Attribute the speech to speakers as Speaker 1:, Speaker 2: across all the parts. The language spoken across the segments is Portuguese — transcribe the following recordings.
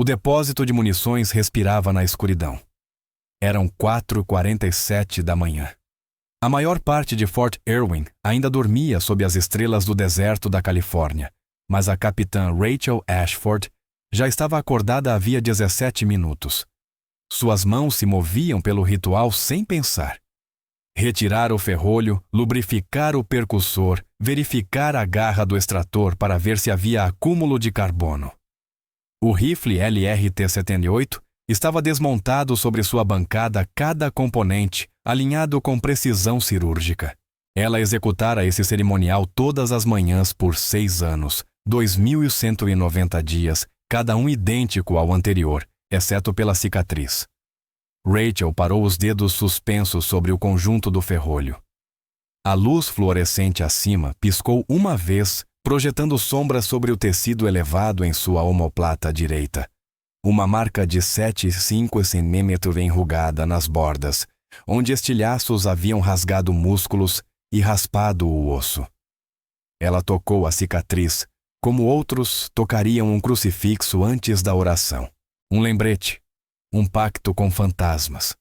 Speaker 1: O depósito de munições respirava na escuridão. Eram 4h47 da manhã. A maior parte de Fort Irwin ainda dormia sob as estrelas do deserto da Califórnia, mas a capitã Rachel Ashford já estava acordada havia 17 minutos. Suas mãos se moviam pelo ritual sem pensar. Retirar o ferrolho, lubrificar o percussor, verificar a garra do extrator para ver se havia acúmulo de carbono. O rifle LRT-78 estava desmontado sobre sua bancada cada componente, alinhado com precisão cirúrgica. Ela executara esse cerimonial todas as manhãs por 6 anos, 2.190 dias, cada um idêntico ao anterior, exceto pela cicatriz. Rachel parou os dedos suspensos sobre o conjunto do ferrolho. A luz fluorescente acima piscou uma vez, projetando sombras sobre o tecido elevado em sua omoplata direita. Uma marca de 7,5 cm enrugada nas bordas, onde estilhaços haviam rasgado músculos e raspado o osso. Ela tocou a cicatriz, como outros tocariam um crucifixo antes da oração. Um lembrete, um pacto com fantasmas.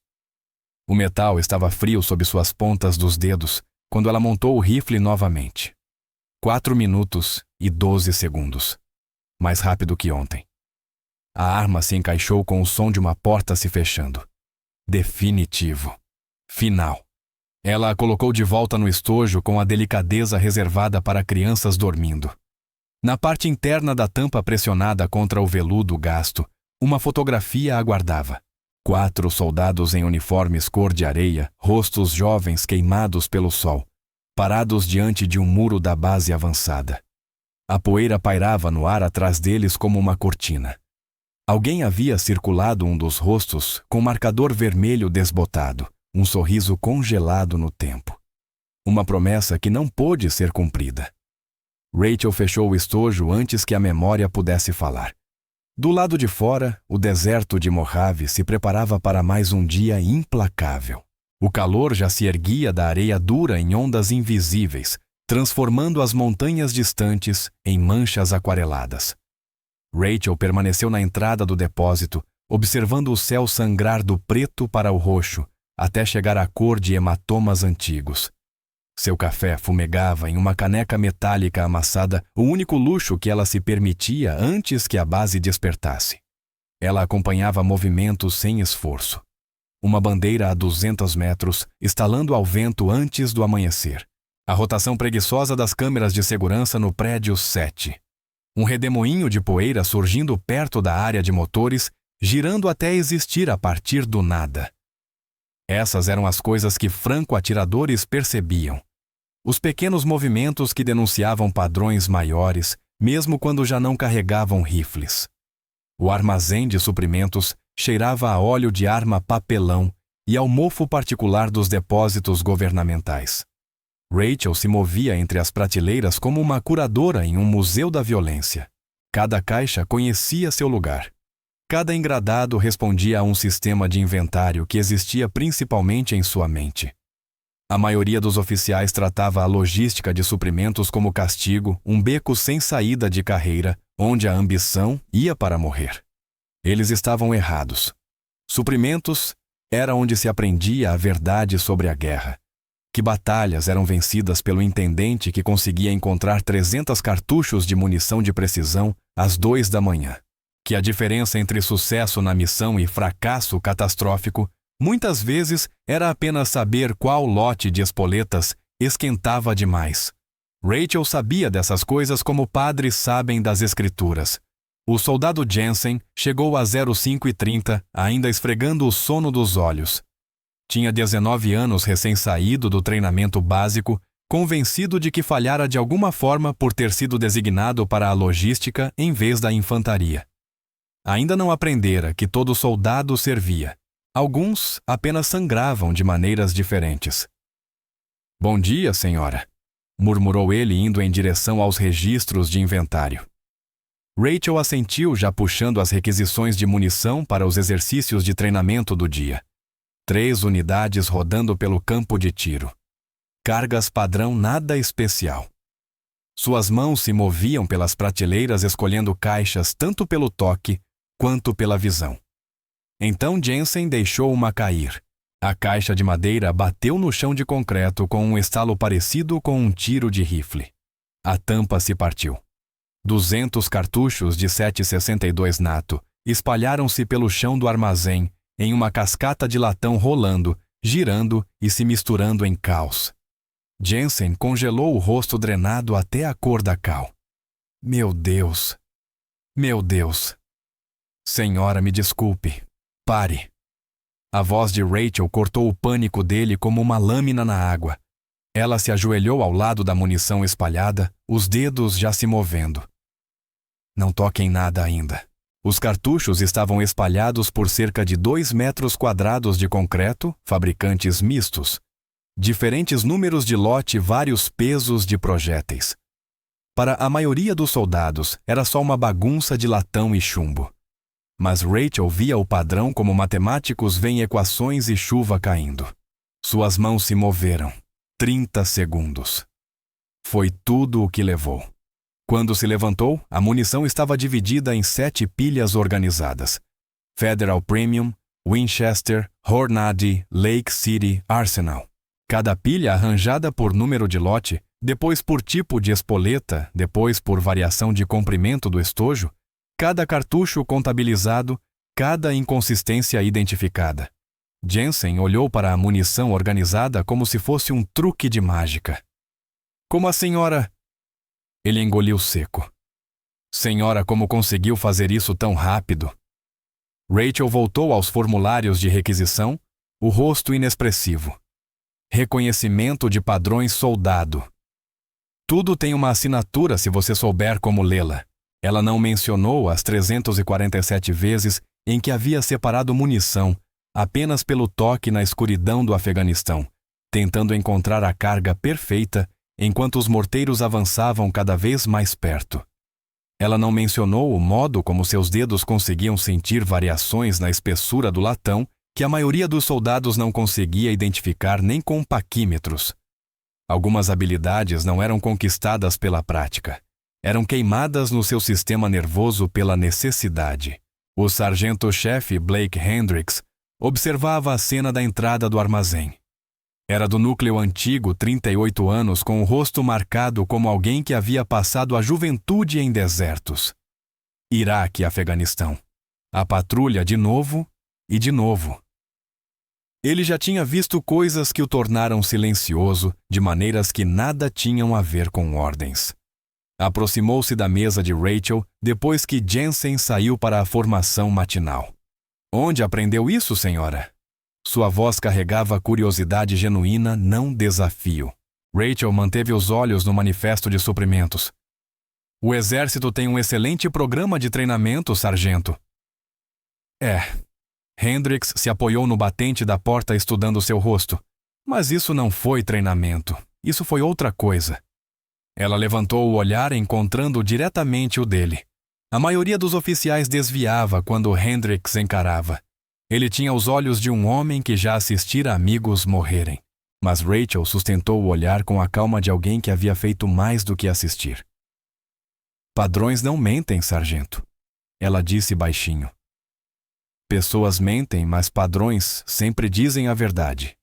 Speaker 1: O metal estava frio sob suas pontas dos dedos quando ela montou o rifle novamente. 4 minutos e 12 segundos. Mais rápido que ontem. A arma se encaixou com o som de uma porta se fechando. Definitivo. Final. Ela a colocou de volta no estojo com a delicadeza reservada para crianças dormindo. Na parte interna da tampa pressionada contra o veludo gasto, uma fotografia aguardava. 4 soldados em uniformes cor de areia, rostos jovens queimados pelo sol, parados diante de um muro da base avançada. A poeira pairava no ar atrás deles como uma cortina. Alguém havia circulado um dos rostos com marcador vermelho desbotado, um sorriso congelado no tempo. Uma promessa que não pôde ser cumprida. Rachel fechou o estojo antes que a memória pudesse falar. Do lado de fora, o deserto de Mojave se preparava para mais um dia implacável. O calor já se erguia da areia dura em ondas invisíveis, transformando as montanhas distantes em manchas aquareladas. Rachel permaneceu na entrada do depósito, observando o céu sangrar do preto para o roxo, até chegar à cor de hematomas antigos. Seu café fumegava em uma caneca metálica amassada, o único luxo que ela se permitia antes que a base despertasse. Ela acompanhava movimentos sem esforço. Uma bandeira a 200 metros, estalando ao vento antes do amanhecer. A rotação preguiçosa das câmeras de segurança no prédio 7. Um redemoinho de poeira surgindo perto da área de motores, girando até existir a partir do nada. Essas eram as coisas que franco-atiradores percebiam. Os pequenos movimentos que denunciavam padrões maiores, mesmo quando já não carregavam rifles. O armazém de suprimentos cheirava a óleo de arma papelão e ao mofo particular dos depósitos governamentais. Rachel se movia entre as prateleiras como uma curadora em um museu da violência. Cada caixa conhecia seu lugar. Cada engradado respondia a um sistema de inventário que existia principalmente em sua mente. A maioria dos oficiais tratava a logística de suprimentos como castigo, um beco sem saída de carreira, onde a ambição ia para morrer. Eles estavam errados. Suprimentos era onde se aprendia a verdade sobre a guerra. Que batalhas eram vencidas pelo intendente que conseguia encontrar 300 cartuchos de munição de precisão às 2 da manhã. Que a diferença entre sucesso na missão e fracasso catastrófico muitas vezes era apenas saber qual lote de espoletas esquentava demais. Rachel sabia dessas coisas como padres sabem das escrituras. O soldado Jensen chegou a 05:30, ainda esfregando o sono dos olhos. Tinha 19 anos recém-saído do treinamento básico, convencido de que falhara de alguma forma por ter sido designado para a logística em vez da infantaria. Ainda não aprendera que todo soldado servia. Alguns apenas sangravam de maneiras diferentes. "Bom dia, senhora", murmurou ele indo em direção aos registros de inventário. Rachel assentiu, já puxando as requisições de munição para os exercícios de treinamento do dia. 3 unidades rodando pelo campo de tiro. Cargas padrão nada especial. Suas mãos se moviam pelas prateleiras escolhendo caixas tanto pelo toque quanto pela visão. Então Jensen deixou-uma cair. A caixa de madeira bateu no chão de concreto com um estalo parecido com um tiro de rifle. A tampa se partiu. 200 cartuchos de 7,62 NATO espalharam-se pelo chão do armazém em uma cascata de latão rolando, girando e se misturando em caos. Jensen congelou o rosto drenado até a cor da cal. Meu Deus! Meu Deus! Senhora, me desculpe. Pare. A voz de Rachel cortou o pânico dele como uma lâmina na água. Ela se ajoelhou ao lado da munição espalhada, os dedos já se movendo. Não toque em nada ainda. Os cartuchos estavam espalhados por cerca de 2 metros quadrados de concreto, fabricantes mistos. Diferentes números de lote e vários pesos de projéteis. Para a maioria dos soldados, era só uma bagunça de latão e chumbo. Mas Rachel via o padrão como matemáticos veem equações e chuva caindo. Suas mãos se moveram. 30 segundos. Foi tudo o que levou. Quando se levantou, a munição estava dividida em 7 pilhas organizadas. Federal Premium, Winchester, Hornady, Lake City, Arsenal. Cada pilha arranjada por número de lote, depois por tipo de espoleta, depois por variação de comprimento do estojo, cada cartucho contabilizado, cada inconsistência identificada. Jensen olhou para a munição organizada como se fosse um truque de mágica. Como a senhora... Ele engoliu seco. Senhora, como conseguiu fazer isso tão rápido? Rachel voltou aos formulários de requisição, o rosto inexpressivo. Reconhecimento de padrões soldado. Tudo tem uma assinatura se você souber como lê-la. Ela não mencionou as 347 vezes em que havia separado munição, apenas pelo toque na escuridão do Afeganistão, tentando encontrar a carga perfeita enquanto os morteiros avançavam cada vez mais perto. Ela não mencionou o modo como seus dedos conseguiam sentir variações na espessura do latão que a maioria dos soldados não conseguia identificar nem com paquímetros. Algumas habilidades não eram conquistadas pela prática. Eram queimadas no seu sistema nervoso pela necessidade. O sargento-chefe Blake Hendricks observava a cena da entrada do armazém. Era do núcleo antigo, 38 anos, com o rosto marcado como alguém que havia passado a juventude em desertos. Iraque e Afeganistão. A patrulha de novo e de novo. Ele já tinha visto coisas que o tornaram silencioso, de maneiras que nada tinham a ver com ordens. Aproximou-se da mesa de Rachel depois que Jensen saiu para a formação matinal. Onde aprendeu isso, senhora? Sua voz carregava curiosidade genuína, não desafio. Rachel manteve os olhos no manifesto de suprimentos. O exército tem um excelente programa de treinamento, sargento. Hendricks se apoiou no batente da porta estudando seu rosto. Mas isso não foi treinamento. Isso foi outra coisa. Ela levantou o olhar encontrando diretamente o dele. A maioria dos oficiais desviava quando Hendricks encarava. Ele tinha os olhos de um homem que já assistira amigos morrerem. Mas Rachel sustentou o olhar com a calma de alguém que havia feito mais do que assistir. Padrões não mentem, sargento. Ela disse baixinho. Pessoas mentem, mas padrões sempre dizem a verdade.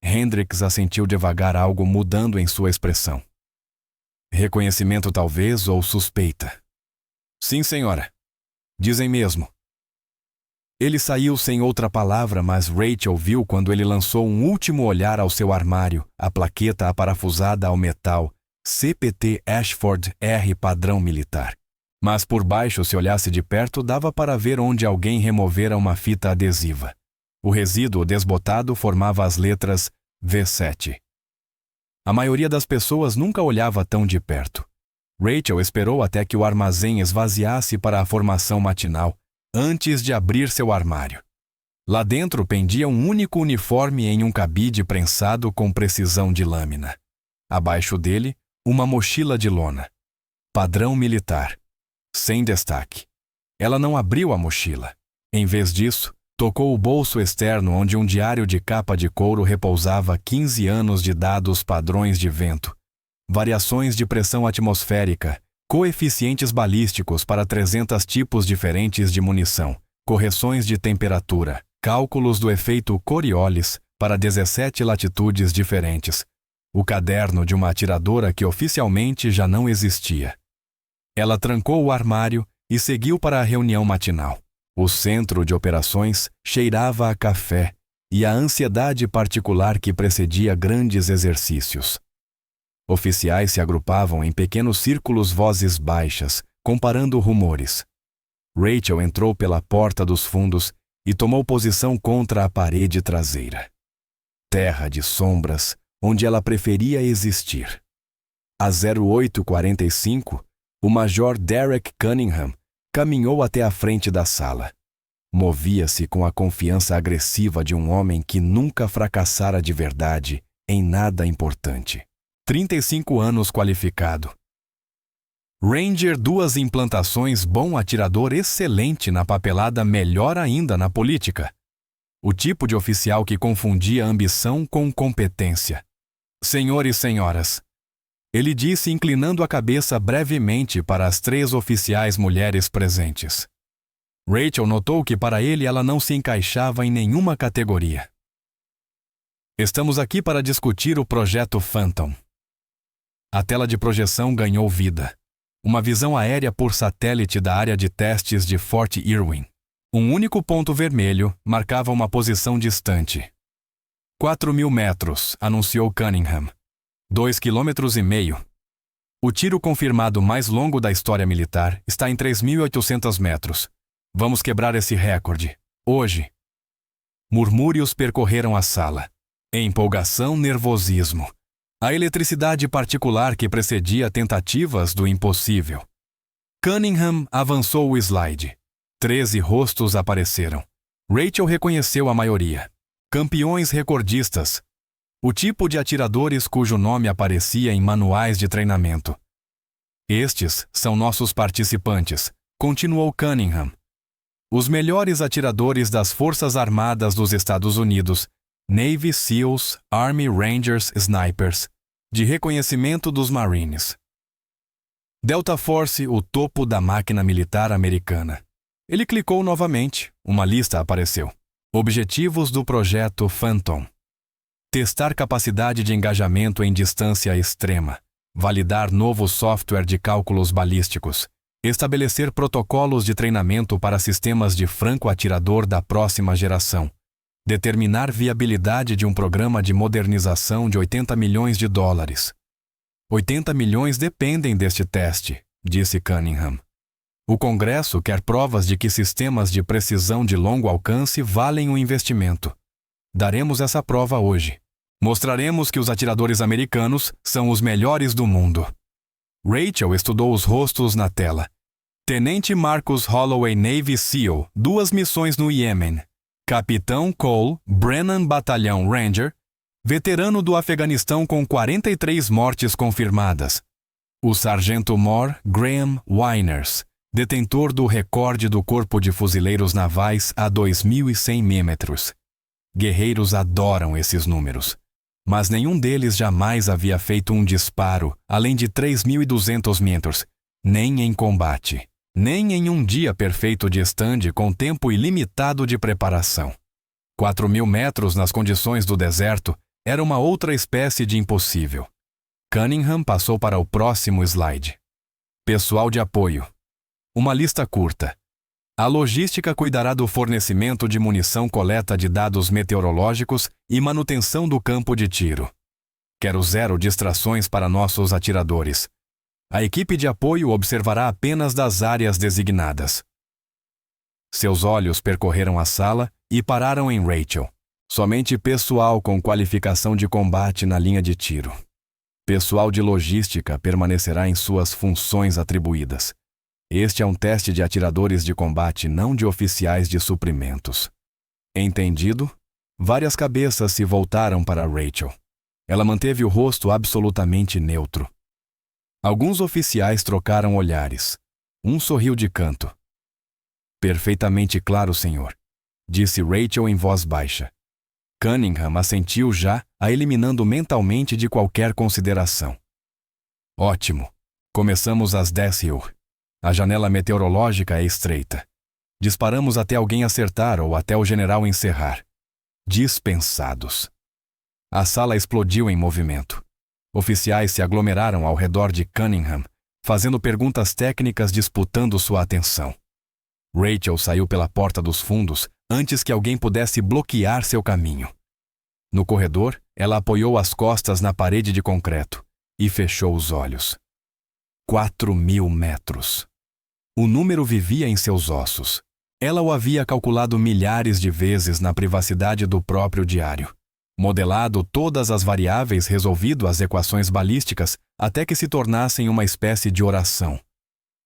Speaker 1: Hendricks assentiu devagar, algo mudando em sua expressão. Reconhecimento talvez ou suspeita. Sim, senhora. Dizem mesmo. Ele saiu sem outra palavra, mas Rachel viu quando ele lançou um último olhar ao seu armário, a plaqueta aparafusada ao metal, CPT Ashford R padrão militar. Mas por baixo, se olhasse de perto, dava para ver onde alguém removera uma fita adesiva. O resíduo desbotado formava as letras V7. A maioria das pessoas nunca olhava tão de perto. Rachel esperou até que o armazém esvaziasse para a formação matinal, antes de abrir seu armário. Lá dentro pendia um único uniforme em um cabide prensado com precisão de lâmina. Abaixo dele, uma mochila de lona. Padrão militar. Sem destaque. Ela não abriu a mochila. Em vez disso, tocou o bolso externo onde um diário de capa de couro repousava 15 anos de dados padrões de vento, variações de pressão atmosférica, coeficientes balísticos para 300 tipos diferentes de munição, correções de temperatura, cálculos do efeito Coriolis para 17 latitudes diferentes, o caderno de uma atiradora que oficialmente já não existia. Ela trancou o armário e seguiu para a reunião matinal. O centro de operações cheirava a café e a ansiedade particular que precedia grandes exercícios. Oficiais se agrupavam em pequenos círculos, vozes baixas, comparando rumores. Rachel entrou pela porta dos fundos e tomou posição contra a parede traseira. Terra de sombras, onde ela preferia existir. Às 08h45, o Major Derek Cunningham caminhou até a frente da sala. Movia-se com a confiança agressiva de um homem que nunca fracassara de verdade em nada importante. 35 anos qualificado. Ranger, 2 implantações, bom atirador, excelente na papelada, melhor ainda na política. O tipo de oficial que confundia ambição com competência. Senhor e senhoras, ele disse, inclinando a cabeça brevemente para as 3 oficiais mulheres presentes. Rachel notou que para ele ela não se encaixava em nenhuma categoria. Estamos aqui para discutir o projeto Phantom. A tela de projeção ganhou vida. Uma visão aérea por satélite da área de testes de Fort Irwin. Um único ponto vermelho marcava uma posição distante. 4.000 metros, anunciou Cunningham. 2,5 km. O tiro confirmado mais longo da história militar está em 3.800 metros. Vamos quebrar esse recorde. Hoje. Murmúrios percorreram a sala. Empolgação, nervosismo. A eletricidade particular que precedia tentativas do impossível. Cunningham avançou o slide. 13 rostos apareceram. Rachel reconheceu a maioria. Campeões recordistas. O tipo de atiradores cujo nome aparecia em manuais de treinamento. Estes são nossos participantes, continuou Cunningham. Os melhores atiradores das Forças Armadas dos Estados Unidos, Navy SEALs, Army Rangers, Snipers, de reconhecimento dos Marines. Delta Force, o topo da máquina militar americana. Ele clicou novamente, uma lista apareceu. Objetivos do projeto Phantom. Testar capacidade de engajamento em distância extrema. Validar novo software de cálculos balísticos. Estabelecer protocolos de treinamento para sistemas de franco-atirador da próxima geração. Determinar viabilidade de um programa de modernização de $80 milhões. 80 milhões dependem deste teste, disse Cunningham. O Congresso quer provas de que sistemas de precisão de longo alcance valem o investimento. Daremos essa prova hoje. Mostraremos que os atiradores americanos são os melhores do mundo. Rachel estudou os rostos na tela. Tenente Marcus Holloway, Navy SEAL, 2 missões no Iêmen. Capitão Cole, Brennan Batalhão Ranger, veterano do Afeganistão com 43 mortes confirmadas. O Sargento Moore, Graham Winers, detentor do recorde do Corpo de Fuzileiros Navais a 2.100 metros. Guerreiros adoram esses números. Mas nenhum deles jamais havia feito um disparo além de 3.200 metros, nem em combate. Nem em um dia perfeito de stand com tempo ilimitado de preparação. 4.000 metros nas condições do deserto era uma outra espécie de impossível. Cunningham passou para o próximo slide. Pessoal de apoio. Uma lista curta. A logística cuidará do fornecimento de munição, coleta de dados meteorológicos e manutenção do campo de tiro. Quero 0 distrações para nossos atiradores. A equipe de apoio observará apenas das áreas designadas. Seus olhos percorreram a sala e pararam em Rachel. Somente pessoal com qualificação de combate na linha de tiro. Pessoal de logística permanecerá em suas funções atribuídas. Este é um teste de atiradores de combate, não de oficiais de suprimentos. Entendido? Várias cabeças se voltaram para Rachel. Ela manteve o rosto absolutamente neutro. Alguns oficiais trocaram olhares. Um sorriu de canto. Perfeitamente claro, senhor, disse Rachel em voz baixa. Cunningham assentiu já, a eliminando mentalmente de qualquer consideração. Ótimo. Começamos às 10 Hill. A janela meteorológica é estreita. Disparamos até alguém acertar ou até o general encerrar. Dispensados. A sala explodiu em movimento. Oficiais se aglomeraram ao redor de Cunningham, fazendo perguntas técnicas disputando sua atenção. Rachel saiu pela porta dos fundos antes que alguém pudesse bloquear seu caminho. No corredor, ela apoiou as costas na parede de concreto e fechou os olhos. 4.000 metros. O número vivia em seus ossos. Ela o havia calculado milhares de vezes na privacidade do próprio diário. Modelado todas as variáveis, resolvido as equações balísticas até que se tornassem uma espécie de oração.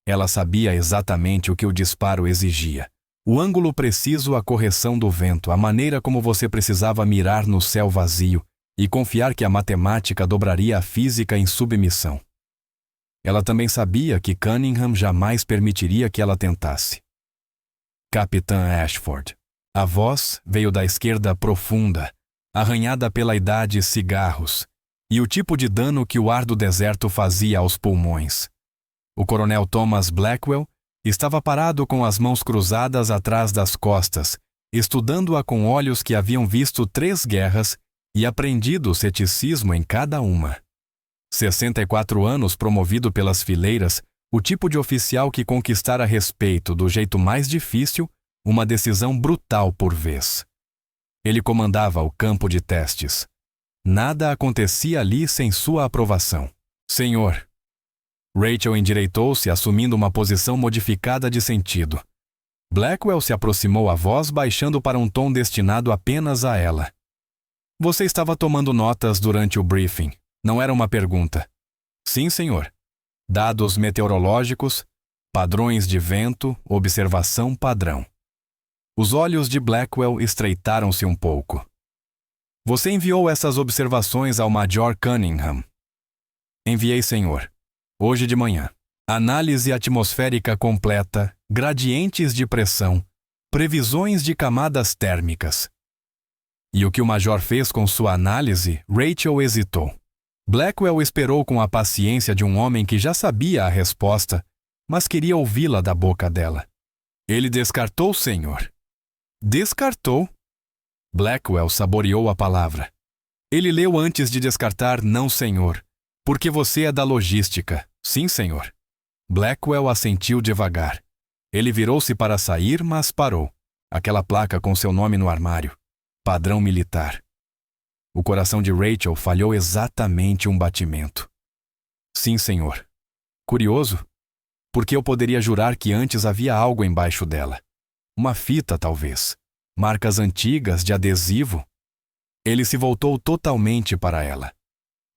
Speaker 1: Ela sabia exatamente o que o disparo exigia. O ângulo preciso, a correção do vento, a maneira como você precisava mirar no céu vazio e confiar que a matemática dobraria a física em submissão. Ela também sabia que Cunningham jamais permitiria que ela tentasse. Capitã Ashford. A voz veio da esquerda profunda, arranhada pela idade cigarros, e o tipo de dano que o ar do deserto fazia aos pulmões. O coronel Thomas Blackwell estava parado com as mãos cruzadas atrás das costas, estudando-a com olhos que haviam visto 3 guerras e aprendido o ceticismo em cada uma. 64 anos promovido pelas fileiras, o tipo de oficial que conquistara respeito do jeito mais difícil, uma decisão brutal por vez. Ele comandava o campo de testes. Nada acontecia ali sem sua aprovação. Senhor. Rachel endireitou-se, assumindo uma posição modificada de sentido. Blackwell se aproximou a voz, baixando para um tom destinado apenas a ela. Você estava tomando notas durante o briefing. Não era uma pergunta. Sim, senhor. Dados meteorológicos, padrões de vento, observação padrão. Os olhos de Blackwell estreitaram-se um pouco. Você enviou essas observações ao Major Cunningham? Enviei, senhor. Hoje de manhã. Análise atmosférica completa, gradientes de pressão, previsões de camadas térmicas. E o que o Major fez com sua análise, Rachel hesitou. Blackwell esperou com a paciência de um homem que já sabia a resposta, mas queria ouvi-la da boca dela. Ele descartou, senhor. Descartou? Blackwell saboreou a palavra. Ele leu antes de descartar, não, senhor. Porque você é da logística. Sim, senhor. Blackwell assentiu devagar. Ele virou-se para sair, mas parou. Aquela placa com seu nome no armário. Padrão militar. O coração de Rachel falhou exatamente um batimento. Sim, senhor. Curioso? Porque eu poderia jurar que antes havia algo embaixo dela. Uma fita, talvez. Marcas antigas de adesivo. Ele se voltou totalmente para ela.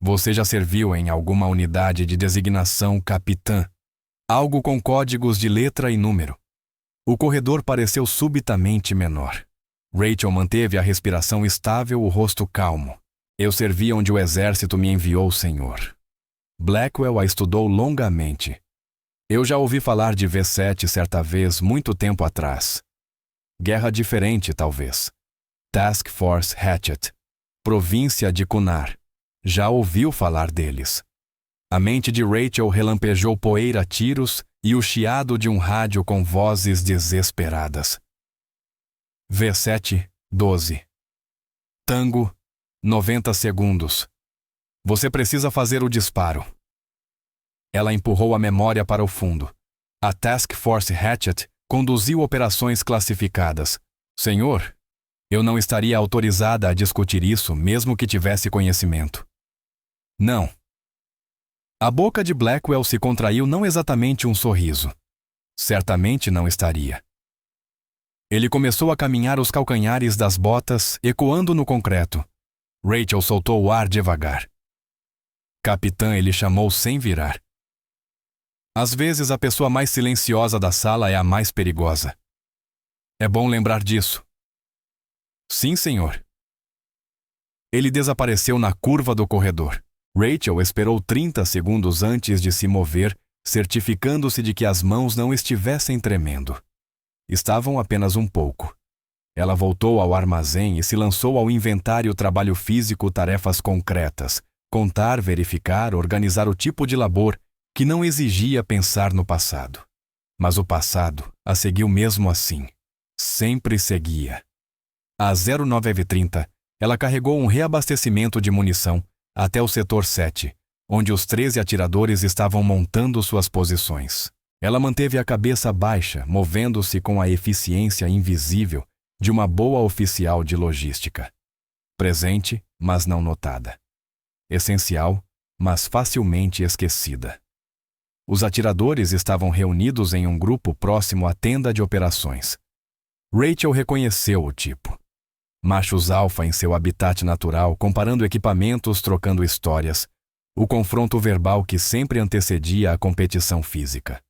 Speaker 1: Você já serviu em alguma unidade de designação capitã? Algo com códigos de letra e número. O corredor pareceu subitamente menor. Rachel manteve a respiração estável, o rosto calmo. Eu servi onde o exército me enviou, senhor. Blackwell a estudou longamente. Eu já ouvi falar de V7 certa vez, muito tempo atrás. Guerra diferente, talvez. Task Force Hatchet. Província de Kunar. Já ouviu falar deles. A mente de Rachel relampejou poeira a tiros e o chiado de um rádio com vozes desesperadas. V7, 12. Tango, 90 segundos. Você precisa fazer o disparo. Ela empurrou a memória para o fundo. A Task Force Hatchet conduziu operações classificadas. Senhor, eu não estaria autorizada a discutir isso, mesmo que tivesse conhecimento. Não. A boca de Blackwell se contraiu, não exatamente um sorriso. Certamente não estaria. Ele começou a caminhar os calcanhares das botas, ecoando no concreto. Rachel soltou o ar devagar. Capitã, ele chamou sem virar. Às vezes a pessoa mais silenciosa da sala é a mais perigosa. É bom lembrar disso. Sim, senhor. Ele desapareceu na curva do corredor. Rachel esperou 30 segundos antes de se mover, certificando-se de que as mãos não estivessem tremendo. Estavam apenas um pouco. Ela voltou ao armazém e se lançou ao inventário trabalho físico, tarefas concretas, contar, verificar, organizar o tipo de labor que não exigia pensar no passado. Mas o passado a seguiu mesmo assim. Sempre seguia. Às 09h30, ela carregou um reabastecimento de munição até o setor 7, onde os 13 atiradores estavam montando suas posições. Ela manteve a cabeça baixa, movendo-se com a eficiência invisível de uma boa oficial de logística. Presente, mas não notada. Essencial, mas facilmente esquecida. Os atiradores estavam reunidos em um grupo próximo à tenda de operações. Rachel reconheceu o tipo. Machos alfa em seu habitat natural, comparando equipamentos, trocando histórias. O confronto verbal que sempre antecedia a competição física.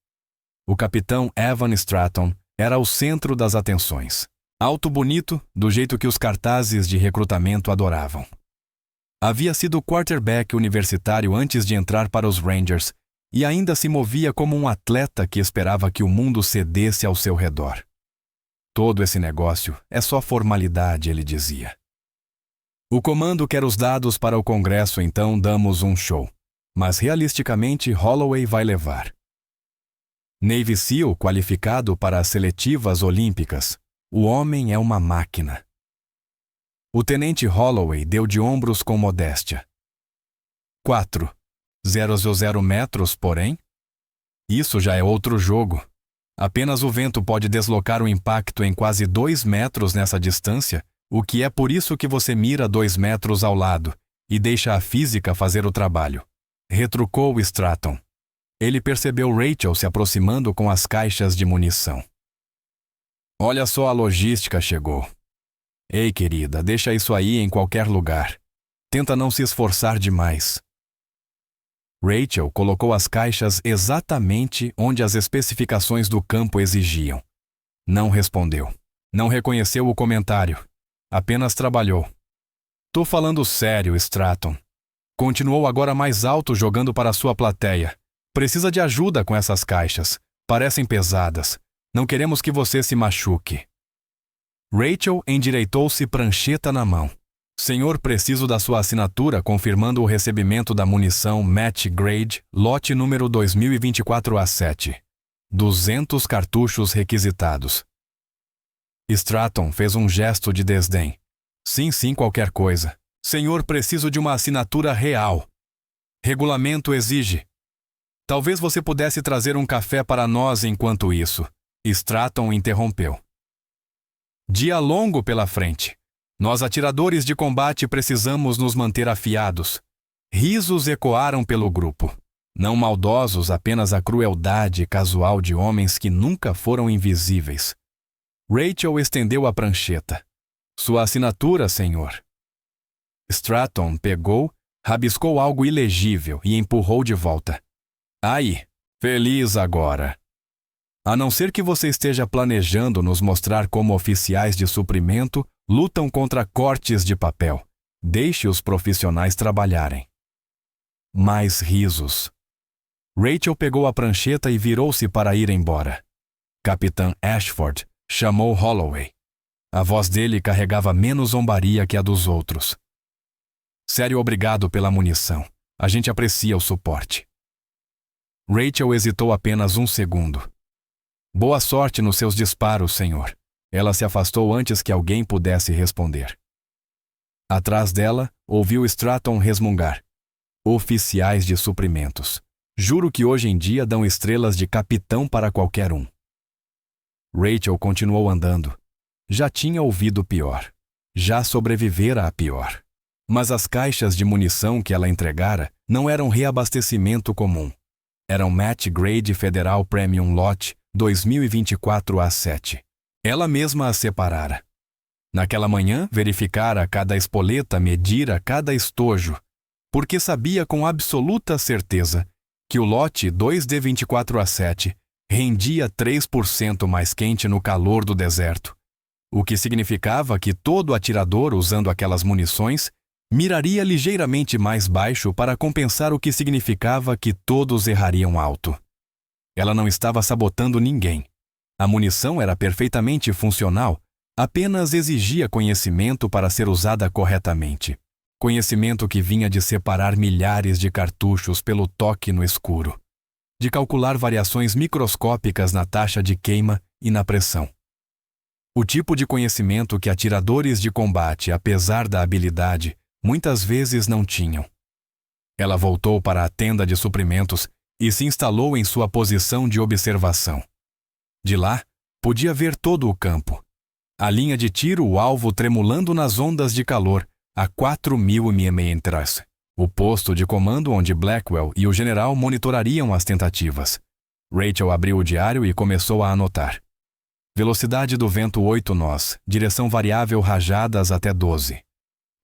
Speaker 1: O capitão Evan Stratton era o centro das atenções. Alto bonito, do jeito que os cartazes de recrutamento adoravam. Havia sido quarterback universitário antes de entrar para os Rangers e ainda se movia como um atleta que esperava que o mundo cedesse ao seu redor. Todo esse negócio é só formalidade, ele dizia. O comando quer os dados para o Congresso, então damos um show. Mas realisticamente, Holloway vai levar. Navy SEAL qualificado para as seletivas olímpicas. O homem é uma máquina. O tenente Holloway deu de ombros com modéstia. 4,000 metros, porém? Isso já é outro jogo. Apenas o vento pode deslocar o impacto em quase 2 metros nessa distância, o que é por isso que você mira 2 metros ao lado e deixa a física fazer o trabalho. Retrucou Stratton. Ele percebeu Rachel se aproximando com as caixas de munição. Olha só, a logística chegou. Ei, querida, deixa isso aí em qualquer lugar. Tenta não se esforçar demais. Rachel colocou as caixas exatamente onde as especificações do campo exigiam. Não respondeu. Não reconheceu o comentário. Apenas trabalhou. Tô falando sério, Stratton. Continuou agora mais alto, jogando para sua plateia. Precisa de ajuda com essas caixas. Parecem pesadas. Não queremos que você se machuque. Rachel endireitou-se, prancheta na mão. Senhor, preciso da sua assinatura confirmando o recebimento da munição Match Grade, lote número 2024A7. 200 cartuchos requisitados. Stratton fez um gesto de desdém. Sim, qualquer coisa. Senhor, preciso de uma assinatura real. Regulamento exige. Talvez você pudesse trazer um café para nós enquanto isso. Stratton interrompeu. Dia longo pela frente. Nós, atiradores de combate, precisamos nos manter afiados. Risos ecoaram pelo grupo. Não maldosos, apenas a crueldade casual de homens que nunca foram invisíveis. Rachel estendeu a prancheta. Sua assinatura, senhor. Stratton pegou, rabiscou algo ilegível e empurrou de volta. Aí, feliz agora. A não ser que você esteja planejando nos mostrar como oficiais de suprimento lutam contra cortes de papel. Deixe os profissionais trabalharem. Mais risos. Rachel pegou a prancheta e virou-se para ir embora. Capitã Ashford chamou Holloway. A voz dele carregava menos zombaria que a dos outros. Sério, obrigado pela munição. A gente aprecia o suporte. Rachel hesitou apenas um segundo. Boa sorte nos seus disparos, senhor. Ela se afastou antes que alguém pudesse responder. Atrás dela, ouviu Stratton resmungar. Oficiais de suprimentos. Juro que hoje em dia dão estrelas de capitão para qualquer um. Rachel continuou andando. Já tinha ouvido pior. Já sobrevivera a pior. Mas as caixas de munição que ela entregara não eram reabastecimento comum. Eram Match Grade Federal Premium Lot 2024A7. Ela mesma as separara. Naquela manhã, verificara cada espoleta, medira cada estojo, porque sabia com absoluta certeza que o lote 2D24A7 rendia 3% mais quente no calor do deserto, o que significava que todo atirador usando aquelas munições miraria ligeiramente mais baixo para compensar, o que significava que todos errariam alto. Ela não estava sabotando ninguém. A munição era perfeitamente funcional, apenas exigia conhecimento para ser usada corretamente. Conhecimento que vinha de separar milhares de cartuchos pelo toque no escuro. de calcular variações microscópicas na taxa de queima e na pressão. O tipo de conhecimento que atiradores de combate, apesar da habilidade, muitas vezes não tinham. Ela voltou para a tenda de suprimentos e se instalou em sua posição de observação. De lá, podia ver todo o campo. A linha de tiro, o alvo tremulando nas ondas de calor a 4.000 mm. O posto de comando onde Blackwell e o general monitorariam as tentativas. Rachel abriu o diário e começou a anotar. Velocidade do vento 8 nós, direção variável rajadas até 12.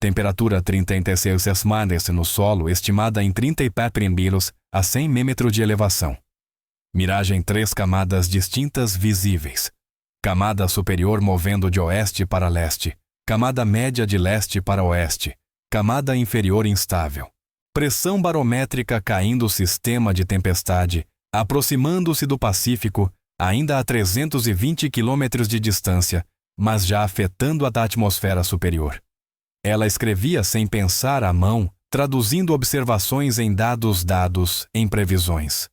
Speaker 1: Temperatura 36 semanas no solo, estimada em 34 milhas a 100 metros de elevação. Miragem 3 camadas distintas visíveis. Camada superior movendo de oeste para leste. Camada média de leste para oeste. Camada inferior instável. Pressão barométrica caindo sistema de tempestade, aproximando-se do Pacífico, ainda a 320 quilômetros de distância, mas já afetando a atmosfera superior. Ela escrevia sem pensar à mão, traduzindo observações em dados em previsões.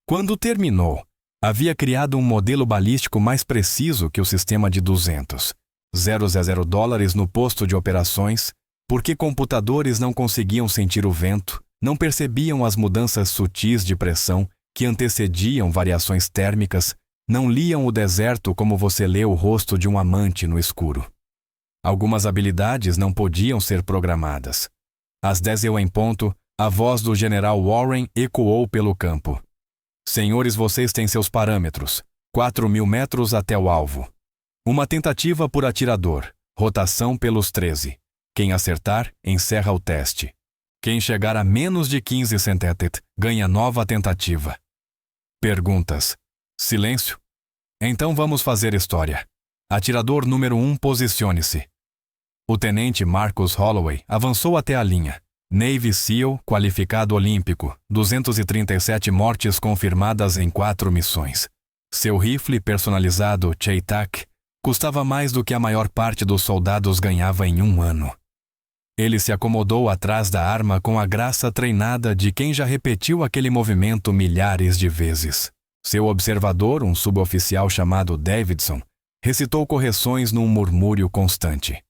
Speaker 1: Quando terminou, havia criado um modelo balístico mais preciso que o sistema de $200,000 no posto de operações, porque computadores não conseguiam sentir o vento, não percebiam as mudanças sutis de pressão que antecediam variações térmicas, não liam o deserto como você lê o rosto de um amante no escuro. Algumas habilidades não podiam ser programadas. Às 10h em ponto, a voz do general Warren ecoou pelo campo. Senhores, vocês têm seus parâmetros. 4.000 metros até o alvo. Uma tentativa por atirador. Rotação pelos 13. Quem acertar, encerra o teste. Quem chegar a menos de 15 centémetros, ganha nova tentativa. Perguntas. Silêncio. Então vamos fazer história. Atirador número 1, posicione-se. O tenente Marcus Holloway avançou até a linha. Navy SEAL, qualificado olímpico, 237 mortes confirmadas em 4 missões. Seu rifle personalizado Cheytak custava mais do que a maior parte dos soldados ganhava em um ano. Ele se acomodou atrás da arma com a graça treinada de quem já repetiu aquele movimento milhares de vezes. Seu observador, um suboficial chamado Davidson, recitou correções num murmúrio constante.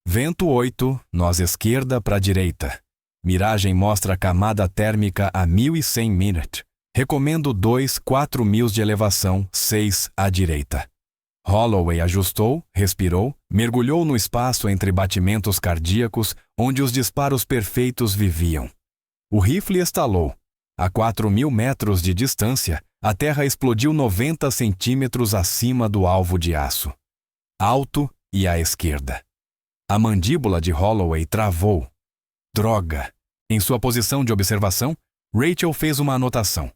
Speaker 1: Vento 8, nós esquerda para direita. Miragem mostra camada térmica a 1.100 minutes. Recomendo 4 mil de elevação, 6 à direita. Holloway ajustou, respirou, mergulhou no espaço entre batimentos cardíacos onde os disparos perfeitos viviam. O rifle estalou. A 4.000 metros de distância, a terra explodiu 90 centímetros acima do alvo de aço. Alto e à esquerda. A mandíbula de Holloway travou. Droga! Em sua posição de observação, Rachel fez uma anotação.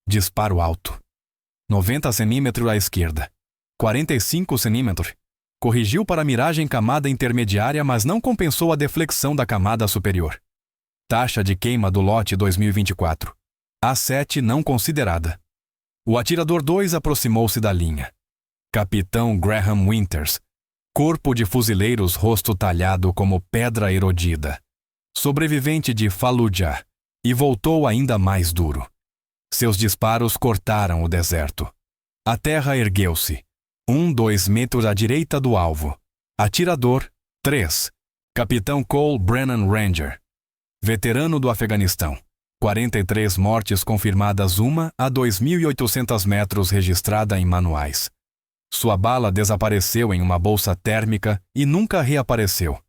Speaker 1: Disparo alto. 90 centímetros à esquerda. 45 centímetros. Corrigiu para a miragem camada intermediária, mas não compensou a deflexão da camada superior. Taxa de queima do lote 2024. A7 não considerada. O atirador 2 aproximou-se da linha. Capitão Graham Winters. Corpo de fuzileiros, rosto talhado como pedra erodida. Sobrevivente de Fallujah. E voltou ainda mais duro. Seus disparos cortaram o deserto. A terra ergueu-se. 2 metros à direita do alvo. Atirador 3. Capitão Cole Brennan Ranger. Veterano do Afeganistão. 43 mortes confirmadas, 1 a 2.800 metros registrada em manuais. Sua bala desapareceu em uma bolsa térmica e nunca reapareceu.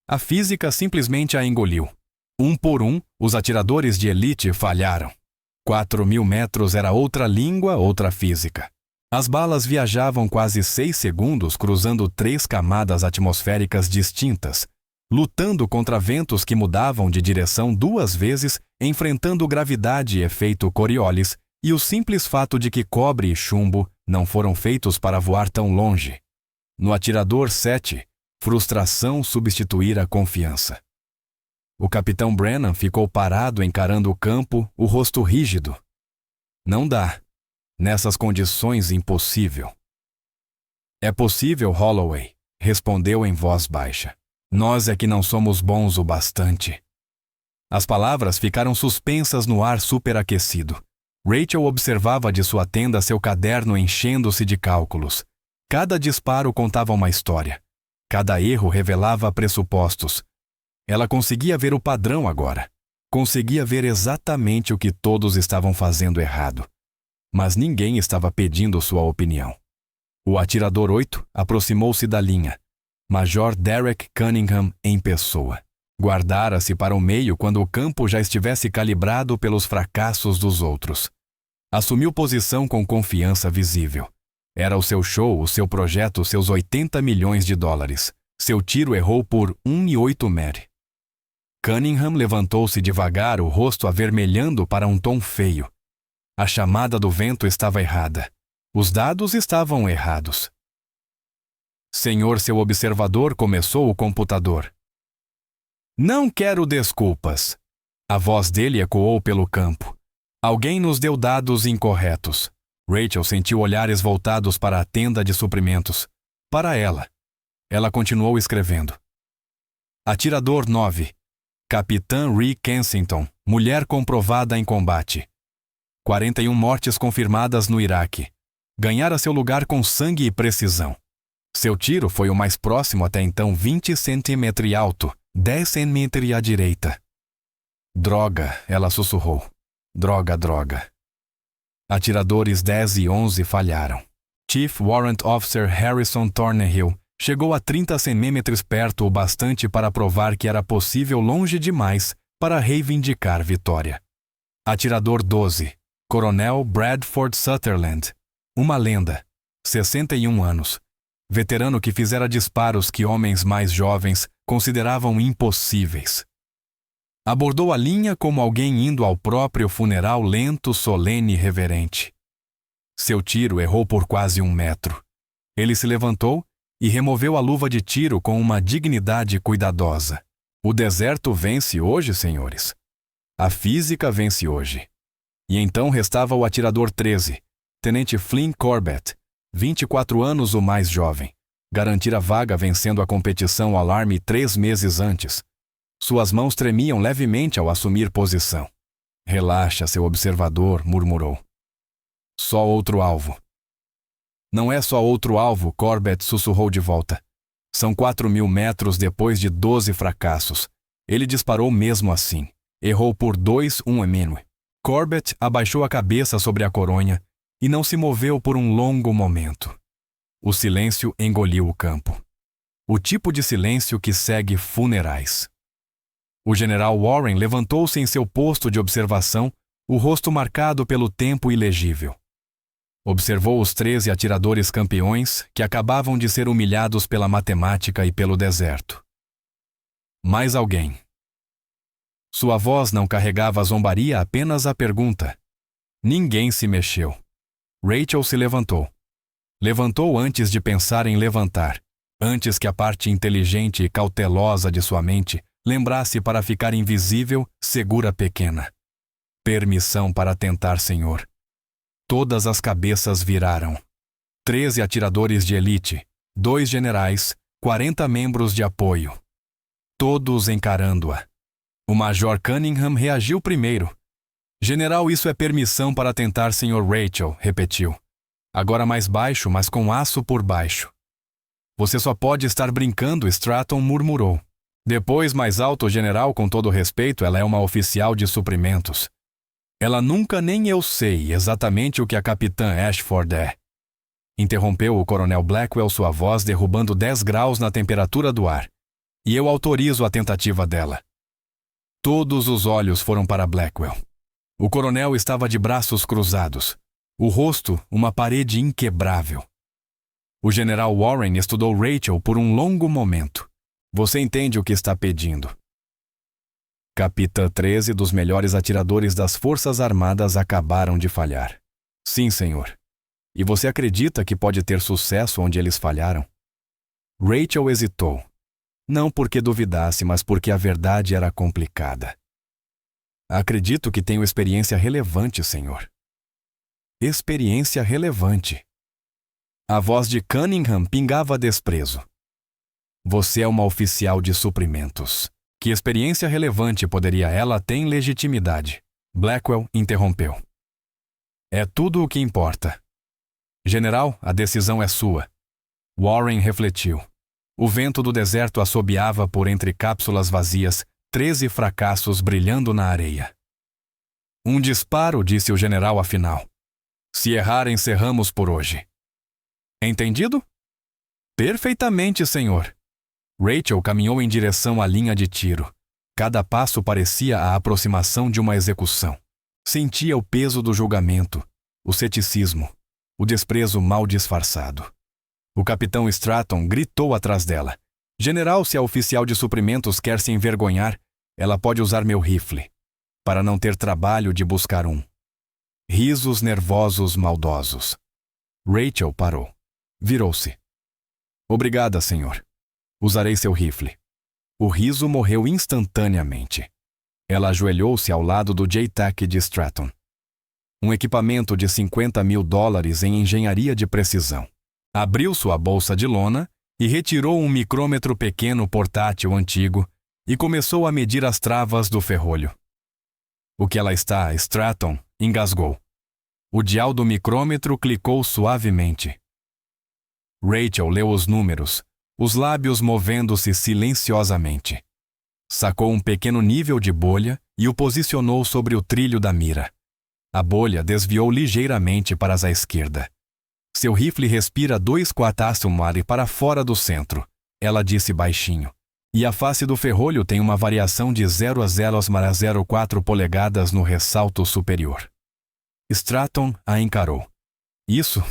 Speaker 1: A física simplesmente a engoliu. Por um, os atiradores de elite falharam. 4.000 metros era outra língua, outra física. As balas viajavam quase 6 segundos cruzando 3 camadas atmosféricas distintas, lutando contra ventos que mudavam de direção 2 vezes, enfrentando gravidade e efeito Coriolis e o simples fato de que cobre e chumbo não foram feitos para voar tão longe. No atirador 7, frustração substituíra a confiança. O capitão Brennan ficou parado encarando o campo, o rosto rígido. Não dá. Nessas condições, impossível. É possível, Holloway, respondeu em voz baixa. Nós é que não somos bons o bastante. As palavras ficaram suspensas no ar superaquecido. Rachel observava de sua tenda seu caderno enchendo-se de cálculos. Cada disparo contava uma história. Cada erro revelava pressupostos. Ela conseguia ver o padrão agora. Conseguia ver exatamente o que todos estavam fazendo errado. Mas ninguém estava pedindo sua opinião. O atirador 8 aproximou-se da linha. Major Derek Cunningham em pessoa. Guardara-se para o meio quando o campo já estivesse calibrado pelos fracassos dos outros. Assumiu posição com confiança visível. Era o seu show, o seu projeto, seus 80 milhões de dólares. Seu tiro errou por 1,8 Mary. Cunningham levantou-se devagar, o rosto avermelhando para um tom feio. A chamada do vento estava errada. Os dados estavam errados. Senhor, seu observador, começou o computador. Não quero desculpas. A voz dele ecoou pelo campo. Alguém nos deu dados incorretos. Rachel sentiu olhares voltados para a tenda de suprimentos. Para ela. Ela continuou escrevendo. Atirador 9. Capitã Ree Kensington, mulher comprovada em combate. 41 mortes confirmadas no Iraque. Ganhara seu lugar com sangue e precisão. Seu tiro foi o mais próximo até então 20 centímetros alto, 10 centímetros à direita. Droga, ela sussurrou. Droga, droga. Atiradores 10 e 11 falharam. Chief Warrant Officer Harrison Thornhill chegou a 30 centímetros perto o bastante para provar que era possível longe demais para reivindicar vitória. Atirador 12, Coronel Bradford Sutherland, uma lenda, 61 anos, veterano que fizera disparos que homens mais jovens consideravam impossíveis. Abordou a linha como alguém indo ao próprio funeral lento, solene e reverente. Seu tiro errou por quase 1 metro. Ele se levantou e removeu a luva de tiro com uma dignidade cuidadosa. O deserto vence hoje, senhores. A física vence hoje. E então restava o atirador 13, Tenente Flynn Corbett, 24 anos o mais jovem. Garantira vaga vencendo a competição Alarme 3 meses antes. Suas mãos tremiam levemente ao assumir posição. Relaxa, seu observador, murmurou. Só outro alvo. Não é só outro alvo, Corbett sussurrou de volta. São 4.000 metros depois de 12 fracassos. Ele disparou mesmo assim. Errou por 2,1 mm. Corbett abaixou a cabeça sobre a coronha e não se moveu por um longo momento. O silêncio engoliu o campo. O tipo de silêncio que segue funerais. O general Warren levantou-se em seu posto de observação, o rosto marcado pelo tempo ilegível. Observou os 13 atiradores campeões que acabavam de ser humilhados pela matemática e pelo deserto. Mais alguém. Sua voz não carregava a zombaria, apenas a pergunta. Ninguém se mexeu. Rachel se levantou. Levantou antes de pensar em levantar, antes que a parte inteligente e cautelosa de sua mente lembrasse para ficar invisível, segura pequena. Permissão para tentar, senhor. Todas as cabeças viraram. 13 atiradores de elite, 2 generais, 40 membros de apoio. Todos encarando-a. O Major Cunningham reagiu primeiro. General, isso é permissão para tentar, Sr. Rachel, repetiu. Agora mais baixo, mas com aço por baixo. Você só pode estar brincando, Stratton murmurou. Depois, mais alto, general, com todo respeito, ela é uma oficial de suprimentos. Ela nunca nem eu sei exatamente o que a capitã Ashford é. Interrompeu o coronel Blackwell, sua voz derrubando 10 graus na temperatura do ar. E eu autorizo a tentativa dela. Todos os olhos foram para Blackwell. O coronel estava de braços cruzados. O rosto, uma parede inquebrável. O general Warren estudou Rachel por um longo momento. Você entende o que está pedindo. Capitã 13 dos melhores atiradores das Forças Armadas acabaram de falhar. Sim, senhor. E você acredita que pode ter sucesso onde eles falharam? Rachel hesitou. Não porque duvidasse, mas porque a verdade era complicada. Acredito que tenho experiência relevante, senhor. Experiência relevante. A voz de Cunningham pingava desprezo. Você é uma oficial de suprimentos. Que experiência relevante poderia ela ter em legitimidade? Blackwell interrompeu. É tudo o que importa. General, a decisão é sua. Warren refletiu. O vento do deserto assobiava por entre cápsulas vazias, 13 fracassos brilhando na areia. Um disparo, disse o general afinal. Se errar, encerramos por hoje. Entendido? Perfeitamente, senhor. Rachel caminhou em direção à linha de tiro. Cada passo parecia a aproximação de uma execução. Sentia o peso do julgamento, o ceticismo, o desprezo mal disfarçado. O capitão Stratton gritou atrás dela. General, se a oficial de suprimentos quer se envergonhar, ela pode usar meu rifle, para não ter trabalho de buscar um. Risos nervosos maldosos. Rachel parou. Virou-se. Obrigada, senhor. Usarei seu rifle. O riso morreu instantaneamente. Ela ajoelhou-se ao lado do JTAC de Stratton. Um equipamento de $50 mil em engenharia de precisão. Abriu sua bolsa de lona e retirou um micrômetro pequeno portátil antigo e começou a medir as travas do ferrolho. O que ela está, Stratton, engasgou. O dial do micrômetro clicou suavemente. Rachel leu os números, os lábios movendo-se silenciosamente. Sacou um pequeno nível de bolha e o posicionou sobre o trilho da mira. A bolha desviou ligeiramente para a esquerda. Seu rifle respira 2 quartas-mari para fora do centro, ela disse baixinho. E a face do ferrolho tem uma variação de 0,004 polegadas no ressalto superior. Stratton a encarou. Isso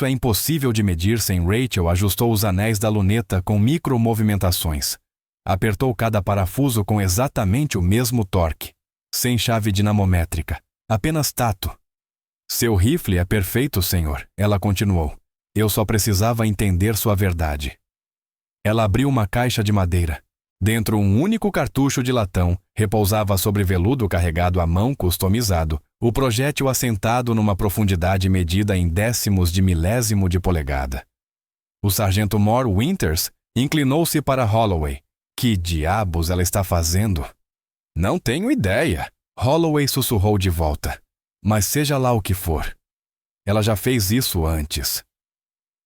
Speaker 1: é impossível de medir sem. Rachel ajustou os anéis da luneta com micromovimentações. Apertou cada parafuso com exatamente o mesmo torque. Sem chave dinamométrica. Apenas tato. Seu rifle é perfeito, senhor, ela continuou. Eu só precisava entender sua verdade. Ela abriu uma caixa de madeira. Dentro, um único cartucho de latão repousava sobre veludo carregado à mão customizado, o projétil assentado numa profundidade medida em décimos de milésimo de polegada. O sargento Moore Winters inclinou-se para Holloway. Que diabos ela está fazendo? Não tenho ideia. Holloway sussurrou de volta. Mas seja lá o que for. Ela já fez isso antes.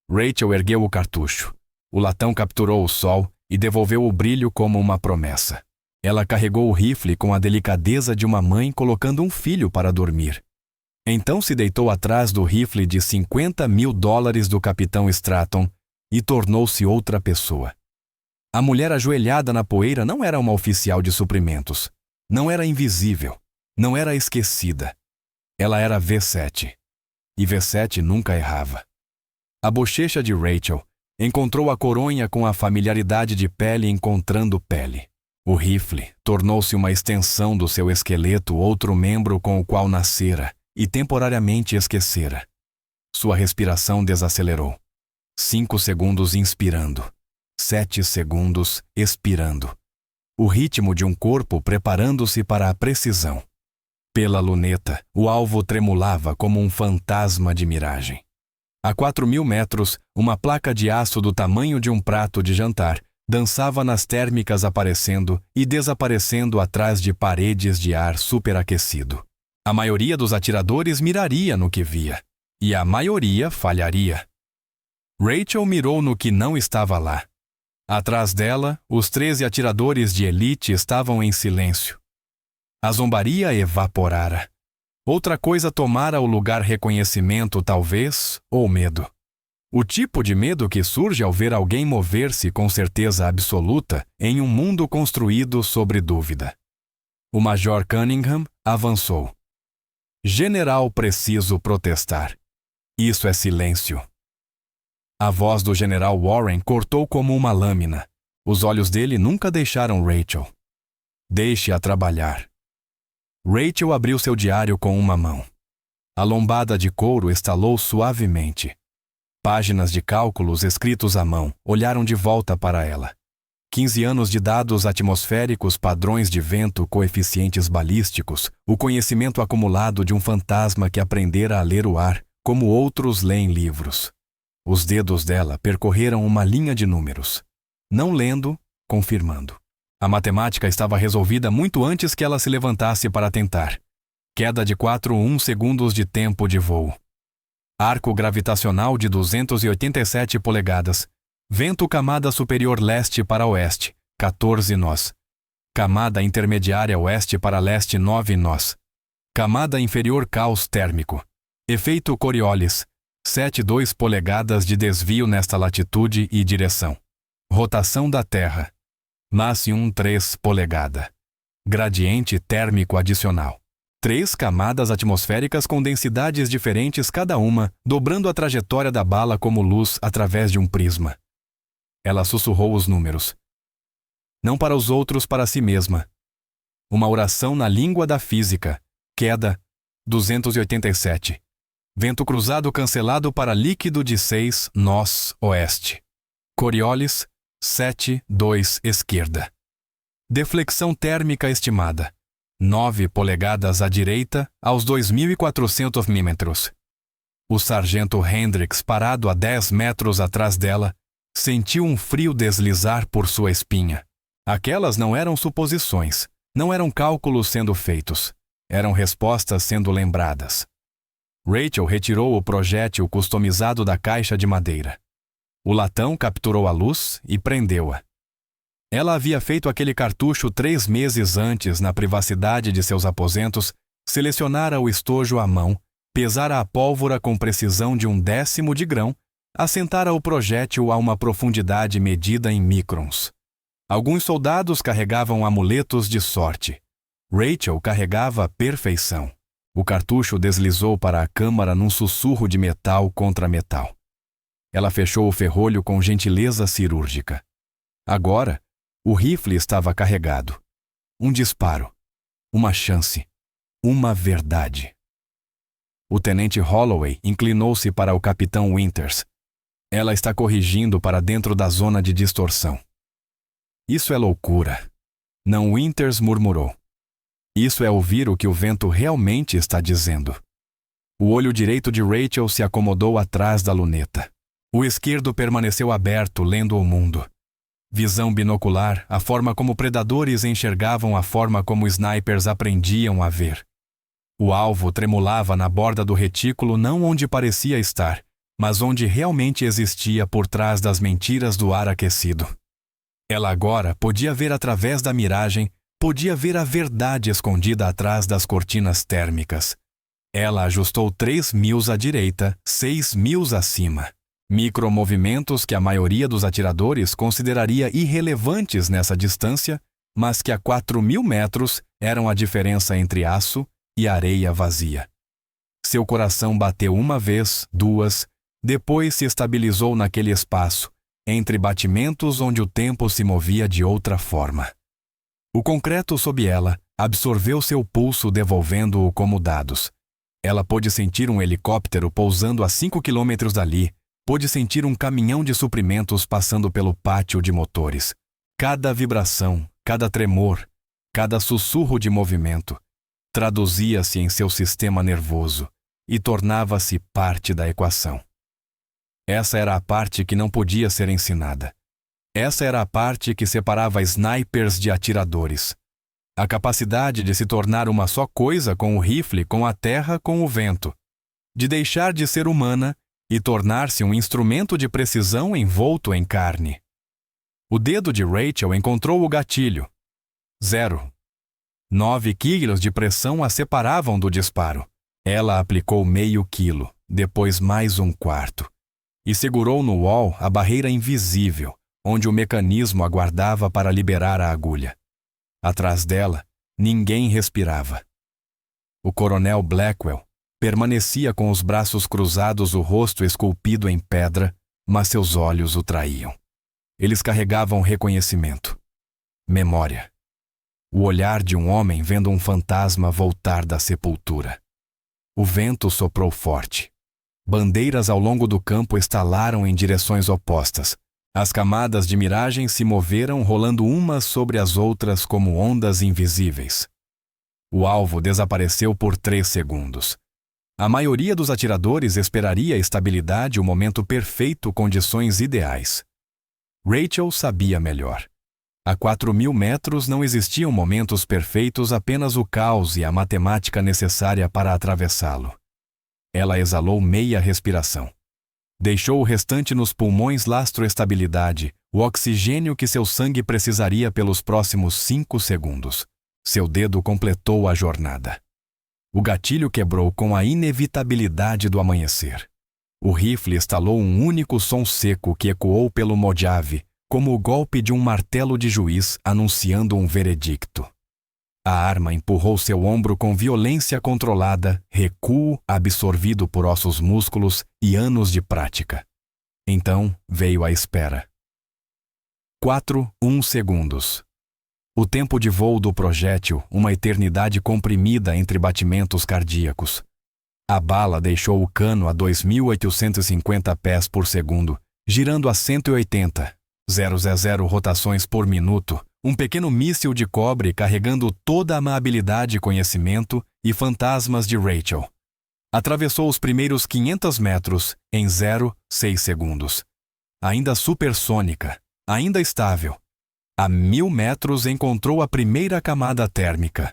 Speaker 1: Rachel ergueu o cartucho. O latão capturou o sol e devolveu o brilho como uma promessa. Ela carregou o rifle com a delicadeza de uma mãe colocando um filho para dormir. Então se deitou atrás do rifle de $50 mil do capitão Stratton e tornou-se outra pessoa. A mulher ajoelhada na poeira não era uma oficial de suprimentos. Não era invisível. Não era esquecida. Ela era V7. E V7 nunca errava. A bochecha de Rachel encontrou a coronha com a familiaridade de pele encontrando pele. O rifle tornou-se uma extensão do seu esqueleto, outro membro com o qual nascera e temporariamente esquecera. Sua respiração desacelerou. 5 segundos inspirando. 7 segundos expirando. O ritmo de um corpo preparando-se para a precisão. Pela luneta, o alvo tremulava como um fantasma de miragem. A 4.000 metros, uma placa de aço do tamanho de um prato de jantar dançava nas térmicas aparecendo e desaparecendo atrás de paredes de ar superaquecido. A maioria dos atiradores miraria no que via, e a maioria falharia. Rachel mirou no que não estava lá. Atrás dela, os 13 atiradores de elite estavam em silêncio. A zombaria evaporara. Outra coisa tomara o lugar: reconhecimento, talvez, ou medo. O tipo de medo que surge ao ver alguém mover-se com certeza absoluta em um mundo construído sobre dúvida. O Major Cunningham avançou. General, preciso protestar. Isso é silêncio. A voz do general Warren cortou como uma lâmina. Os olhos dele nunca deixaram Rachel. Deixe-a trabalhar. Rachel abriu seu diário com uma mão. A lombada de couro estalou suavemente. Páginas de cálculos escritos à mão olharam de volta para ela. 15 anos de dados atmosféricos, padrões de vento, coeficientes balísticos, o conhecimento acumulado de um fantasma que aprendera a ler o ar, como outros leem livros. Os dedos dela percorreram uma linha de números. Não lendo, confirmando. A matemática estava resolvida muito antes que ela se levantasse para tentar. Queda de 4,1 segundos de tempo de voo. Arco gravitacional de 287 polegadas. Vento camada superior leste para oeste, 14 nós. Camada intermediária oeste para leste, 9 nós. Camada inferior caos térmico. Efeito Coriolis. 7,2 polegadas de desvio nesta latitude e direção. Rotação da Terra. Máximo 3 polegada. Gradiente térmico adicional. 3 camadas atmosféricas com densidades diferentes cada uma, dobrando a trajetória da bala como luz através de um prisma. Ela sussurrou os números. Não para os outros, para si mesma. Uma oração na língua da física. Queda, 287. Vento cruzado cancelado para líquido de 6 nós oeste. Coriolis, 7,2 esquerda. Deflexão térmica estimada. 9 polegadas à direita, aos 2.400 milímetros. O sargento Hendricks, parado a 10 metros atrás dela, sentiu um frio deslizar por sua espinha. Aquelas não eram suposições, não eram cálculos sendo feitos, eram respostas sendo lembradas. Rachel retirou o projétil customizado da caixa de madeira. O latão capturou a luz e prendeu-a. Ela havia feito aquele cartucho 3 meses antes na privacidade de seus aposentos, selecionara o estojo à mão, pesara a pólvora com precisão de 1/10 de grão, assentara o projétil a uma profundidade medida em microns. Alguns soldados carregavam amuletos de sorte. Rachel carregava a perfeição. O cartucho deslizou para a câmara num sussurro de metal contra metal. Ela fechou o ferrolho com gentileza cirúrgica. Agora, o rifle estava carregado. Um disparo. Uma chance. Uma verdade. O tenente Holloway inclinou-se para o capitão Winters. Ela está corrigindo para dentro da zona de distorção. Isso é loucura. Não, Winters murmurou. Isso é ouvir o que o vento realmente está dizendo. O olho direito de Rachel se acomodou atrás da luneta. O esquerdo permaneceu aberto, lendo o mundo. Visão binocular, a forma como predadores enxergavam a forma como snipers aprendiam a ver. O alvo tremulava na borda do retículo, não onde parecia estar, mas onde realmente existia por trás das mentiras do ar aquecido. Ela agora podia ver através da miragem, podia ver a verdade escondida atrás das cortinas térmicas. Ela ajustou 3 mils à direita, 6 mils acima. Micromovimentos que a maioria dos atiradores consideraria irrelevantes nessa distância, mas que a 4.000 metros eram a diferença entre aço e areia vazia. Seu coração bateu uma vez, duas, depois se estabilizou naquele espaço, entre batimentos onde o tempo se movia de outra forma. O concreto sob ela absorveu seu pulso, devolvendo-o como dados. Ela pôde sentir um helicóptero pousando a 5 quilômetros dali, pôde sentir um caminhão de suprimentos passando pelo pátio de motores. Cada vibração, cada tremor, cada sussurro de movimento traduzia-se em seu sistema nervoso e tornava-se parte da equação. Essa era a parte que não podia ser ensinada. Essa era a parte que separava snipers de atiradores. A capacidade de se tornar uma só coisa com o rifle, com a terra, com o vento. De deixar de ser humana e tornar-se um instrumento de precisão envolto em carne. O dedo de Rachel encontrou o gatilho. 0. 9 quilos de pressão a separavam do disparo. Ela aplicou meio quilo, depois mais 1/4. E segurou no wall a barreira invisível, onde o mecanismo aguardava para liberar a agulha. Atrás dela, ninguém respirava. O coronel Blackwell permanecia com os braços cruzados, o rosto esculpido em pedra, mas seus olhos o traíam. Eles carregavam reconhecimento, memória. O olhar de um homem vendo um fantasma voltar da sepultura. O vento soprou forte. Bandeiras ao longo do campo estalaram em direções opostas. As camadas de miragem se moveram, rolando umas sobre as outras como ondas invisíveis. O alvo desapareceu por 3 segundos. A maioria dos atiradores esperaria estabilidade, o momento perfeito, condições ideais. Rachel sabia melhor. A 4.000 metros não existiam momentos perfeitos, apenas o caos e a matemática necessária para atravessá-lo. Ela exalou meia respiração. Deixou o restante nos pulmões lastro-estabilidade, o oxigênio que seu sangue precisaria pelos próximos 5 segundos. Seu dedo completou a jornada. O gatilho quebrou com a inevitabilidade do amanhecer. O rifle estalou um único som seco que ecoou pelo Mojave, como o golpe de um martelo de juiz anunciando um veredicto. A arma empurrou seu ombro com violência controlada, recuo absorvido por ossos músculos e anos de prática. Então veio a espera. 4,1 segundos. O tempo de voo do projétil, uma eternidade comprimida entre batimentos cardíacos. A bala deixou o cano a 2.850 pés por segundo, girando a 180,000 rotações por minuto, um pequeno míssil de cobre carregando toda a amabilidade, conhecimento e fantasmas de Rachel. Atravessou os primeiros 500 metros em 0,6 segundos. Ainda supersônica, ainda estável. A 1.000 metros encontrou a primeira camada térmica.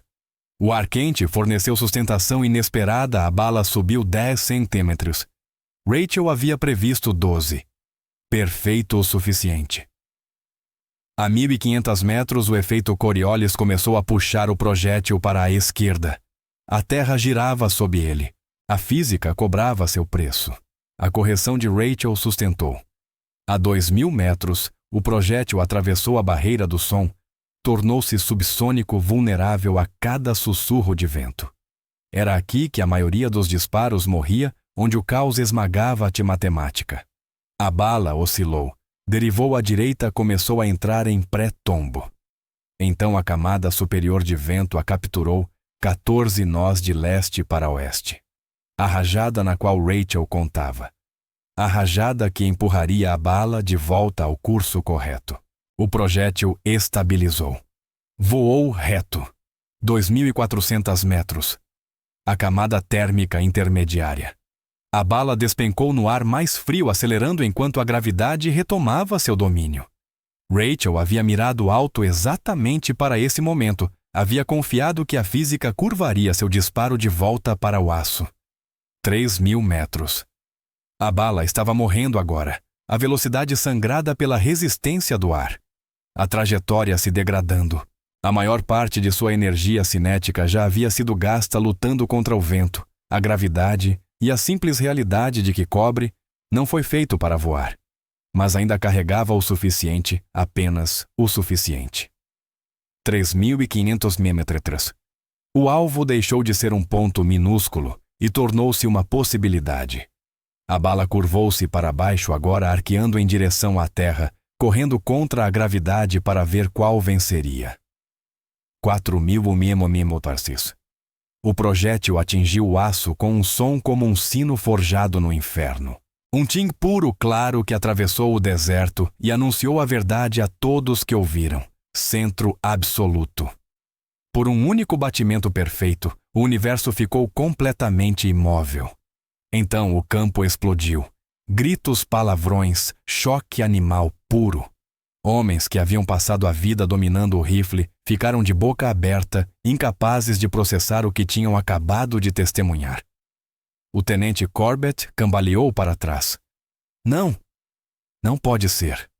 Speaker 1: O ar quente forneceu sustentação inesperada, a bala subiu 10 centímetros. Rachel havia previsto 12. Perfeito o suficiente. A 1.500 metros, o efeito Coriolis começou a puxar o projétil para a esquerda. A terra girava sob ele. A física cobrava seu preço. A correção de Rachel sustentou. A 2.000 metros, o projétil atravessou a barreira do som, tornou-se subsônico, vulnerável a cada sussurro de vento. Era aqui que a maioria dos disparos morria, onde o caos esmagava a matemática. A bala oscilou, derivou à direita, começou a entrar em pré-tombo. Então a camada superior de vento a capturou 14 nós de leste para oeste. A rajada na qual Rachel contava. A rajada que empurraria a bala de volta ao curso correto. O projétil estabilizou. Voou reto. 2.400 metros. A camada térmica intermediária. A bala despencou no ar mais frio, acelerando enquanto a gravidade retomava seu domínio. Rachel havia mirado alto exatamente para esse momento. Havia confiado que a física curvaria seu disparo de volta para o aço. 3.000 metros. A bala estava morrendo agora, a velocidade sangrada pela resistência do ar. A trajetória se degradando. A maior parte de sua energia cinética já havia sido gasta lutando contra o vento, a gravidade e a simples realidade de que cobre não foi feito para voar, mas ainda carregava o suficiente, apenas o suficiente. 3.500 metros. O alvo deixou de ser um ponto minúsculo e tornou-se uma possibilidade. A bala curvou-se para baixo, agora arqueando em direção à terra, correndo contra a gravidade para ver qual venceria. 4.000 metros. O projétil atingiu o aço com um som como um sino forjado no inferno. Um tim puro claro que atravessou o deserto e anunciou a verdade a todos que ouviram. Centro absoluto. Por um único batimento perfeito, o universo ficou completamente imóvel. Então o campo explodiu. Gritos, palavrões, choque animal puro. Homens que haviam passado a vida dominando o rifle ficaram de boca aberta, incapazes de processar o que tinham acabado de testemunhar. O tenente Corbett cambaleou para trás. Não! Não pode ser.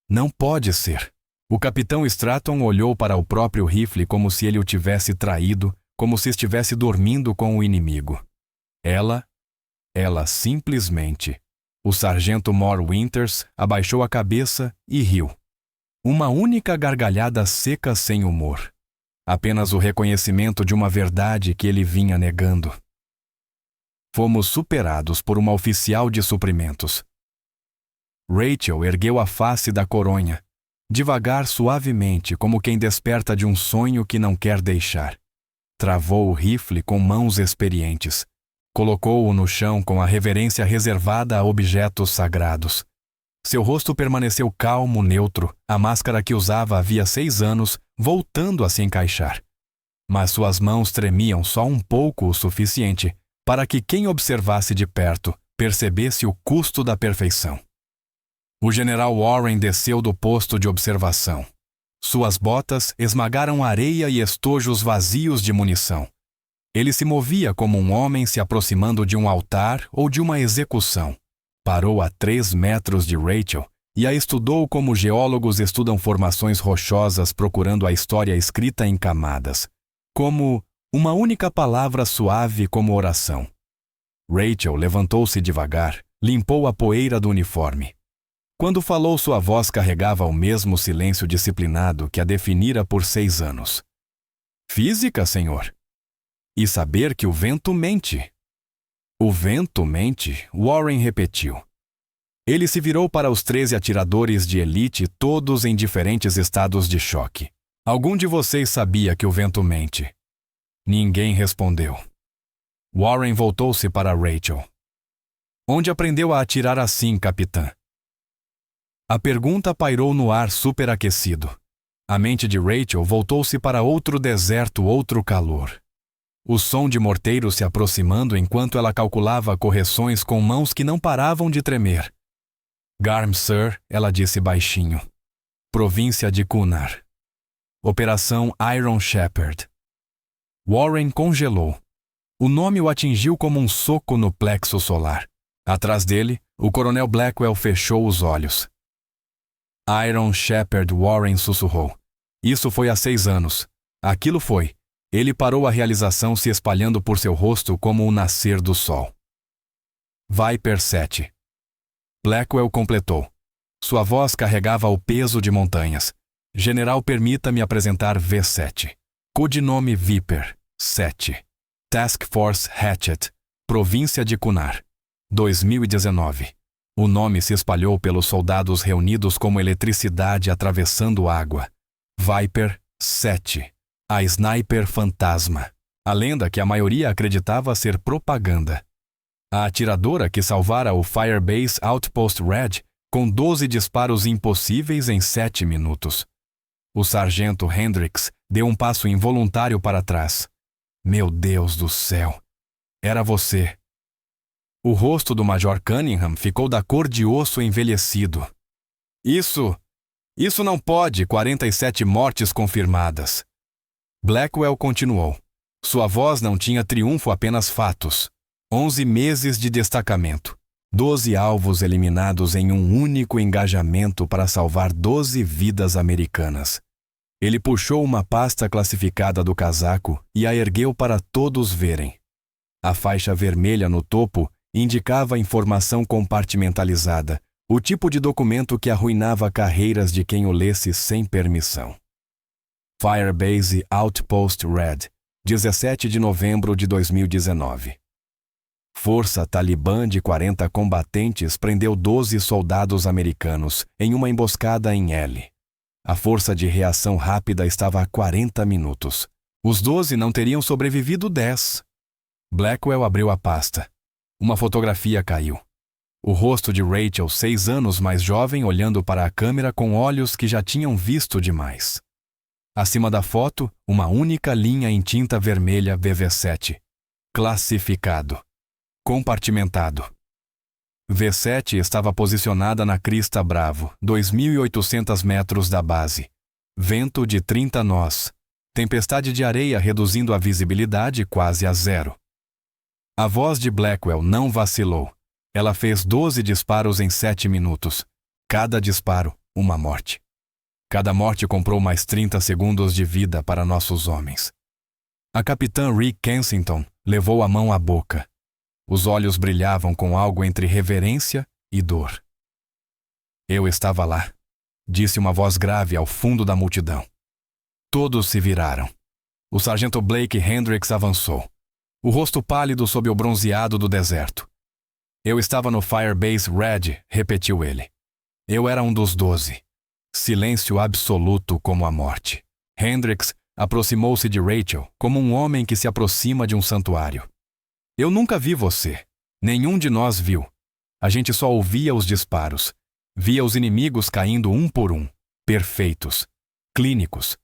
Speaker 1: Não pode ser. O capitão Stratton olhou para o próprio rifle como se ele o tivesse traído, como se estivesse dormindo com o inimigo. Ela simplesmente... O sargento More Winters abaixou a cabeça e riu. Uma única gargalhada seca sem humor. Apenas o reconhecimento de uma verdade que ele vinha negando. Fomos superados por uma oficial de suprimentos. Rachel ergueu a face da coronha, devagar, suavemente, como quem desperta de um sonho que não quer deixar. Travou o rifle com mãos experientes. Colocou-o no chão com a reverência reservada a objetos sagrados. Seu rosto permaneceu calmo, neutro, a máscara que usava havia 6 anos, voltando a se encaixar. Mas suas mãos tremiam só um pouco o suficiente para que quem observasse de perto percebesse o custo da perfeição. O general Warren desceu do posto de observação. Suas botas esmagaram areia e estojos vazios de munição. Ele se movia como um homem se aproximando de um altar ou de uma execução. Parou a 3 metros de Rachel e a estudou como geólogos estudam formações rochosas procurando a história escrita em camadas, como uma única palavra suave como oração. Rachel levantou-se devagar, limpou a poeira do uniforme. Quando falou, sua voz carregava o mesmo silêncio disciplinado que a definira por 6 anos. Física, senhor. E saber que o vento mente. O vento mente, Warren repetiu. Ele se virou para os 13 atiradores de elite, todos em diferentes estados de choque. Algum de vocês sabia que o vento mente? Ninguém respondeu. Warren voltou-se para Rachel. Onde aprendeu a atirar assim, capitã? A pergunta pairou no ar superaquecido. A mente de Rachel voltou-se para outro deserto, outro calor. O som de morteiros se aproximando enquanto ela calculava correções com mãos que não paravam de tremer. Garm, sir, ela disse baixinho. Província de Kunar. Operação Iron Shepherd. Warren congelou. O nome o atingiu como um soco no plexo solar. Atrás dele, o coronel Blackwell fechou os olhos. Iron Shepherd, Warren sussurrou. Isso foi há 6 anos. Aquilo foi. Ele parou a realização se espalhando por seu rosto como o nascer do sol. Viper 7. Blackwell completou. Sua voz carregava o peso de montanhas. General, permita-me apresentar V7. Codinome Viper 7. Task Force Hatchet, Província de Kunar. 2019. O nome se espalhou pelos soldados reunidos como eletricidade atravessando água. Viper 7. A Sniper Fantasma. A lenda que a maioria acreditava ser propaganda. A atiradora que salvara o Firebase Outpost Red com 12 disparos impossíveis em 7 minutos. O sargento Hendricks deu um passo involuntário para trás. Meu Deus do céu! Era você. O rosto do Major Cunningham ficou da cor de osso envelhecido. Isso não pode, 47 mortes confirmadas. Blackwell continuou. Sua voz não tinha triunfo, apenas fatos. 11 meses de destacamento. 12 alvos eliminados em um único engajamento para salvar 12 vidas americanas. Ele puxou uma pasta classificada do casaco e a ergueu para todos verem. A faixa vermelha no topo indicava informação compartimentalizada, o tipo de documento que arruinava carreiras de quem o lesse sem permissão. Firebase Outpost Red, 17 de novembro de 2019. Força talibã de 40 combatentes prendeu 12 soldados americanos em uma emboscada em L. A força de reação rápida estava a 40 minutos. Os 12 não teriam sobrevivido 10. Blackwell abriu a pasta. Uma fotografia caiu. O rosto de Rachel, 6 anos mais jovem, olhando para a câmera com olhos que já tinham visto demais. Acima da foto, uma única linha em tinta vermelha VV7. Classificado. Compartimentado. V7 estava posicionada na Crista Bravo, 2.800 metros da base. Vento de 30 nós. Tempestade de areia reduzindo a visibilidade quase a 0. A voz de Blackwell não vacilou. Ela fez 12 disparos em 7 minutos. Cada disparo, uma morte. Cada morte comprou mais 30 segundos de vida para nossos homens. A capitã Rick Kensington levou a mão à boca. Os olhos brilhavam com algo entre reverência e dor. Eu estava lá, disse uma voz grave ao fundo da multidão. Todos se viraram. O sargento Blake Hendricks avançou. O rosto pálido sob o bronzeado do deserto. Eu estava no Firebase Red, repetiu ele. Eu era um dos 12. Silêncio absoluto como a morte. Hendricks aproximou-se de Rachel como um homem que se aproxima de um santuário. Eu nunca vi você. Nenhum de nós viu. A gente só ouvia os disparos. Via os inimigos caindo um por um. Perfeitos. Clínicos.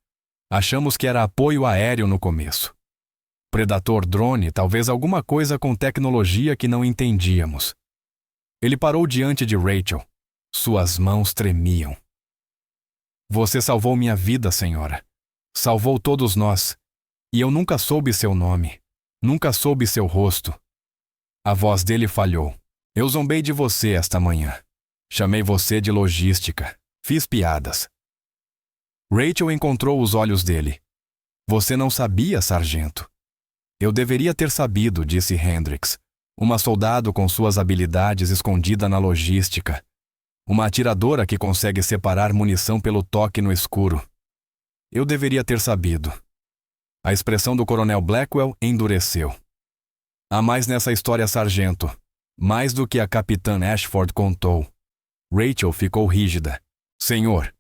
Speaker 1: Achamos que era apoio aéreo no começo. Predator drone, talvez alguma coisa com tecnologia que não entendíamos. Ele parou diante de Rachel. Suas mãos tremiam. Você salvou minha vida, senhora. Salvou todos nós. E eu nunca soube seu nome. Nunca soube seu rosto. A voz dele falhou. Eu zombei de você esta manhã. Chamei você de logística. Fiz piadas. Rachel encontrou os olhos dele. Você não sabia, sargento. Eu deveria ter sabido, disse Hendricks. Uma soldado com suas habilidades escondida na logística. Uma atiradora que consegue separar munição pelo toque no escuro. Eu deveria ter sabido. A expressão do coronel Blackwell endureceu. Há mais nessa história, sargento. Mais do que a capitã Ashford contou. Rachel ficou rígida. Senhor.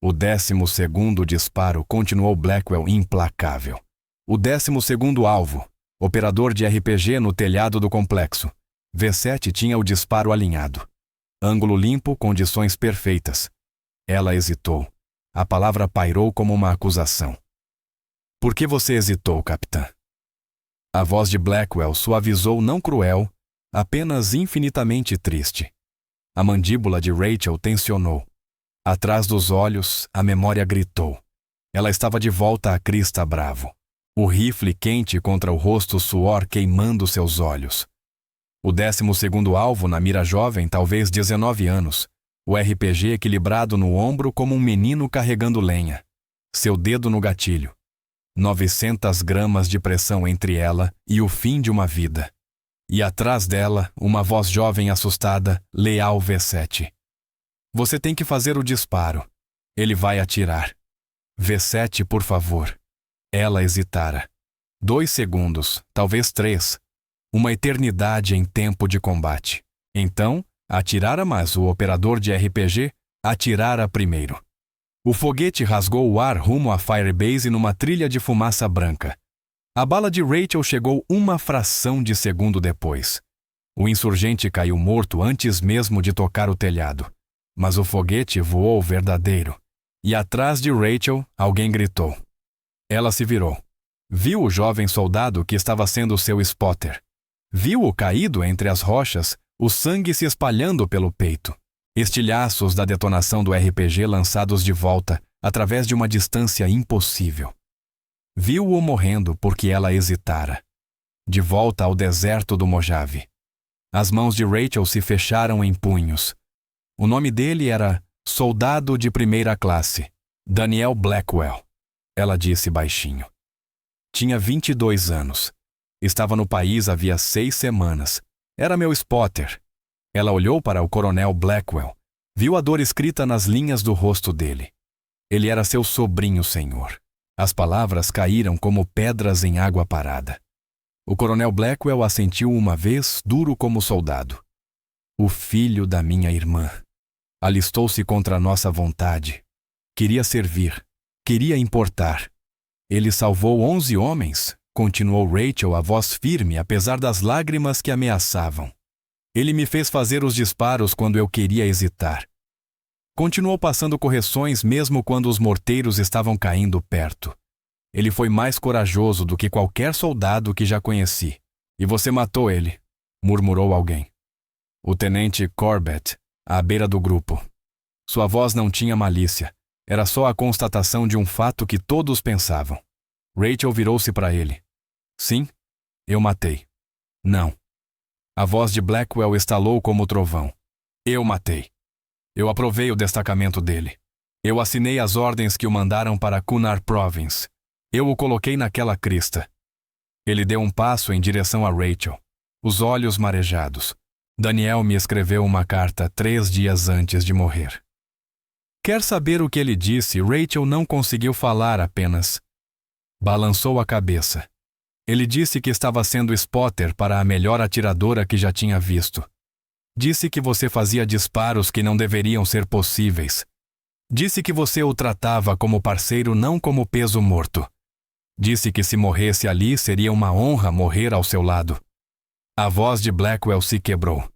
Speaker 1: O 12º disparo, continuou Blackwell implacável. O 12º alvo, operador de RPG no telhado do complexo. V7 tinha o disparo alinhado. Ângulo limpo, condições perfeitas. Ela hesitou. A palavra pairou como uma acusação. Por que você hesitou, capitã? A voz de Blackwell suavizou não cruel, apenas infinitamente triste. A mandíbula de Rachel tensionou. Atrás dos olhos, a memória gritou. Ela estava de volta à crista bravo. O rifle quente contra o rosto, suor queimando seus olhos. O 12º alvo na mira jovem, talvez 19 anos. O RPG equilibrado no ombro como um menino carregando lenha. Seu dedo no gatilho. 900 gramas de pressão entre ela e o fim de uma vida. E atrás dela, uma voz jovem assustada, leal V7. Você tem que fazer o disparo. Ele vai atirar. V7, por favor. Ela hesitara. 2 segundos, talvez 3. Uma eternidade em tempo de combate. Então, atirara, mas o operador de RPG atirara primeiro. O foguete rasgou o ar rumo à Firebase numa trilha de fumaça branca. A bala de Rachel chegou uma fração de segundo depois. O insurgente caiu morto antes mesmo de tocar o telhado. Mas o foguete voou verdadeiro. E atrás de Rachel, alguém gritou. Ela se virou. Viu o jovem soldado que estava sendo seu spotter. Viu-o caído entre as rochas, o sangue se espalhando pelo peito. Estilhaços da detonação do RPG lançados de volta, através de uma distância impossível. Viu-o morrendo porque ela hesitara. De volta ao deserto do Mojave. As mãos de Rachel se fecharam em punhos. O nome dele era Soldado de Primeira Classe, Daniel Blackwell. Ela disse baixinho. Tinha 22 anos. Estava no país havia 6 semanas. Era meu spotter. Ela olhou para o coronel Blackwell. Viu a dor escrita nas linhas do rosto dele. Ele era seu sobrinho, senhor. As palavras caíram como pedras em água parada. O coronel Blackwell assentiu uma vez, duro como soldado. O filho da minha irmã. Alistou-se contra nossa vontade. Queria servir. Queria importar. Ele salvou 11 homens, continuou Rachel, a voz firme apesar das lágrimas que ameaçavam. Ele me fez fazer os disparos quando eu queria hesitar. Continuou passando correções mesmo quando os morteiros estavam caindo perto. Ele foi mais corajoso do que qualquer soldado que já conheci. E você matou ele, murmurou alguém. O tenente Corbett, à beira do grupo. Sua voz não tinha malícia. Era só a constatação de um fato que todos pensavam. Rachel virou-se para ele. Sim, eu matei. Não. A voz de Blackwell estalou como trovão. Eu matei. Eu aprovei o destacamento dele. Eu assinei as ordens que o mandaram para Kunar Province. Eu o coloquei naquela crista. Ele deu um passo em direção a Rachel, os olhos marejados. Daniel me escreveu uma carta 3 dias antes de morrer. Quer saber o que ele disse? Rachel não conseguiu falar apenas. Balançou a cabeça. Ele disse que estava sendo spotter para a melhor atiradora que já tinha visto. Disse que você fazia disparos que não deveriam ser possíveis. Disse que você o tratava como parceiro, não como peso morto. Disse que se morresse ali seria uma honra morrer ao seu lado. A voz de Blackwell se quebrou.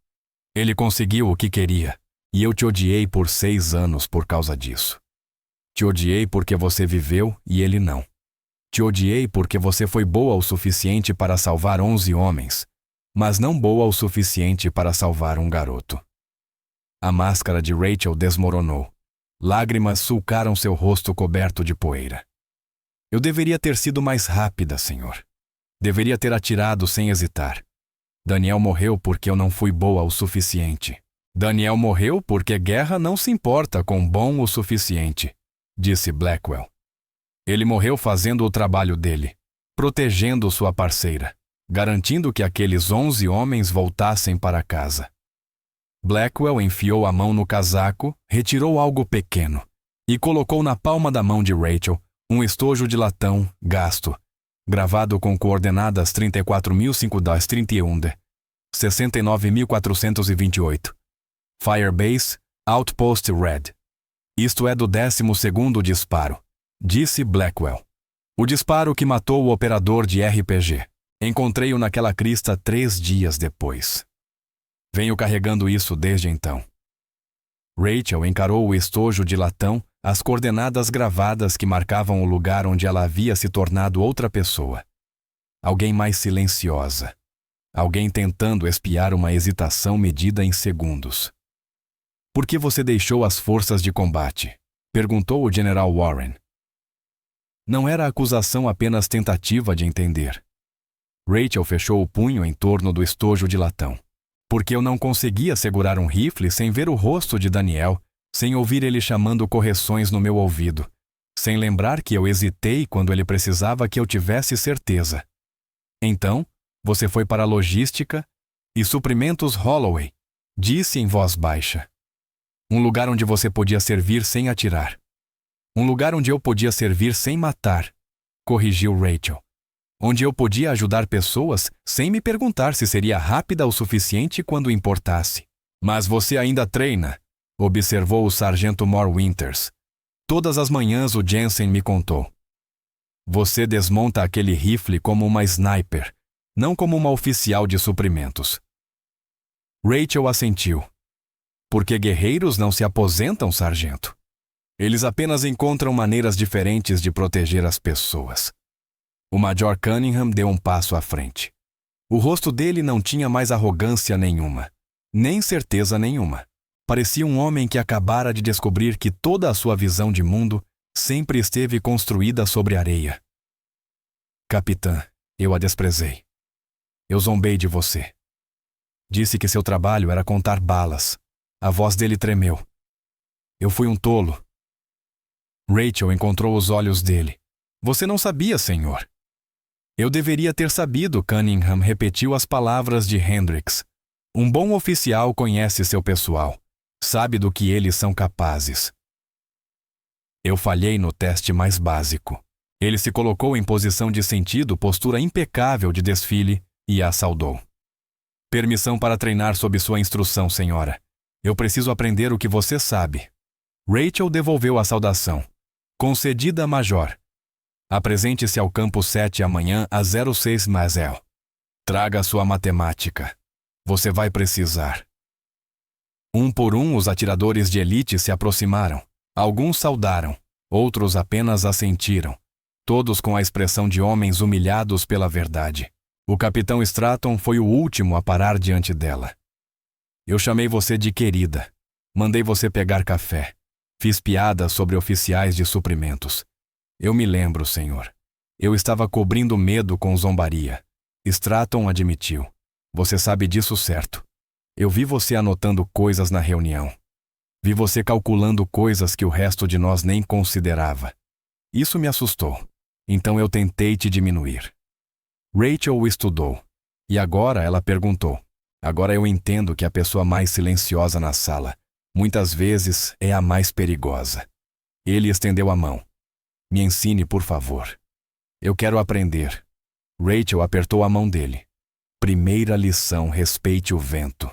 Speaker 1: Ele conseguiu o que queria. E eu te odiei por 6 anos por causa disso. Te odiei porque você viveu e ele não. Te odiei porque você foi boa o suficiente para salvar 11 homens, mas não boa o suficiente para salvar um garoto. A máscara de Rachel desmoronou. Lágrimas sulcaram seu rosto coberto de poeira. Eu deveria ter sido mais rápida, Senhor. Deveria ter atirado sem hesitar. Daniel morreu porque eu não fui boa o suficiente. Daniel morreu porque guerra não se importa com bom o suficiente, disse Blackwell. Ele morreu fazendo o trabalho dele, protegendo sua parceira, garantindo que aqueles 11 homens voltassem para casa. Blackwell enfiou a mão no casaco, retirou algo pequeno e colocou na palma da mão de Rachel um estojo de latão gasto, gravado com coordenadas 34.531, 69.428. Firebase, Outpost Red. Isto é do 12º disparo, disse Blackwell. O disparo que matou o operador de RPG. Encontrei-o naquela crista 3 dias depois. Venho carregando isso desde então. Rachel encarou o estojo de latão, as coordenadas gravadas que marcavam o lugar onde ela havia se tornado outra pessoa. Alguém mais silenciosa. Alguém tentando espiar uma hesitação medida em segundos. Por que você deixou as forças de combate? Perguntou o General Warren. Não era acusação, apenas tentativa de entender. Rachel fechou o punho em torno do estojo de latão. Porque eu não conseguia segurar um rifle sem ver o rosto de Daniel, sem ouvir ele chamando correções no meu ouvido, sem lembrar que eu hesitei quando ele precisava que eu tivesse certeza. Então, você foi para a logística e suprimentos Holloway, disse em voz baixa. Um lugar onde você podia servir sem atirar. Um lugar onde eu podia servir sem matar, corrigiu Rachel. Onde eu podia ajudar pessoas sem me perguntar se seria rápida o suficiente quando importasse. Mas você ainda treina, observou o sargento Moore Winters. Todas as manhãs o Jensen me contou. Você desmonta aquele rifle como uma sniper, não como uma oficial de suprimentos. Rachel assentiu. Porque guerreiros não se aposentam, sargento. Eles apenas encontram maneiras diferentes de proteger as pessoas. O Major Cunningham deu um passo à frente. O rosto dele não tinha mais arrogância nenhuma, nem certeza nenhuma. Parecia um homem que acabara de descobrir que toda a sua visão de mundo sempre esteve construída sobre areia. Capitã, eu a desprezei. Eu zombei de você. Disse que seu trabalho era contar balas. A voz dele tremeu. Eu fui um tolo. Rachel encontrou os olhos dele. Você não sabia, senhor. Eu deveria ter sabido, Cunningham repetiu as palavras de Hendricks. Um bom oficial conhece seu pessoal. Sabe do que eles são capazes. Eu falhei no teste mais básico. Ele se colocou em posição de sentido, postura impecável de desfile, e a saudou. Permissão para treinar sob sua instrução, senhora. Eu preciso aprender o que você sabe. Rachel devolveu a saudação. Concedida, Major. Apresente-se ao campo 7 amanhã às 06 Mazel. Traga sua matemática. Você vai precisar. Um por um, os atiradores de elite se aproximaram. Alguns saudaram, outros apenas assentiram. Todos com a expressão de homens humilhados pela verdade. O capitão Stratton foi o último a parar diante dela. Eu chamei você de querida. Mandei você pegar café. Fiz piadas sobre oficiais de suprimentos. Eu me lembro, senhor. Eu estava cobrindo medo com zombaria. Stratton admitiu. Você sabe disso certo. Eu vi você anotando coisas na reunião. Vi você calculando coisas que o resto de nós nem considerava. Isso me assustou. Então eu tentei te diminuir. Rachel o estudou. E agora ela perguntou. Agora eu entendo que a pessoa mais silenciosa na sala, muitas vezes, é a mais perigosa. Ele estendeu a mão. Me ensine, por favor. Eu quero aprender. Rachel apertou a mão dele. Primeira lição, respeite o vento.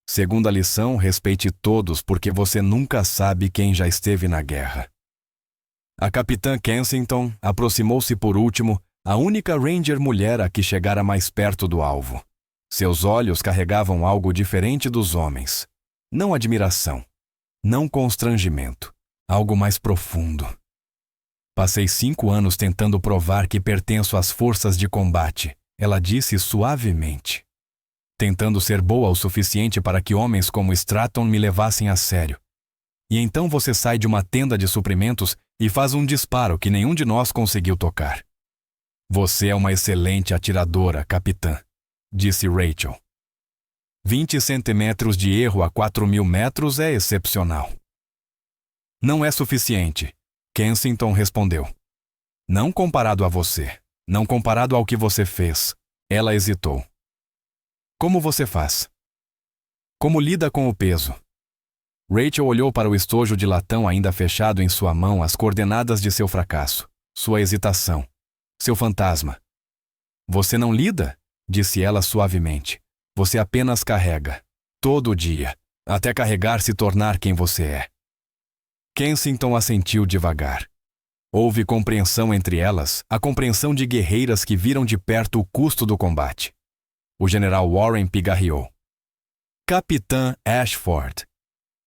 Speaker 1: Segunda lição, respeite todos, porque você nunca sabe quem já esteve na guerra. A capitã Kensington aproximou-se por último, a única Ranger mulher a que chegara mais perto do alvo. Seus olhos carregavam algo diferente dos homens. Não admiração, não constrangimento, algo mais profundo. Passei 5 anos tentando provar que pertenço às forças de combate, ela disse suavemente. Tentando ser boa o suficiente para que homens como Stratton me levassem a sério. e então você sai de uma tenda de suprimentos e faz um disparo que nenhum de nós conseguiu tocar. Você é uma excelente atiradora, capitã, disse Rachel. 20 centímetros de erro a 4.000 metros é excepcional. Não é suficiente, Kensington respondeu. Não comparado a você, não comparado ao que você fez. Ela hesitou. Como você faz? Como lida com o peso? Rachel olhou para o estojo de latão ainda fechado em sua mão, as coordenadas de seu fracasso, sua hesitação, seu fantasma. Você não lida? Disse ela suavemente. Você apenas carrega, todo dia, até carregar se tornar quem você é. Kensington assentiu devagar. Houve compreensão entre elas, a compreensão de guerreiras que viram de perto o custo do combate. O general Warren pigarreou. Capitã Ashford.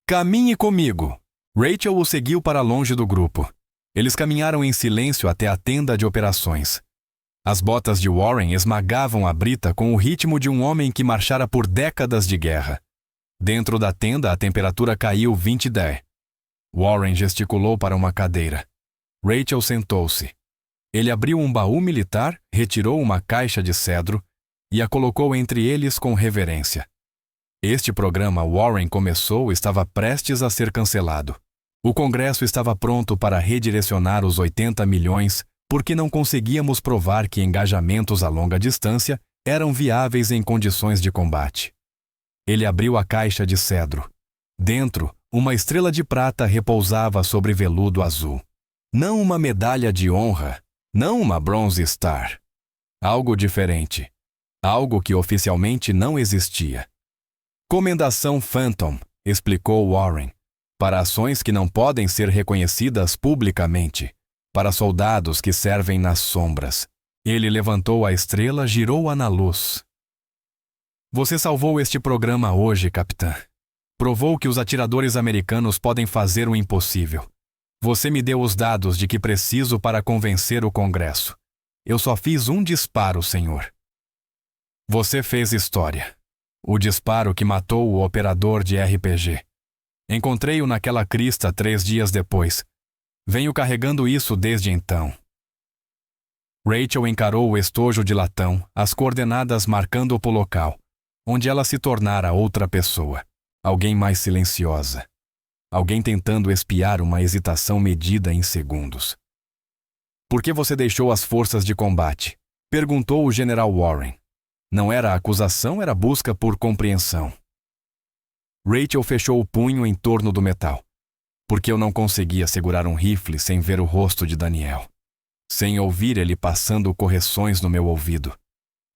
Speaker 1: Caminhe comigo. Rachel o seguiu para longe do grupo. Eles caminharam em silêncio até a tenda de operações. As botas de Warren esmagavam a brita com o ritmo de um homem que marchara por décadas de guerra. Dentro da tenda, a temperatura caiu 20 dé. Warren gesticulou para uma cadeira. Rachel sentou-se. Ele abriu um baú militar, retirou uma caixa de cedro e a colocou entre eles com reverência. Este programa Warren começou estava prestes a ser cancelado. O Congresso estava pronto para redirecionar os 80 milhões porque não conseguíamos provar que engajamentos a longa distância eram viáveis em condições de combate. Ele abriu a caixa de cedro. Dentro, uma estrela de prata repousava sobre veludo azul. Não uma medalha de honra, não uma Bronze Star. Algo diferente. Algo que oficialmente não existia. Comendação Phantom, explicou Warren, para ações que não podem ser reconhecidas publicamente, para soldados que servem nas sombras. Ele levantou a estrela, girou-a na luz. Você salvou este programa hoje, capitã. Provou que os atiradores americanos podem fazer o impossível. Você me deu os dados de que preciso para convencer o Congresso. Eu só fiz um disparo, senhor. Você fez história. O disparo que matou o operador de RPG. Encontrei-o naquela crista 3 dias depois. Venho carregando isso desde então. Rachel encarou o estojo de latão, as coordenadas marcando o local, onde ela se tornara outra pessoa. Alguém mais silenciosa. Alguém tentando espiar uma hesitação medida em segundos. Por que você deixou as forças de combate? Perguntou o general Warren. Não era acusação, era busca por compreensão. Rachel fechou o punho em torno do metal. Porque eu não conseguia segurar um rifle sem ver o rosto de Daniel. Sem ouvir ele passando correções no meu ouvido.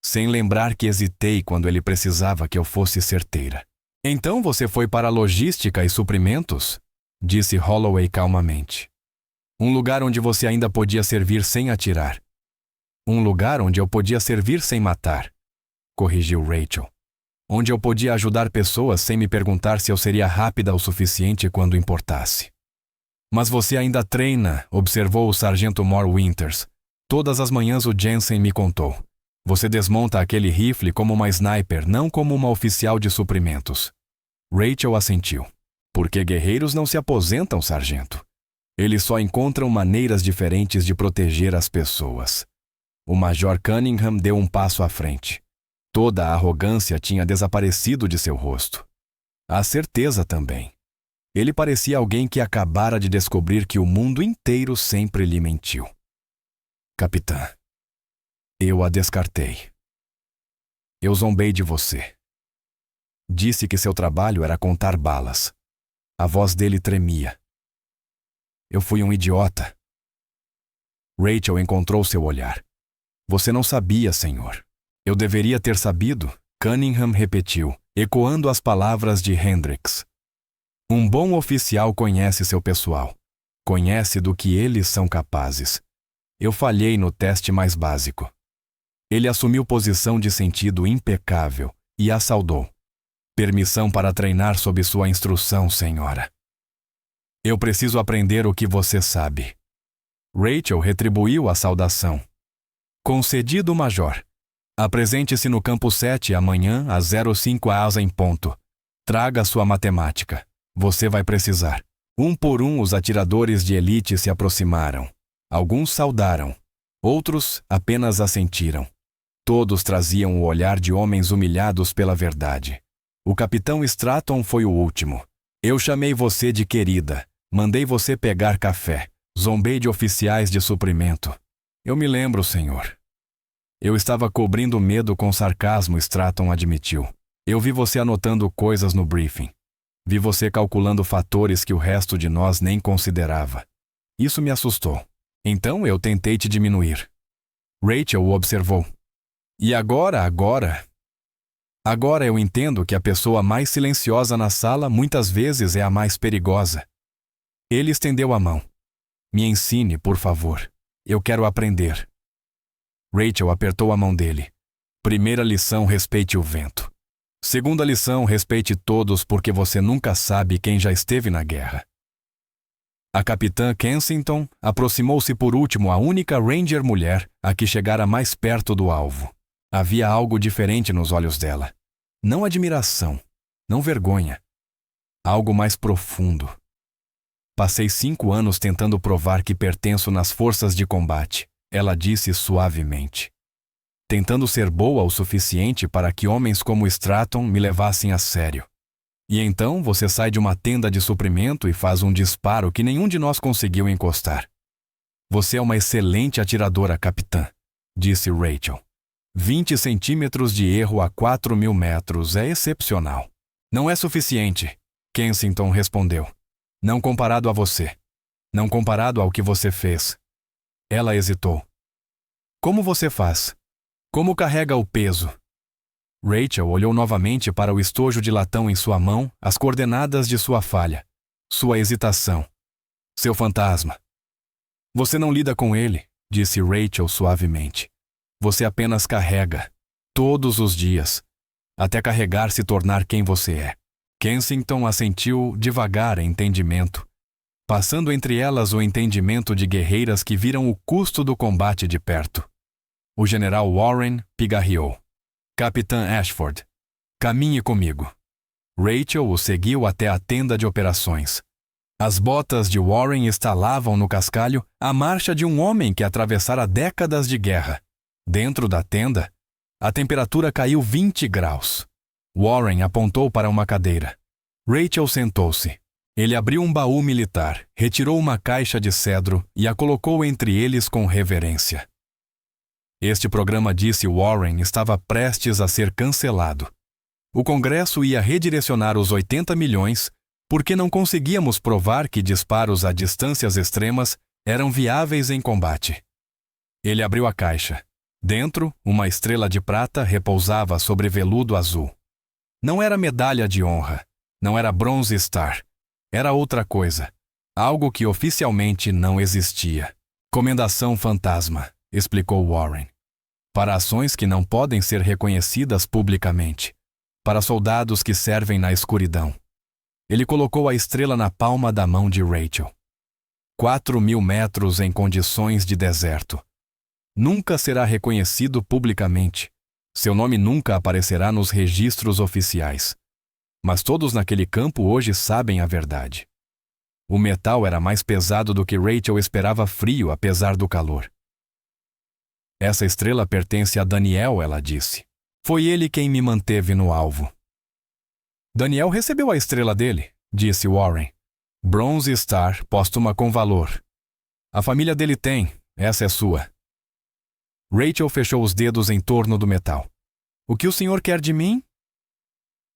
Speaker 1: Sem lembrar que hesitei quando ele precisava que eu fosse certeira. Então você foi para a logística e suprimentos? Disse Holloway calmamente. Um lugar onde você ainda podia servir sem atirar. Um lugar onde eu podia servir sem matar. Corrigiu Rachel. Onde eu podia ajudar pessoas sem me perguntar se eu seria rápida o suficiente quando importasse. Mas você ainda treina, observou o sargento Moore Winters. Todas as manhãs o Jensen me contou. Você desmonta aquele rifle como uma sniper, não como uma oficial de suprimentos. Rachel assentiu. Porque guerreiros não se aposentam, sargento. Eles só encontram maneiras diferentes de proteger as pessoas. O Major Cunningham deu um passo à frente. Toda a arrogância tinha desaparecido de seu rosto. A certeza também. Ele parecia alguém que acabara de descobrir que o mundo inteiro sempre lhe mentiu. Capitã, eu a descartei. Eu zombei de você. Disse que seu trabalho era contar balas. A voz dele tremia. Eu fui um idiota. Rachel encontrou seu olhar. Você não sabia, senhor. Eu deveria ter sabido, Cunningham repetiu, ecoando as palavras de Hendricks. Um bom oficial conhece seu pessoal. Conhece do que eles são capazes. Eu falhei no teste mais básico. Ele assumiu posição de sentido impecável e a saudou. Permissão para treinar sob sua instrução, senhora. Eu preciso aprender o que você sabe. Rachel retribuiu a saudação. Concedido, Major. Apresente-se no campo 7 amanhã às 05 horas em ponto. Traga sua matemática. Você vai precisar. Um por um, os atiradores de elite se aproximaram. Alguns saudaram. Outros apenas assentiram. Todos traziam o olhar de homens humilhados pela verdade. O capitão Stratton foi o último. Eu chamei você de querida. Mandei você pegar café. Zombei de oficiais de suprimento. Eu me lembro, senhor. Eu estava cobrindo medo com sarcasmo, Stratton admitiu. Eu vi você anotando coisas no briefing. Vi você calculando fatores que o resto de nós nem considerava. Isso me assustou. Então eu tentei te diminuir. Rachel o observou. E agora eu entendo que a pessoa mais silenciosa na sala muitas vezes é a mais perigosa. Ele estendeu a mão. Me ensine, por favor. Eu quero aprender. Rachel apertou a mão dele. Primeira lição, respeite o vento. Segunda lição, respeite todos porque você nunca sabe quem já esteve na guerra. A capitã Kensington aproximou-se por último, a única Ranger mulher a que chegara mais perto do alvo. Havia algo diferente nos olhos dela. Não admiração, não vergonha. Algo mais profundo. Passei 5 anos tentando provar que pertenço nas forças de combate, ela disse suavemente. Tentando ser boa o suficiente para que homens como Stratton me levassem a sério. E então você sai de uma tenda de suprimento e faz um disparo que nenhum de nós conseguiu encostar. Você é uma excelente atiradora, capitã, disse Rachel. 20 centímetros de erro a 4.000 metros é excepcional. Não é suficiente, Kensington respondeu. Não comparado a você. Não comparado ao que você fez. Ela hesitou. Como você faz? Como carrega o peso? Rachel olhou novamente para o estojo de latão em sua mão, as coordenadas de sua falha, sua hesitação, seu fantasma. Você não lida com ele, disse Rachel suavemente. Você apenas carrega, todos os dias, até carregar se tornar quem você é. Kensington assentiu devagar em entendimento, passando entre elas o entendimento de guerreiras que viram o custo do combate de perto. O general Warren pigarreou. Capitã Ashford, caminhe comigo. Rachel o seguiu até a tenda de operações. As botas de Warren estalavam no cascalho a marcha de um homem que atravessara décadas de guerra. Dentro da tenda, a temperatura caiu 20 graus. Warren apontou para uma cadeira. Rachel sentou-se. Ele abriu um baú militar, retirou uma caixa de cedro e a colocou entre eles com reverência. Este programa, disse Warren, estava prestes a ser cancelado. O Congresso ia redirecionar os 80 milhões porque não conseguíamos provar que disparos a distâncias extremas eram viáveis em combate. Ele abriu a caixa. Dentro, uma estrela de prata repousava sobre veludo azul. Não era medalha de honra, não era Bronze Star. Era outra coisa, algo que oficialmente não existia. Comendação fantasma, explicou Warren. Para ações que não podem ser reconhecidas publicamente. Para soldados que servem na escuridão. Ele colocou a estrela na palma da mão de Rachel. 4.000 metros em condições de deserto. Nunca será reconhecido publicamente. Seu nome nunca aparecerá nos registros oficiais. Mas todos naquele campo hoje sabem a verdade. O metal era mais pesado do que Rachel esperava, frio apesar do calor. Essa estrela pertence a Daniel, ela disse. Foi ele quem me manteve no alvo. Daniel recebeu a estrela dele, disse Warren. Bronze Star, póstuma com valor. A família dele tem, essa é sua. Rachel fechou os dedos em torno do metal. O que o senhor quer de mim?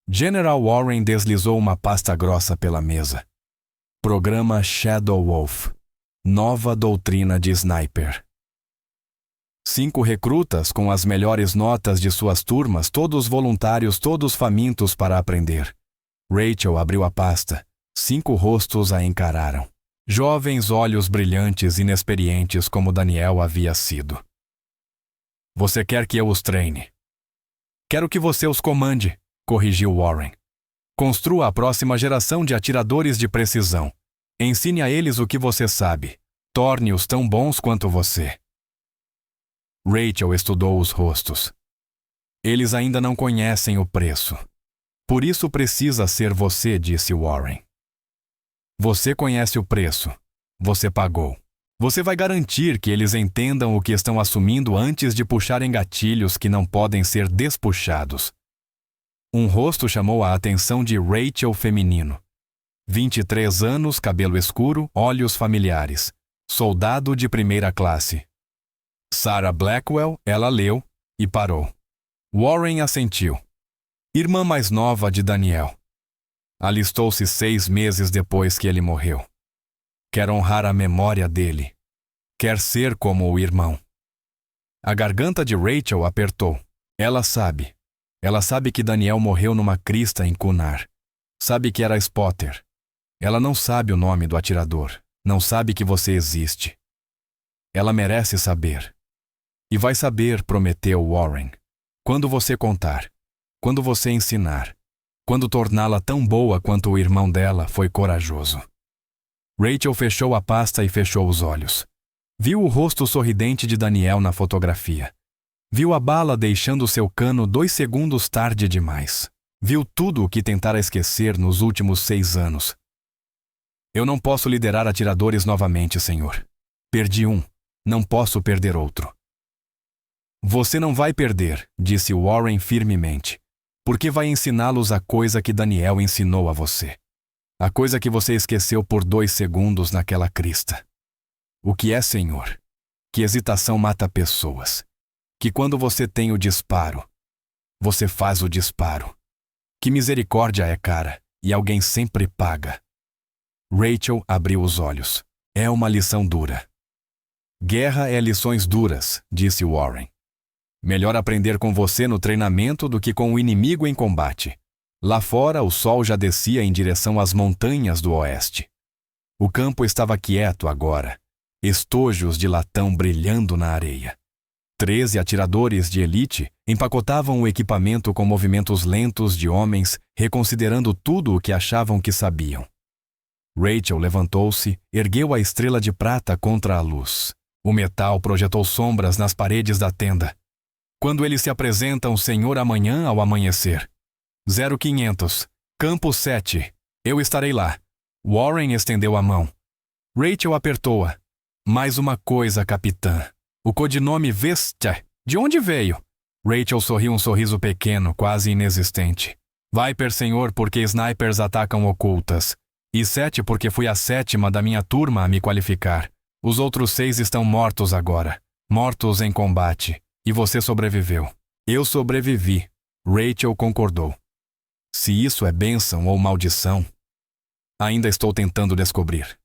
Speaker 1: General Warren deslizou uma pasta grossa pela mesa. Programa Shadow Wolf. Nova doutrina de sniper. 5 recrutas com as melhores notas de suas turmas, todos voluntários, todos famintos para aprender. Rachel abriu a pasta. 5 rostos a encararam. Jovens olhos brilhantes, inexperientes como Daniel havia sido. Você quer que eu os treine? Quero que você os comande, corrigiu Warren. Construa a próxima geração de atiradores de precisão. Ensine a eles o que você sabe. Torne-os tão bons quanto você. Rachel estudou os rostos. Eles ainda não conhecem o preço. Por isso precisa ser você, disse Warren. Você conhece o preço. Você pagou. Você vai garantir que eles entendam o que estão assumindo antes de puxarem gatilhos que não podem ser despuxados. Um rosto chamou a atenção de Rachel feminino. 23 anos, cabelo escuro, olhos familiares. Soldado de primeira classe. Sarah Blackwell, ela leu e parou. Warren assentiu. Irmã mais nova de Daniel. Alistou-se 6 meses depois que ele morreu. Quer honrar a memória dele. Quer ser como o irmão. A garganta de Rachel apertou. Ela sabe. Ela sabe que Daniel morreu numa crista em Kunar. Sabe que era spotter. Ela não sabe o nome do atirador. Não sabe que você existe. Ela merece saber. E vai saber, prometeu Warren. Quando você contar. Quando você ensinar. Quando torná-la tão boa quanto o irmão dela foi corajoso. Rachel fechou a pasta e fechou os olhos. Viu o rosto sorridente de Daniel na fotografia. Viu a bala deixando seu cano 2 segundos tarde demais. Viu tudo o que tentara esquecer nos últimos 6 anos. Eu não posso liderar atiradores novamente, senhor. Perdi um. Não posso perder outro. Você não vai perder, disse Warren firmemente, porque vai ensiná-los a coisa que Daniel ensinou a você. A coisa que você esqueceu por 2 segundos naquela crista. O que é, senhor? Que hesitação mata pessoas. Que quando você tem o disparo, você faz o disparo. Que misericórdia é cara, e alguém sempre paga. Rachel abriu os olhos. É uma lição dura. Guerra é lições duras, disse Warren. Melhor aprender com você no treinamento do que com o inimigo em combate. Lá fora, o sol já descia em direção às montanhas do oeste. O campo estava quieto agora, estojos de latão brilhando na areia. 13 atiradores de elite empacotavam o equipamento com movimentos lentos de homens, reconsiderando tudo o que achavam que sabiam. Rachel levantou-se, ergueu a estrela de prata contra a luz. O metal projetou sombras nas paredes da tenda. Quando eles se apresentam, senhor, amanhã ao amanhecer. 0500, campo 7. Eu estarei lá. Warren estendeu a mão. Rachel apertou-a. Mais uma coisa, capitã. O codinome Vesta. De onde veio? Rachel sorriu um sorriso pequeno, quase inexistente. Viper, senhor, porque snipers atacam ocultas. E 7 porque fui a 7ª da minha turma a me qualificar. Os outros 6 estão mortos agora. Mortos em combate. E você sobreviveu. Eu sobrevivi. Rachel concordou. Se isso é bênção ou maldição, ainda estou tentando descobrir.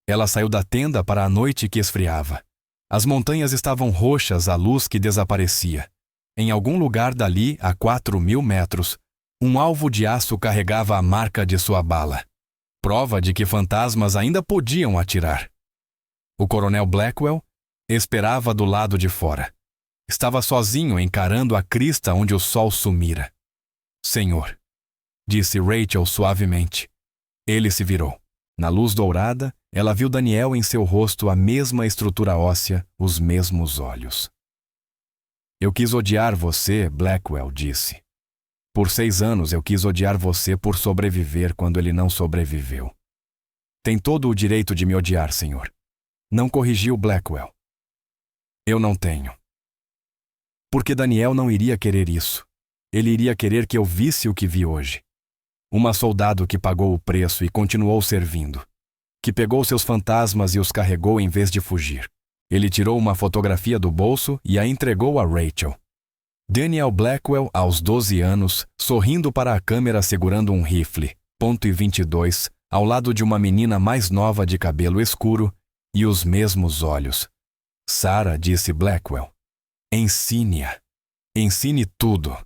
Speaker 1: Ela saiu da tenda para a noite que esfriava. As montanhas estavam roxas à luz que desaparecia. Em algum lugar dali, a 4.000 metros, um alvo de aço carregava a marca de sua bala. Prova de que fantasmas ainda podiam atirar. O coronel Blackwell esperava do lado de fora. Estava sozinho encarando a crista onde o sol sumira. Senhor, disse Rachel suavemente. Ele se virou. Na luz dourada, ela viu Daniel em seu rosto a mesma estrutura óssea, os mesmos olhos. Eu quis odiar você, Blackwell disse. Por 6 anos eu quis odiar você por sobreviver quando ele não sobreviveu. Tem todo o direito de me odiar, senhor. Não corrigiu Blackwell. Eu não tenho. Porque Daniel não iria querer isso. Ele iria querer que eu visse o que vi hoje. Uma soldado que pagou o preço e continuou servindo. Que pegou seus fantasmas e os carregou em vez de fugir. Ele tirou uma fotografia do bolso e a entregou a Rachel. Daniel Blackwell, aos 12 anos, sorrindo para a câmera segurando um rifle, .22, ao lado de uma menina mais nova de cabelo escuro e os mesmos olhos. Sarah, disse Blackwell. Ensine-a. Ensine tudo.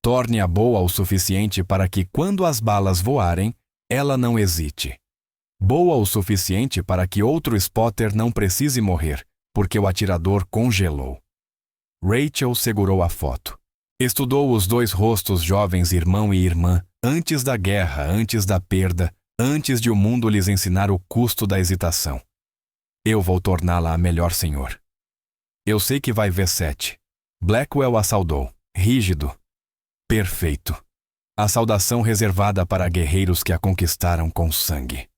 Speaker 1: Torne-a boa o suficiente para que, quando as balas voarem, ela não hesite. Boa o suficiente para que outro spotter não precise morrer, porque o atirador congelou. Rachel segurou a foto. Estudou os 2 rostos jovens irmão e irmã, antes da guerra, antes da perda, antes de o mundo lhes ensinar o custo da hesitação. Eu vou torná-la a melhor, senhor. Eu sei que vai ver 7. Blackwell a saudou, rígido. Perfeito. A saudação reservada para guerreiros que a conquistaram com sangue.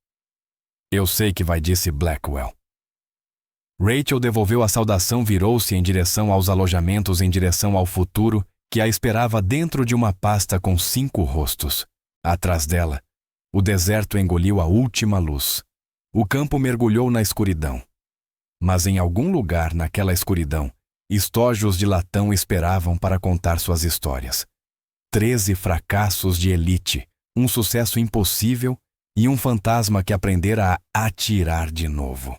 Speaker 1: Eu sei que vai, disse Blackwell. Rachel devolveu a saudação, virou-se em direção aos alojamentos, em direção ao futuro que a esperava dentro de uma pasta com 5 rostos. Atrás dela, o deserto engoliu a última luz. O campo mergulhou na escuridão. Mas em algum lugar naquela escuridão, estojos de latão esperavam para contar suas histórias. 13 fracassos de elite, um sucesso impossível e um fantasma que aprendera a atirar de novo.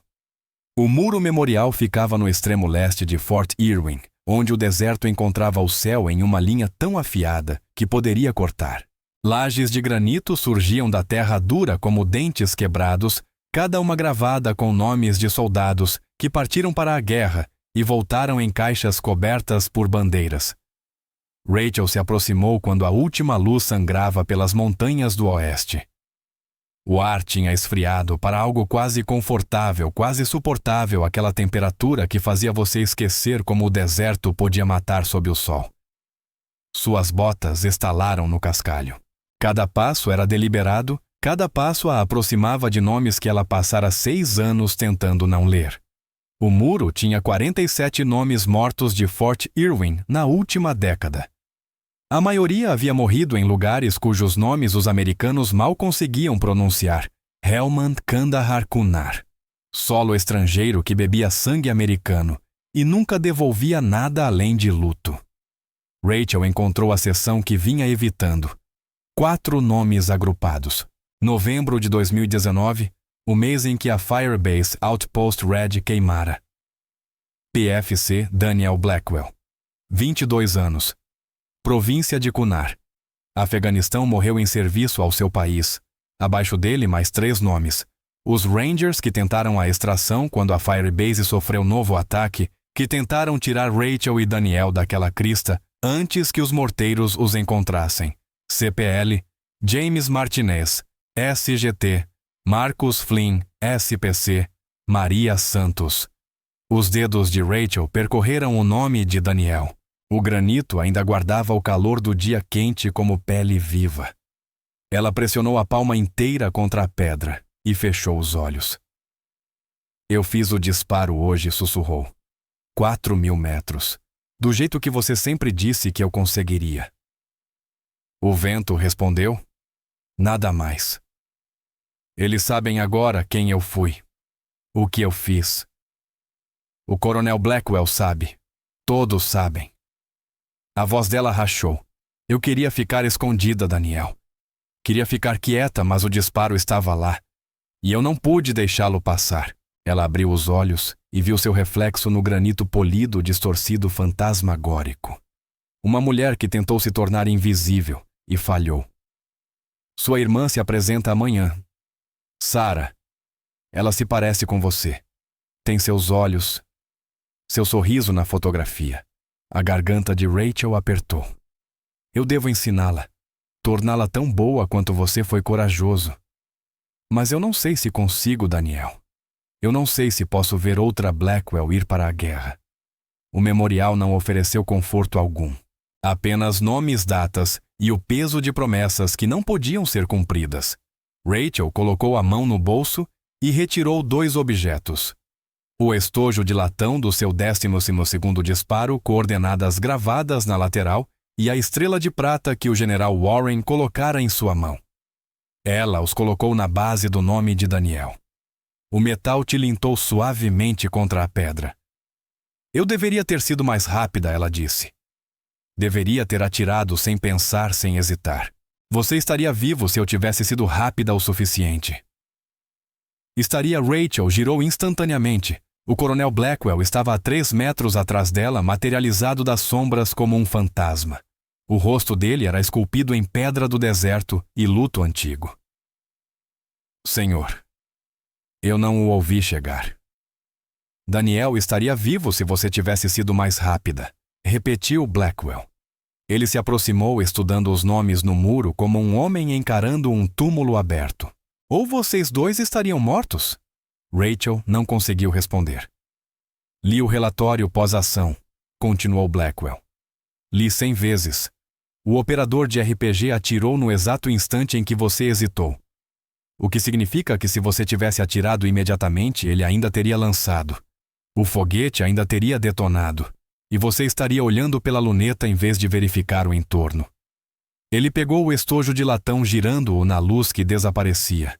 Speaker 1: O muro memorial ficava no extremo leste de Fort Irwin, onde o deserto encontrava o céu em uma linha tão afiada que poderia cortar. Lajes de granito surgiam da terra dura como dentes quebrados, cada uma gravada com nomes de soldados que partiram para a guerra e voltaram em caixas cobertas por bandeiras. Rachel se aproximou quando a última luz sangrava pelas montanhas do oeste. O ar tinha esfriado para algo quase confortável, quase suportável, aquela temperatura que fazia você esquecer como o deserto podia matar sob o sol. Suas botas estalaram no cascalho. Cada passo era deliberado, cada passo a aproximava de nomes que ela passara 6 anos tentando não ler. O muro tinha 47 nomes mortos de Fort Irwin na última década. A maioria havia morrido em lugares cujos nomes os americanos mal conseguiam pronunciar. Helmand Kandahar Kunar, solo estrangeiro que bebia sangue americano e nunca devolvia nada além de luto. Rachel encontrou a seção que vinha evitando. 4 nomes agrupados. Novembro de 2019, o mês em que a Firebase Outpost Red queimara. PFC Daniel Blackwell, 22 anos. Província de Kunar. Afeganistão, morreu em serviço ao seu país. Abaixo dele, mais 3 nomes. Os Rangers que tentaram a extração quando a Firebase sofreu novo ataque, que tentaram tirar Rachel e Daniel daquela crista antes que os morteiros os encontrassem. CPL, James Martinez, SGT, Marcus Flynn, SPC, Maria Santos. Os dedos de Rachel percorreram o nome de Daniel. O granito ainda guardava o calor do dia quente como pele viva. Ela pressionou a palma inteira contra a pedra e fechou os olhos. Eu fiz o disparo hoje, sussurrou. 4.000 metros. Do jeito que você sempre disse que eu conseguiria. O vento respondeu. Nada mais. Eles sabem agora quem eu fui. O que eu fiz. O Coronel Blackwell sabe. Todos sabem. A voz dela rachou. Eu queria ficar escondida, Daniel. Queria ficar quieta, mas o disparo estava lá. E eu não pude deixá-lo passar. Ela abriu os olhos e viu seu reflexo no granito polido, distorcido, fantasmagórico. Uma mulher que tentou se tornar invisível e falhou. Sua irmã se apresenta amanhã. Sarah. Ela se parece com você. Tem seus olhos, seu sorriso na fotografia. A garganta de Rachel apertou. Eu devo ensiná-la, torná-la tão boa quanto você foi corajoso. Mas eu não sei se consigo, Daniel. Eu não sei se posso ver outra Blackwell ir para a guerra. O memorial não ofereceu conforto algum. Apenas nomes, datas e o peso de promessas que não podiam ser cumpridas. Rachel colocou a mão no bolso e retirou 2 objetos. O estojo de latão do seu 12º disparo, coordenadas gravadas na lateral, e a estrela de prata que o general Warren colocara em sua mão. Ela os colocou na base do nome de Daniel. O metal tilintou suavemente contra a pedra. Eu deveria ter sido mais rápida, ela disse. Deveria ter atirado sem pensar, sem hesitar. Você estaria vivo se eu tivesse sido rápida o suficiente. Rachel girou instantaneamente. O Coronel Blackwell estava a 3 metros atrás dela, materializado das sombras como um fantasma. O rosto dele era esculpido em pedra do deserto e luto antigo. Senhor, eu não o ouvi chegar. Daniel estaria vivo se você tivesse sido mais rápida, repetiu Blackwell. Ele se aproximou estudando os nomes no muro como um homem encarando um túmulo aberto. Ou vocês 2 estariam mortos? Rachel não conseguiu responder. Li o relatório pós-ação, continuou Blackwell. Li 100 vezes. O operador de RPG atirou no exato instante em que você hesitou. O que significa que se você tivesse atirado imediatamente, ele ainda teria lançado. O foguete ainda teria detonado. E você estaria olhando pela luneta em vez de verificar o entorno. Ele pegou o estojo de latão girando-o na luz que desaparecia.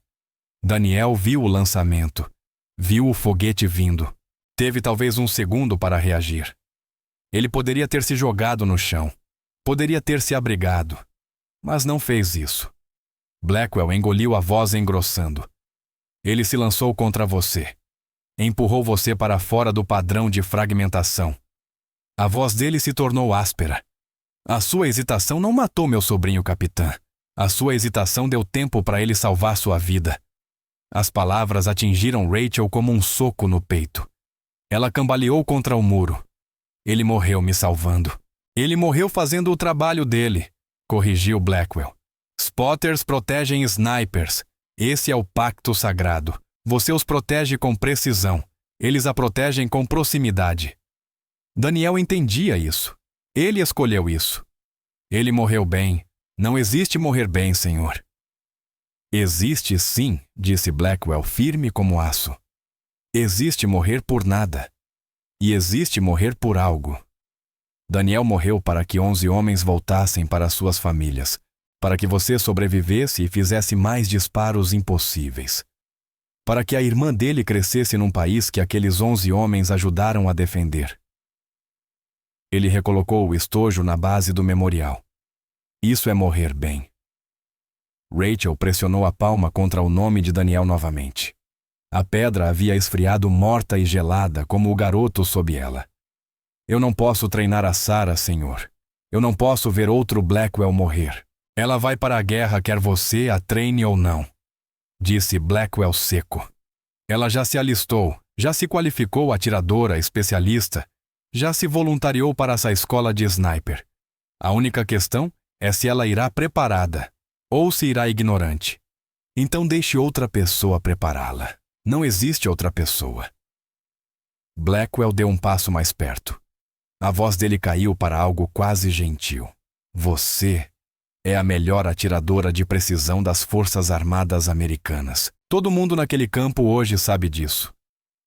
Speaker 1: Daniel viu o lançamento. Viu o foguete vindo. Teve talvez um segundo para reagir. Ele poderia ter se jogado no chão. Poderia ter se abrigado. Mas não fez isso. Blackwell engoliu a voz engrossando. Ele se lançou contra você. Empurrou você para fora do padrão de fragmentação. A voz dele se tornou áspera. A sua hesitação não matou meu sobrinho capitã. A sua hesitação deu tempo para ele salvar sua vida. As palavras atingiram Rachel como um soco no peito. Ela cambaleou contra o muro. Ele morreu me salvando. Ele morreu fazendo o trabalho dele, corrigiu Blackwell. Spotters protegem snipers. Esse é o pacto sagrado. Você os protege com precisão. Eles a protegem com proximidade. Daniel entendia isso. Ele escolheu isso. Ele morreu bem. Não existe morrer bem, senhor. Existe sim, disse Blackwell firme como aço. Existe morrer por nada. E existe morrer por algo. Daniel morreu para que 11 homens voltassem para suas famílias, para que você sobrevivesse e fizesse mais disparos impossíveis. Para que a irmã dele crescesse num país que aqueles 11 homens ajudaram a defender. Ele recolocou o estojo na base do memorial. Isso é morrer bem. Rachel pressionou a palma contra o nome de Daniel novamente. A pedra havia esfriado morta e gelada como o garoto sob ela. Eu não posso treinar a Sarah, senhor. Eu não posso ver outro Blackwell morrer. Ela vai para a guerra quer você a treine ou não, disse Blackwell seco. Ela já se alistou, já se qualificou atiradora, especialista, já se voluntariou para essa escola de sniper. A única questão é se ela irá preparada ou se irá ignorante. Então deixe outra pessoa prepará-la. Não existe outra pessoa. Blackwell deu um passo mais perto. A voz dele caiu para algo quase gentil. Você é a melhor atiradora de precisão das Forças Armadas Americanas. Todo mundo naquele campo hoje sabe disso.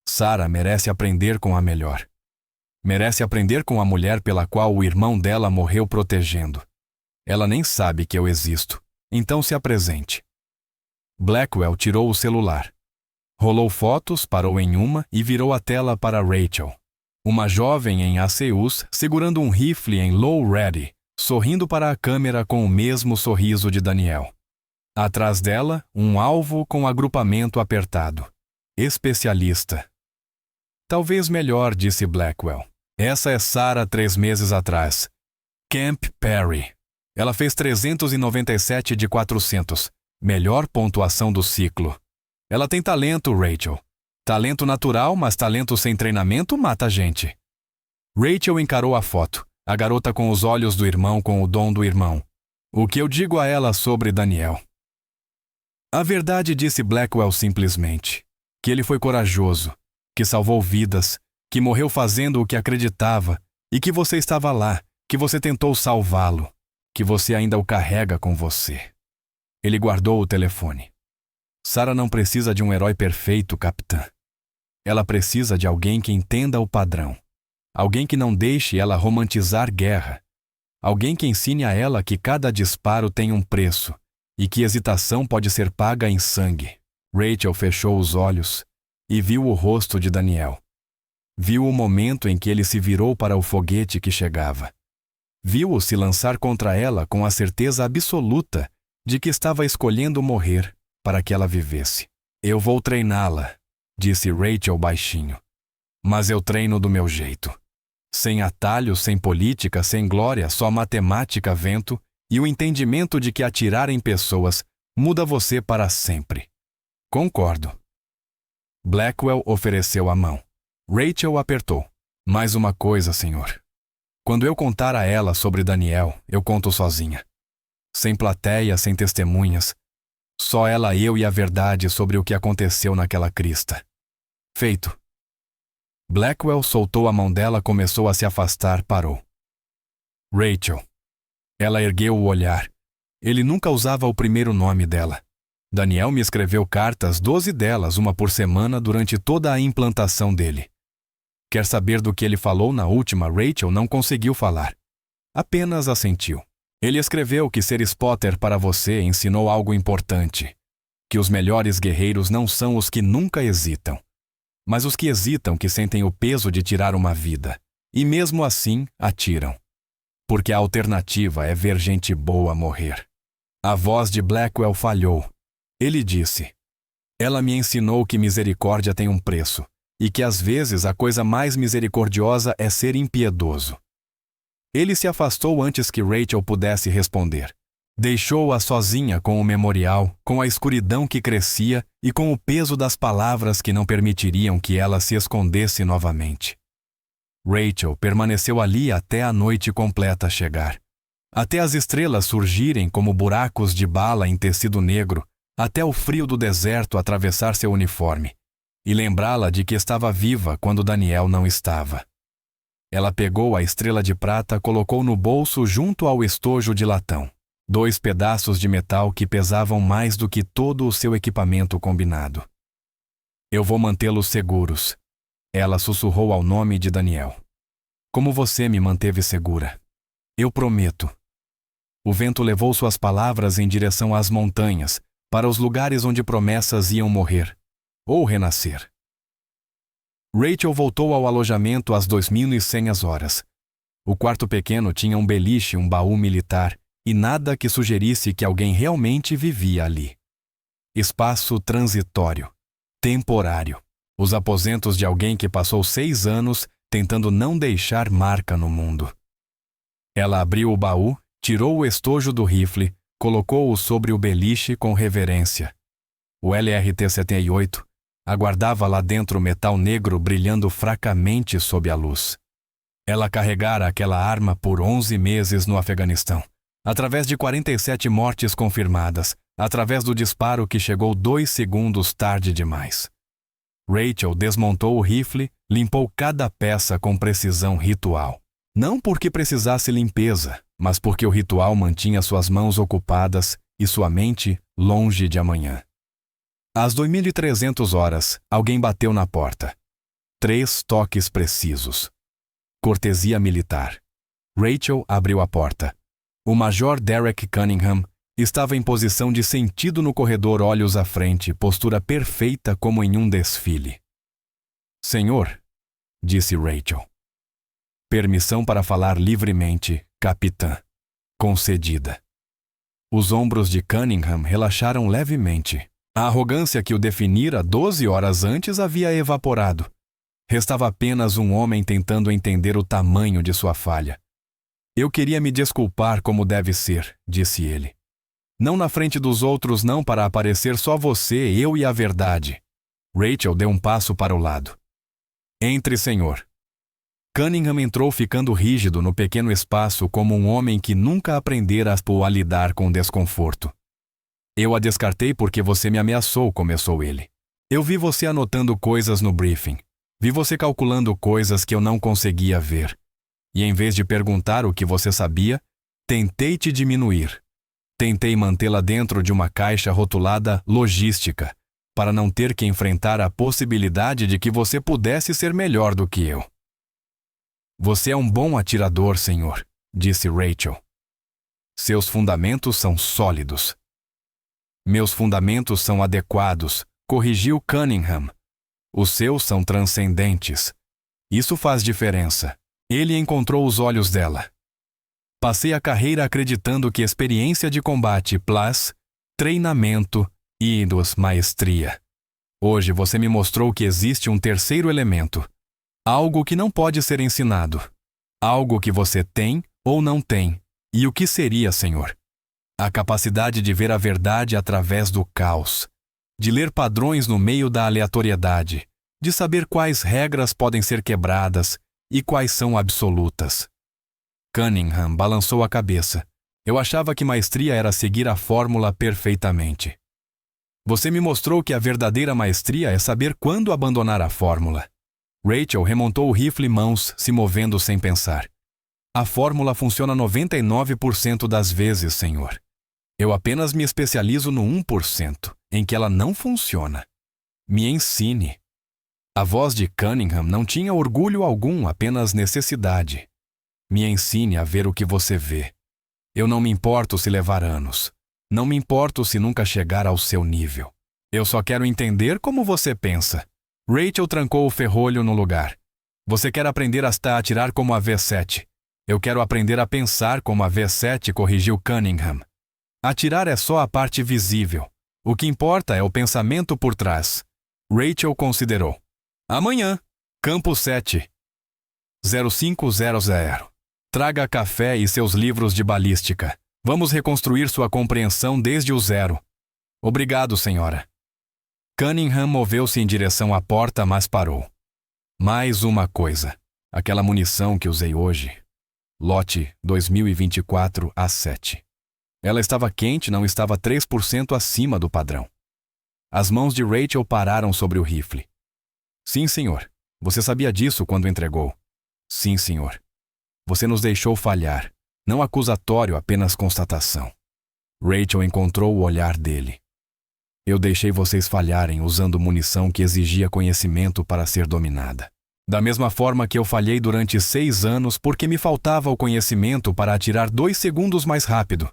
Speaker 1: Sarah merece aprender com a melhor. Merece aprender com a mulher pela qual o irmão dela morreu protegendo. Ela nem sabe que eu existo. Então se apresente. Blackwell tirou o celular. Rolou fotos, parou em uma e virou a tela para Rachel. Uma jovem em ACUs segurando um rifle em low ready, sorrindo para a câmera com o mesmo sorriso de Daniel. Atrás dela, um alvo com agrupamento apertado. Especialista. Talvez melhor, disse Blackwell. Essa é Sarah 3 meses atrás. Camp Perry. Ela fez 397 de 400. Melhor pontuação do ciclo. Ela tem talento, Rachel. Talento natural, mas talento sem treinamento mata a gente. Rachel encarou a foto. A garota com os olhos do irmão com o dom do irmão. O que eu digo a ela sobre Daniel? A verdade, disse Blackwell simplesmente. Que ele foi corajoso. Que salvou vidas. Que morreu fazendo o que acreditava. E que você estava lá. Que você tentou salvá-lo. Que você ainda o carrega com você. Ele guardou o telefone. Sarah não precisa de um herói perfeito, capitã. Ela precisa de alguém que entenda o padrão. Alguém que não deixe ela romantizar guerra. Alguém que ensine a ela que cada disparo tem um preço e que hesitação pode ser paga em sangue. Rachel fechou os olhos e viu o rosto de Daniel. Viu o momento em que ele se virou para o foguete que chegava. Viu-o se lançar contra ela com a certeza absoluta de que estava escolhendo morrer para que ela vivesse. Eu vou treiná-la, disse Rachel baixinho. Mas eu treino do meu jeito. Sem atalho, sem política, sem glória, só matemática, vento e o entendimento de que atirar em pessoas muda você para sempre. Concordo. Blackwell ofereceu a mão. Rachel apertou. Mais uma coisa, senhor. Quando eu contar a ela sobre Daniel, eu conto sozinha. Sem plateia, sem testemunhas. Só ela, eu e a verdade sobre o que aconteceu naquela crista. Feito. Blackwell soltou a mão dela, começou a se afastar, parou. Rachel. Ela ergueu o olhar. Ele nunca usava o primeiro nome dela. Daniel me escreveu cartas, 12 delas, uma por semana, durante toda a implantação dele. Quer saber do que ele falou na última? Rachel não conseguiu falar. Apenas assentiu. Ele escreveu que ser spotter para você ensinou algo importante. Que os melhores guerreiros não são os que nunca hesitam, mas os que hesitam, que sentem o peso de tirar uma vida. E mesmo assim, atiram. Porque a alternativa é ver gente boa morrer. A voz de Blackwell falhou. Ele disse: ela me ensinou que misericórdia tem um preço, e que às vezes a coisa mais misericordiosa é ser impiedoso. Ele se afastou antes que Rachel pudesse responder. Deixou-a sozinha com o memorial, com a escuridão que crescia e com o peso das palavras que não permitiriam que ela se escondesse novamente. Rachel permaneceu ali até a noite completa chegar. Até as estrelas surgirem como buracos de bala em tecido negro, até o frio do deserto atravessar seu uniforme, e lembrá-la de que estava viva quando Daniel não estava. Ela pegou a estrela de prata, colocou no bolso junto ao estojo de latão. 2 pedaços de metal que pesavam mais do que todo o seu equipamento combinado. Eu vou mantê-los seguros. Ela sussurrou ao nome de Daniel. Como você me manteve segura. Eu prometo. O vento levou suas palavras em direção às montanhas, para os lugares onde promessas iam morrer, ou renascer. Rachel voltou ao alojamento às 2100 horas. O quarto pequeno tinha um beliche, um baú militar, e nada que sugerisse que alguém realmente vivia ali. Espaço transitório, temporário. Os aposentos de alguém que passou 6 anos tentando não deixar marca no mundo. Ela abriu o baú, tirou o estojo do rifle, colocou-o sobre o beliche com reverência. O LRT-78 aguardava lá dentro metal negro brilhando fracamente sob a luz. Ela carregara aquela arma por 11 meses no Afeganistão, através de 47 mortes confirmadas, através do disparo que chegou 2 segundos tarde demais. Rachel desmontou o rifle, limpou cada peça com precisão ritual. Não porque precisasse limpeza, mas porque o ritual mantinha suas mãos ocupadas e sua mente longe de amanhã. Às 2300 horas, alguém bateu na porta. 3 toques precisos. Cortesia militar. Rachel abriu a porta. O Major Derek Cunningham estava em posição de sentido no corredor, olhos à frente, postura perfeita como em um desfile. Senhor, disse Rachel. Permissão para falar livremente, capitã. Concedida. Os ombros de Cunningham relaxaram levemente. A arrogância que o definira 12 horas antes havia evaporado. Restava apenas um homem tentando entender o tamanho de sua falha. Eu queria me desculpar como deve ser, disse ele. Não na frente dos outros, não, para aparecer só você, eu e a verdade. Rachel deu um passo para o lado. Entre, senhor. Cunningham entrou ficando rígido no pequeno espaço como um homem que nunca aprendera a lidar com desconforto. Eu a descartei porque você me ameaçou, começou ele. Eu vi você anotando coisas no briefing. Vi você calculando coisas que eu não conseguia ver. E em vez de perguntar o que você sabia, tentei te diminuir. Tentei mantê-la dentro de uma caixa rotulada logística, para não ter que enfrentar a possibilidade de que você pudesse ser melhor do que eu. Você é um bom atirador, senhor, disse Rachel. Seus fundamentos são sólidos. Meus fundamentos são adequados, corrigiu Cunningham. Os seus são transcendentes. Isso faz diferença. Ele encontrou os olhos dela. Passei a carreira acreditando que experiência de combate plus treinamento e maestria. Hoje você me mostrou que existe um terceiro elemento. Algo que não pode ser ensinado. Algo que você tem ou não tem. E o que seria, senhor? A capacidade de ver a verdade através do caos. De ler padrões no meio da aleatoriedade. De saber quais regras podem ser quebradas e quais são absolutas. Cunningham balançou a cabeça. Eu achava que maestria era seguir a fórmula perfeitamente. Você me mostrou que a verdadeira maestria é saber quando abandonar a fórmula. Rachel remontou o rifle, mãos se movendo sem pensar. A fórmula funciona 99% das vezes, senhor. Eu apenas me especializo no 1% em que ela não funciona. Me ensine. A voz de Cunningham não tinha orgulho algum, apenas necessidade. Me ensine a ver o que você vê. Eu não me importo se levar anos. Não me importo se nunca chegar ao seu nível. Eu só quero entender como você pensa. Rachel trancou o ferrolho no lugar. Você quer aprender a atirar como a V7. Eu quero aprender a pensar como a V7, corrigiu Cunningham. Atirar é só a parte visível. O que importa é o pensamento por trás. Rachel considerou. Amanhã, campo 7. 0500. Traga café e seus livros de balística. Vamos reconstruir sua compreensão desde o zero. Obrigado, senhora. Cunningham moveu-se em direção à porta, mas parou. Mais uma coisa. Aquela munição que usei hoje. Lote 2024 A7. Ela estava quente, não estava 3% acima do padrão. As mãos de Rachel pararam sobre o rifle. Sim, senhor. Você sabia disso quando entregou. Sim, senhor. Você nos deixou falhar. Não acusatório, apenas constatação. Rachel encontrou o olhar dele. Eu deixei vocês falharem usando munição que exigia conhecimento para ser dominada. Da mesma forma que eu falhei durante 6 anos porque me faltava o conhecimento para atirar 2 segundos mais rápido.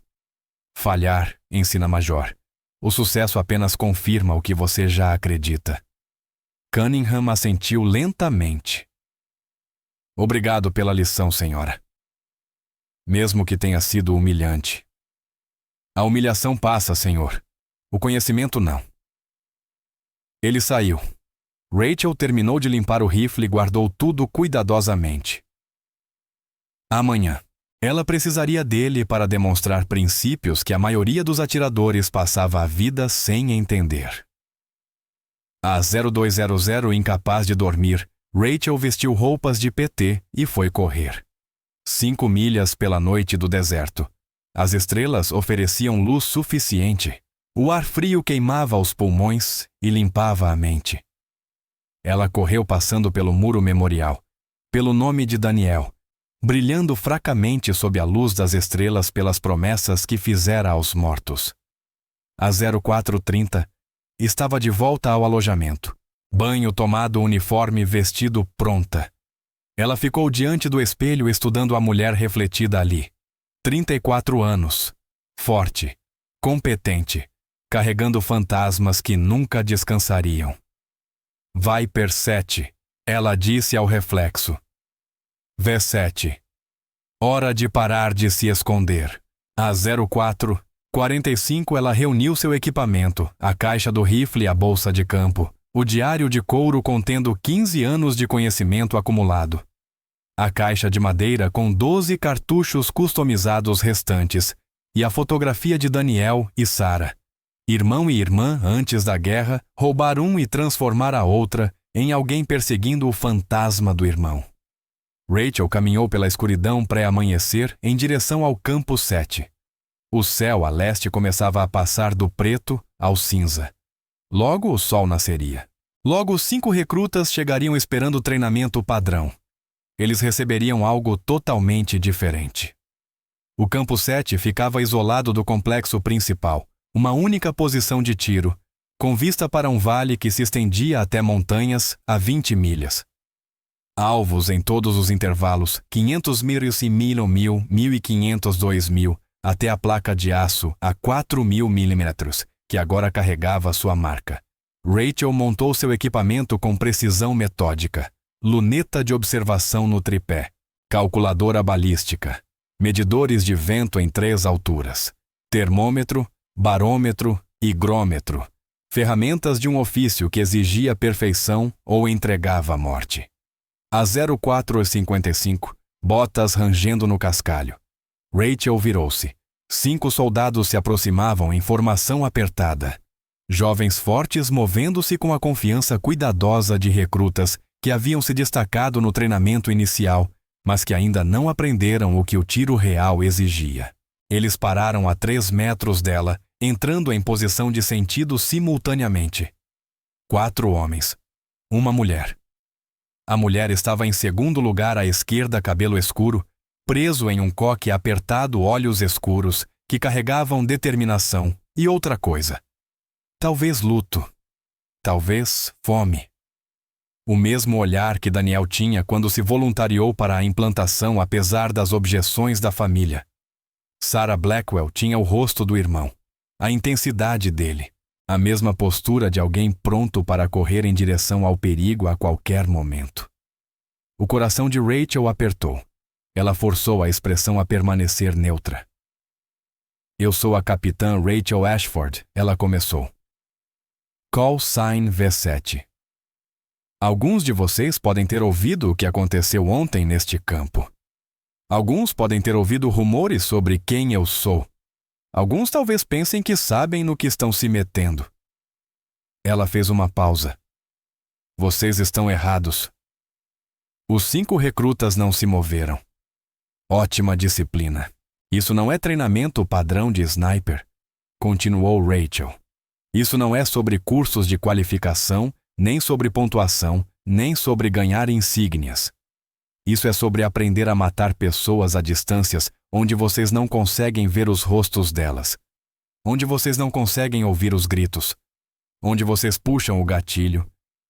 Speaker 1: Falhar, ensina Major. O sucesso apenas confirma o que você já acredita. Cunningham assentiu lentamente. Obrigado pela lição, senhora. Mesmo que tenha sido humilhante. A humilhação passa, senhor. O conhecimento não. Ele saiu. Rachel terminou de limpar o rifle e guardou tudo cuidadosamente. Amanhã. Ela precisaria dele para demonstrar princípios que a maioria dos atiradores passava a vida sem entender. Às 0200, incapaz de dormir, Rachel vestiu roupas de PT e foi correr. 5 milhas pela noite do deserto. As estrelas ofereciam luz suficiente. O ar frio queimava os pulmões e limpava a mente. Ela correu passando pelo muro memorial, pelo nome de Daniel, brilhando fracamente sob a luz das estrelas pelas promessas que fizera aos mortos. Às 04:30, estava de volta ao alojamento. Banho tomado, uniforme, vestido, pronta. Ela ficou diante do espelho estudando a mulher refletida ali. 34 anos. Forte. Competente. Carregando fantasmas que nunca descansariam. Viper 7. Ela disse ao reflexo. V7. Hora de parar de se esconder. Às 04:45 ela reuniu seu equipamento, a caixa do rifle e a bolsa de campo, o diário de couro contendo 15 anos de conhecimento acumulado. A caixa de madeira com 12 cartuchos customizados restantes e a fotografia de Daniel e Sarah. Irmão e irmã, antes da guerra, roubar um e transformar a outra em alguém perseguindo o fantasma do irmão. Rachel caminhou pela escuridão pré-amanhecer em direção ao campo 7. O céu a leste começava a passar do preto ao cinza. Logo o sol nasceria. Logo 5 recrutas chegariam esperando treinamento padrão. Eles receberiam algo totalmente diferente. O campo 7 ficava isolado do complexo principal, uma única posição de tiro, com vista para um vale que se estendia até montanhas a 20 milhas. Alvos em todos os intervalos, 500 milhas e 1.000, 1.500, 2.000, até a placa de aço a 4.000 milímetros, que agora carregava sua marca. Rachel montou seu equipamento com precisão metódica. Luneta de observação no tripé, calculadora balística, medidores de vento em 3 alturas, termômetro, barômetro, higrômetro, ferramentas de um ofício que exigia perfeição ou entregava a morte. Às 04:55, botas rangendo no cascalho. Rachel virou-se. 5 soldados se aproximavam em formação apertada. Jovens fortes movendo-se com a confiança cuidadosa de recrutas que haviam se destacado no treinamento inicial, mas que ainda não aprenderam o que o tiro real exigia. Eles pararam a 3 metros dela, entrando em posição de sentido simultaneamente. 4 homens. Uma mulher. A mulher estava em segundo lugar à esquerda, cabelo escuro, preso em um coque apertado, olhos escuros, que carregavam determinação e outra coisa. Talvez luto. Talvez fome. O mesmo olhar que Daniel tinha quando se voluntariou para a implantação apesar das objeções da família. Sarah Blackwell tinha o rosto do irmão, a intensidade dele, a mesma postura de alguém pronto para correr em direção ao perigo a qualquer momento. O coração de Rachel apertou. Ela forçou a expressão a permanecer neutra. Eu sou a capitã Rachel Ashford, ela começou. Call sign V7. Alguns de vocês podem ter ouvido o que aconteceu ontem neste campo. Alguns podem ter ouvido rumores sobre quem eu sou. Alguns talvez pensem que sabem no que estão se metendo. Ela fez uma pausa. Vocês estão errados. Os 5 recrutas não se moveram. Ótima disciplina. Isso não é treinamento padrão de sniper, continuou Rachel. Isso não é sobre cursos de qualificação, nem sobre pontuação, nem sobre ganhar insígnias. Isso é sobre aprender a matar pessoas a distâncias onde vocês não conseguem ver os rostos delas, onde vocês não conseguem ouvir os gritos, onde vocês puxam o gatilho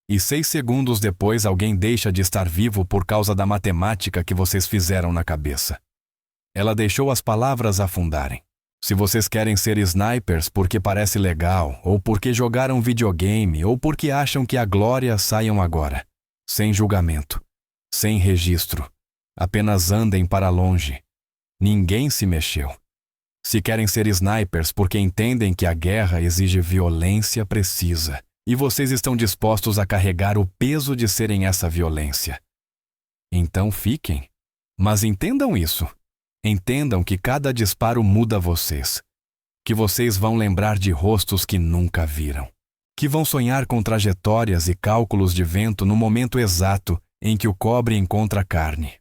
Speaker 1: e 6 segundos depois alguém deixa de estar vivo por causa da matemática que vocês fizeram na cabeça. Ela deixou as palavras afundarem. Se vocês querem ser snipers porque parece legal, ou porque jogaram videogame, ou porque acham que a glória, saiam agora. Sem julgamento. Sem registro. Apenas andem para longe. Ninguém se mexeu. Se querem ser snipers porque entendem que a guerra exige violência precisa, e vocês estão dispostos a carregar o peso de serem essa violência. Então fiquem. Mas entendam isso. Entendam que cada disparo muda vocês. Que vocês vão lembrar de rostos que nunca viram. Que vão sonhar com trajetórias e cálculos de vento no momento exato em que o cobre encontra a carne.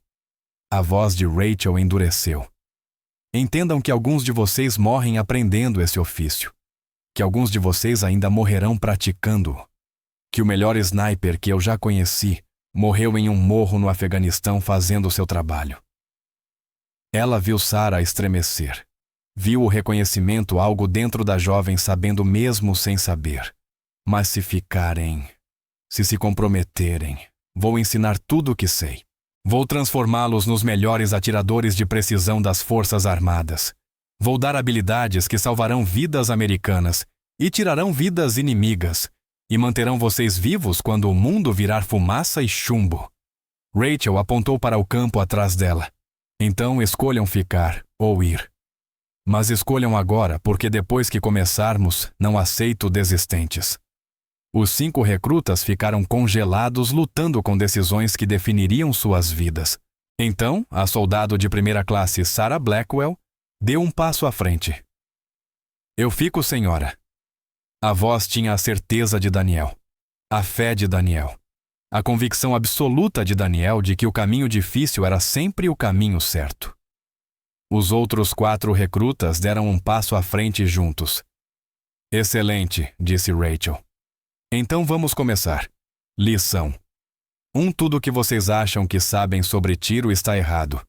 Speaker 1: A voz de Rachel endureceu. Entendam que alguns de vocês morrem aprendendo esse ofício. Que alguns de vocês ainda morrerão praticando-o. Que o melhor sniper que eu já conheci morreu em um morro no Afeganistão fazendo o seu trabalho. Ela viu Sarah estremecer. Viu o reconhecimento algo dentro da jovem sabendo mesmo sem saber. Mas se ficarem, se comprometerem, vou ensinar tudo o que sei. Vou transformá-los nos melhores atiradores de precisão das Forças Armadas. Vou dar habilidades que salvarão vidas americanas e tirarão vidas inimigas e manterão vocês vivos quando o mundo virar fumaça e chumbo. Rachel apontou para o campo atrás dela. Então escolham ficar ou ir. Mas escolham agora, porque depois que começarmos, não aceito desistentes. Os 5 recrutas ficaram congelados lutando com decisões que definiriam suas vidas. Então, a soldado de primeira classe Sarah Blackwell deu um passo à frente. Eu fico, senhora. A voz tinha a certeza de Daniel. A fé de Daniel. A convicção absoluta de Daniel de que o caminho difícil era sempre o caminho certo. Os outros 4 recrutas deram um passo à frente juntos. Excelente, disse Rachel. Então vamos começar. Lição. Tudo que vocês acham que sabem sobre tiro está errado.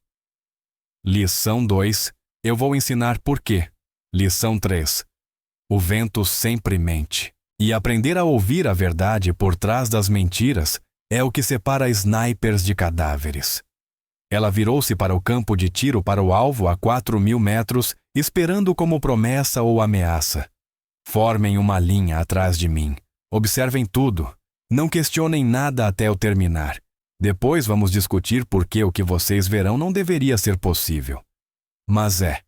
Speaker 1: Lição 2. Eu vou ensinar por quê. Lição 3. O vento sempre mente. E aprender a ouvir a verdade por trás das mentiras é o que separa snipers de cadáveres. Ela virou-se para o campo de tiro para o alvo a 4.000 metros, esperando como promessa ou ameaça. Formem uma linha atrás de mim. Observem tudo. Não questionem nada até eu terminar. Depois vamos discutir por que o que vocês verão não deveria ser possível. Mas é.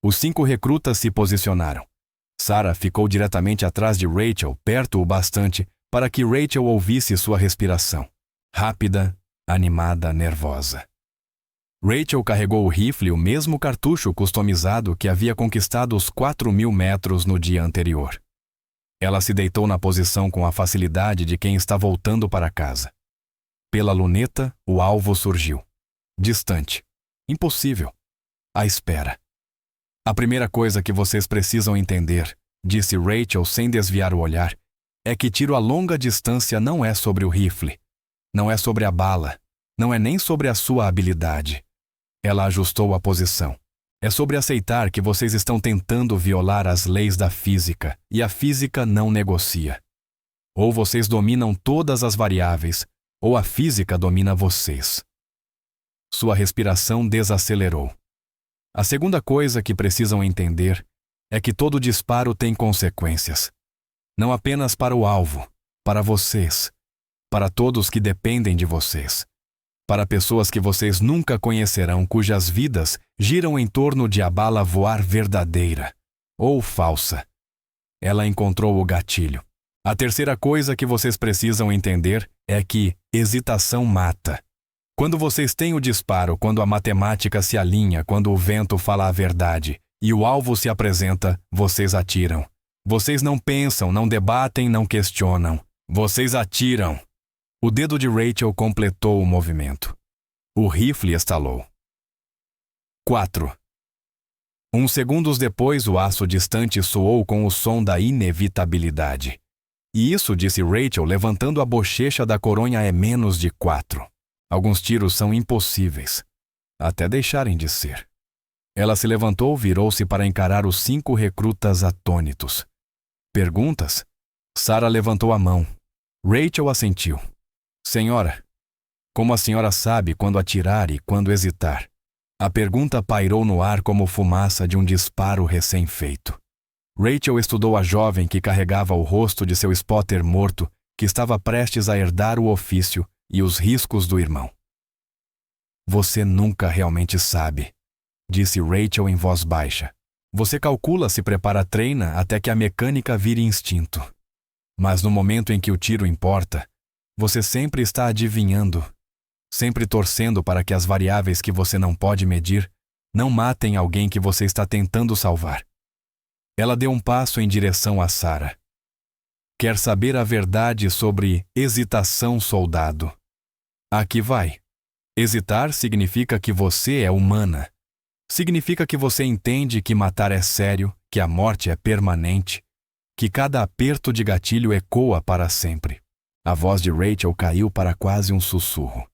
Speaker 1: Os 5 recrutas se posicionaram. Sarah ficou diretamente atrás de Rachel, perto o bastante, para que Rachel ouvisse sua respiração. Rápida, animada, nervosa. Rachel carregou o rifle, o mesmo cartucho customizado que havia conquistado os 4.000 metros no dia anterior. Ela se deitou na posição com a facilidade de quem está voltando para casa. Pela luneta, o alvo surgiu. Distante. Impossível. À espera. A primeira coisa que vocês precisam entender, disse Rachel sem desviar o olhar, é que tiro a longa distância não é sobre o rifle. Não é sobre a bala. Não é nem sobre a sua habilidade. Ela ajustou a posição. É sobre aceitar que vocês estão tentando violar as leis da física, e a física não negocia. Ou vocês dominam todas as variáveis, ou a física domina vocês. Sua respiração desacelerou. A segunda coisa que precisam entender é que todo disparo tem consequências. Não apenas para o alvo, para vocês, para todos que dependem de vocês, para pessoas que vocês nunca conhecerão, cujas vidas giram em torno de a bala voar verdadeira ou falsa. Ela encontrou o gatilho. A terceira coisa que vocês precisam entender é que hesitação mata. Quando vocês têm o disparo, quando a matemática se alinha, quando o vento fala a verdade e o alvo se apresenta, vocês atiram. Vocês não pensam, não debatem, não questionam. Vocês atiram. O dedo de Rachel completou o movimento. O rifle estalou. 4. Segundos depois, o aço distante soou com o som da inevitabilidade. E isso, disse Rachel, levantando a bochecha da coronha, é menos de 4. Alguns tiros são impossíveis, até deixarem de ser. Ela se levantou, virou-se para encarar os 5 recrutas atônitos. Perguntas? Sarah levantou a mão. Rachel assentiu. Senhora, como a senhora sabe quando atirar e quando hesitar? A pergunta pairou no ar como fumaça de um disparo recém-feito. Rachel estudou a jovem que carregava o rosto de seu spotter morto, que estava prestes a herdar o ofício e os riscos do irmão. Você nunca realmente sabe, disse Rachel em voz baixa. Você calcula, se prepara, treina até que a mecânica vire instinto. Mas no momento em que o tiro importa, você sempre está adivinhando, sempre torcendo para que as variáveis que você não pode medir não matem alguém que você está tentando salvar. Ela deu um passo em direção a Sarah. Quer saber a verdade sobre hesitação, soldado? Aqui vai. Hesitar significa que você é humana. Significa que você entende que matar é sério, que a morte é permanente, que cada aperto de gatilho ecoa para sempre. A voz de Rachel caiu para quase um sussurro.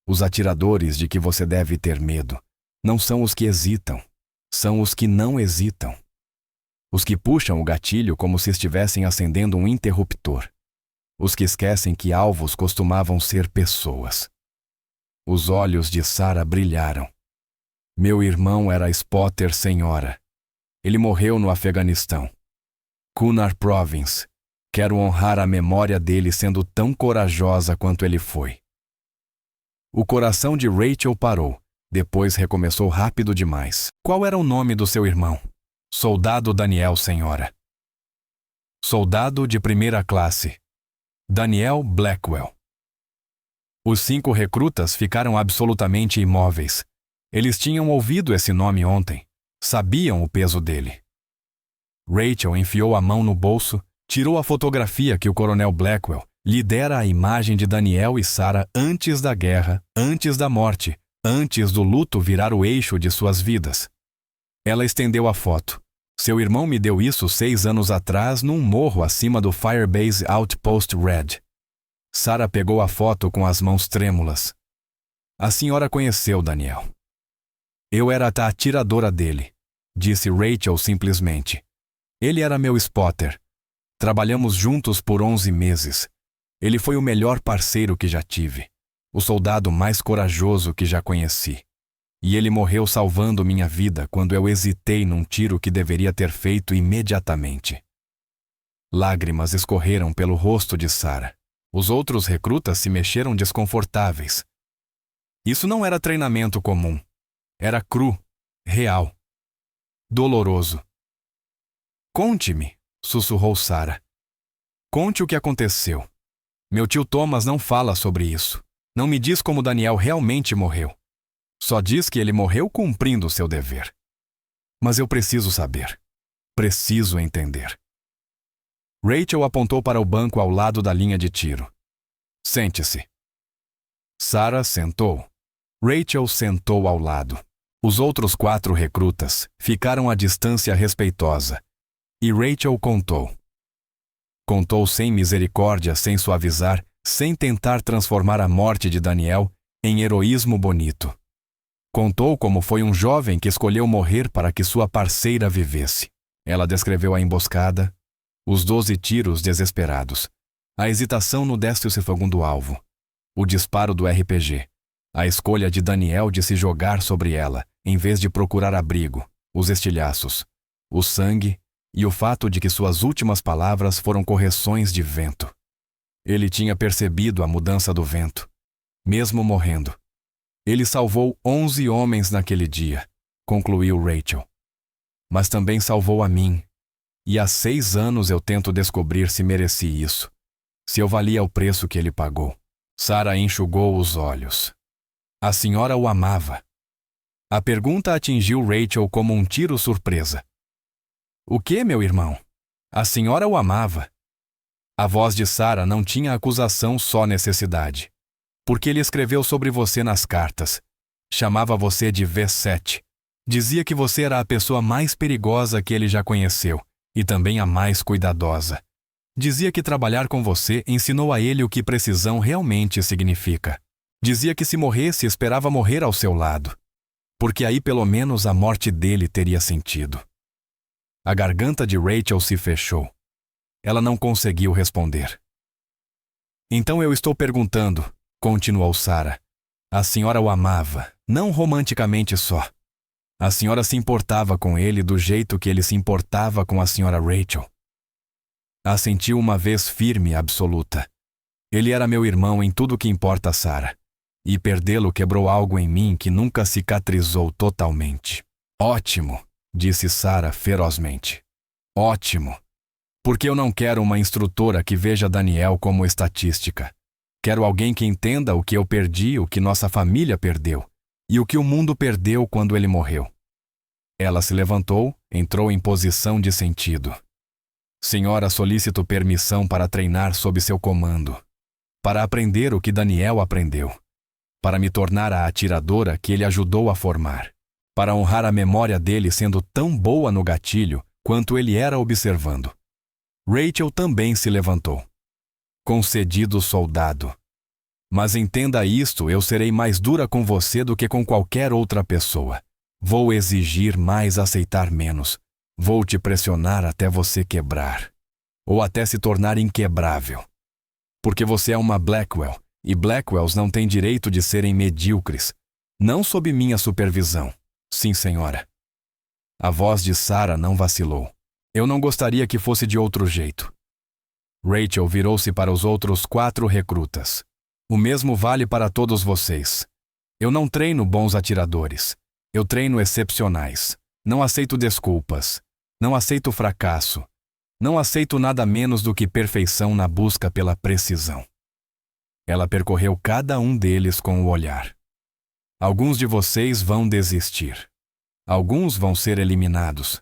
Speaker 1: Os atiradores de que você deve ter medo não são os que hesitam, são os que não hesitam. Os que puxam o gatilho como se estivessem acendendo um interruptor. Os que esquecem que alvos costumavam ser pessoas. Os olhos de Sarah brilharam. Meu irmão era spotter, senhora. Ele morreu no Afeganistão. Kunar Province. Quero honrar a memória dele sendo tão corajosa quanto ele foi. O coração de Rachel parou. Depois recomeçou rápido demais. Qual era o nome do seu irmão? Soldado Daniel, senhora. Soldado de primeira classe. Daniel Blackwell. Os 5 recrutas ficaram absolutamente imóveis. Eles tinham ouvido esse nome ontem. Sabiam o peso dele. Rachel enfiou a mão no bolso, tirou a fotografia que o coronel Blackwell lhe dera a imagem de Daniel e Sarah antes da guerra, antes da morte, antes do luto virar o eixo de suas vidas. Ela estendeu a foto. Seu irmão me deu isso 6 anos atrás num morro acima do Firebase Outpost Red. Sarah pegou a foto com as mãos trêmulas. A senhora conheceu Daniel. Eu era a atiradora dele, disse Rachel simplesmente. Ele era meu spotter. Trabalhamos juntos por 11 meses. Ele foi o melhor parceiro que já tive, o soldado mais corajoso que já conheci. E ele morreu salvando minha vida quando eu hesitei num tiro que deveria ter feito imediatamente. Lágrimas escorreram pelo rosto de Sarah. Os outros recrutas se mexeram desconfortáveis. Isso não era treinamento comum. Era cru, real, doloroso. Conte-me, sussurrou Sarah. Conte o que aconteceu. Meu tio Thomas não fala sobre isso. Não me diz como Daniel realmente morreu. Só diz que ele morreu cumprindo seu dever. Mas eu preciso saber. Preciso entender. Rachel apontou para o banco ao lado da linha de tiro. Sente-se. Sarah sentou. Rachel sentou ao lado. Os outros 4 recrutas ficaram à distância respeitosa. E Rachel contou. Contou sem misericórdia, sem suavizar, sem tentar transformar a morte de Daniel em heroísmo bonito. Contou como foi um jovem que escolheu morrer para que sua parceira vivesse. Ela descreveu a emboscada, os 12 tiros desesperados, a hesitação no 12º alvo, o disparo do RPG, a escolha de Daniel de se jogar sobre ela, em vez de procurar abrigo, os estilhaços, o sangue e o fato de que suas últimas palavras foram correções de vento. Ele tinha percebido a mudança do vento, mesmo morrendo. Ele salvou 11 homens naquele dia, concluiu Rachel. Mas também salvou a mim, e há 6 anos eu tento descobrir se mereci isso, se eu valia o preço que ele pagou. Sarah enxugou os olhos. A senhora o amava. A pergunta atingiu Rachel como um tiro surpresa. O que, meu irmão? A senhora o amava. A voz de Sarah não tinha acusação, só necessidade. Porque ele escreveu sobre você nas cartas. Chamava você de V7. Dizia que você era a pessoa mais perigosa que ele já conheceu, e também a mais cuidadosa. Dizia que trabalhar com você ensinou a ele o que precisão realmente significa. Dizia que se morresse, esperava morrer ao seu lado, porque aí pelo menos a morte dele teria sentido. A garganta de Rachel se fechou. Ela não conseguiu responder. Então eu estou perguntando, continuou Sarah. A senhora o amava, não romanticamente só. A senhora se importava com ele do jeito que ele se importava com a senhora Rachel. Assentiu uma vez firme e absoluta. Ele era meu irmão em tudo que importa, Sarah. E perdê-lo quebrou algo em mim que nunca cicatrizou totalmente. Ótimo, disse Sarah ferozmente. Ótimo. Porque eu não quero uma instrutora que veja Daniel como estatística. Quero alguém que entenda o que eu perdi, o que nossa família perdeu, e o que o mundo perdeu quando ele morreu. Ela se levantou, entrou em posição de sentido. Senhora, solicito permissão para treinar sob seu comando, para aprender o que Daniel aprendeu, para me tornar a atiradora que ele ajudou a formar, para honrar a memória dele sendo tão boa no gatilho quanto ele era observando. Rachel também se levantou. Concedido, soldado. Mas entenda isto, eu serei mais dura com você do que com qualquer outra pessoa. Vou exigir mais, aceitar menos. Vou te pressionar até você quebrar. Ou até se tornar inquebrável. Porque você é uma Blackwell, e Blackwells não têm direito de serem medíocres. Não sob minha supervisão. Sim, senhora. A voz de Sarah não vacilou. Eu não gostaria que fosse de outro jeito. Rachel virou-se para os outros 4 recrutas. O mesmo vale para todos vocês. Eu não treino bons atiradores. Eu treino excepcionais. Não aceito desculpas. Não aceito fracasso. Não aceito nada menos do que perfeição na busca pela precisão. Ela percorreu cada um deles com o olhar. Alguns de vocês vão desistir. Alguns vão ser eliminados.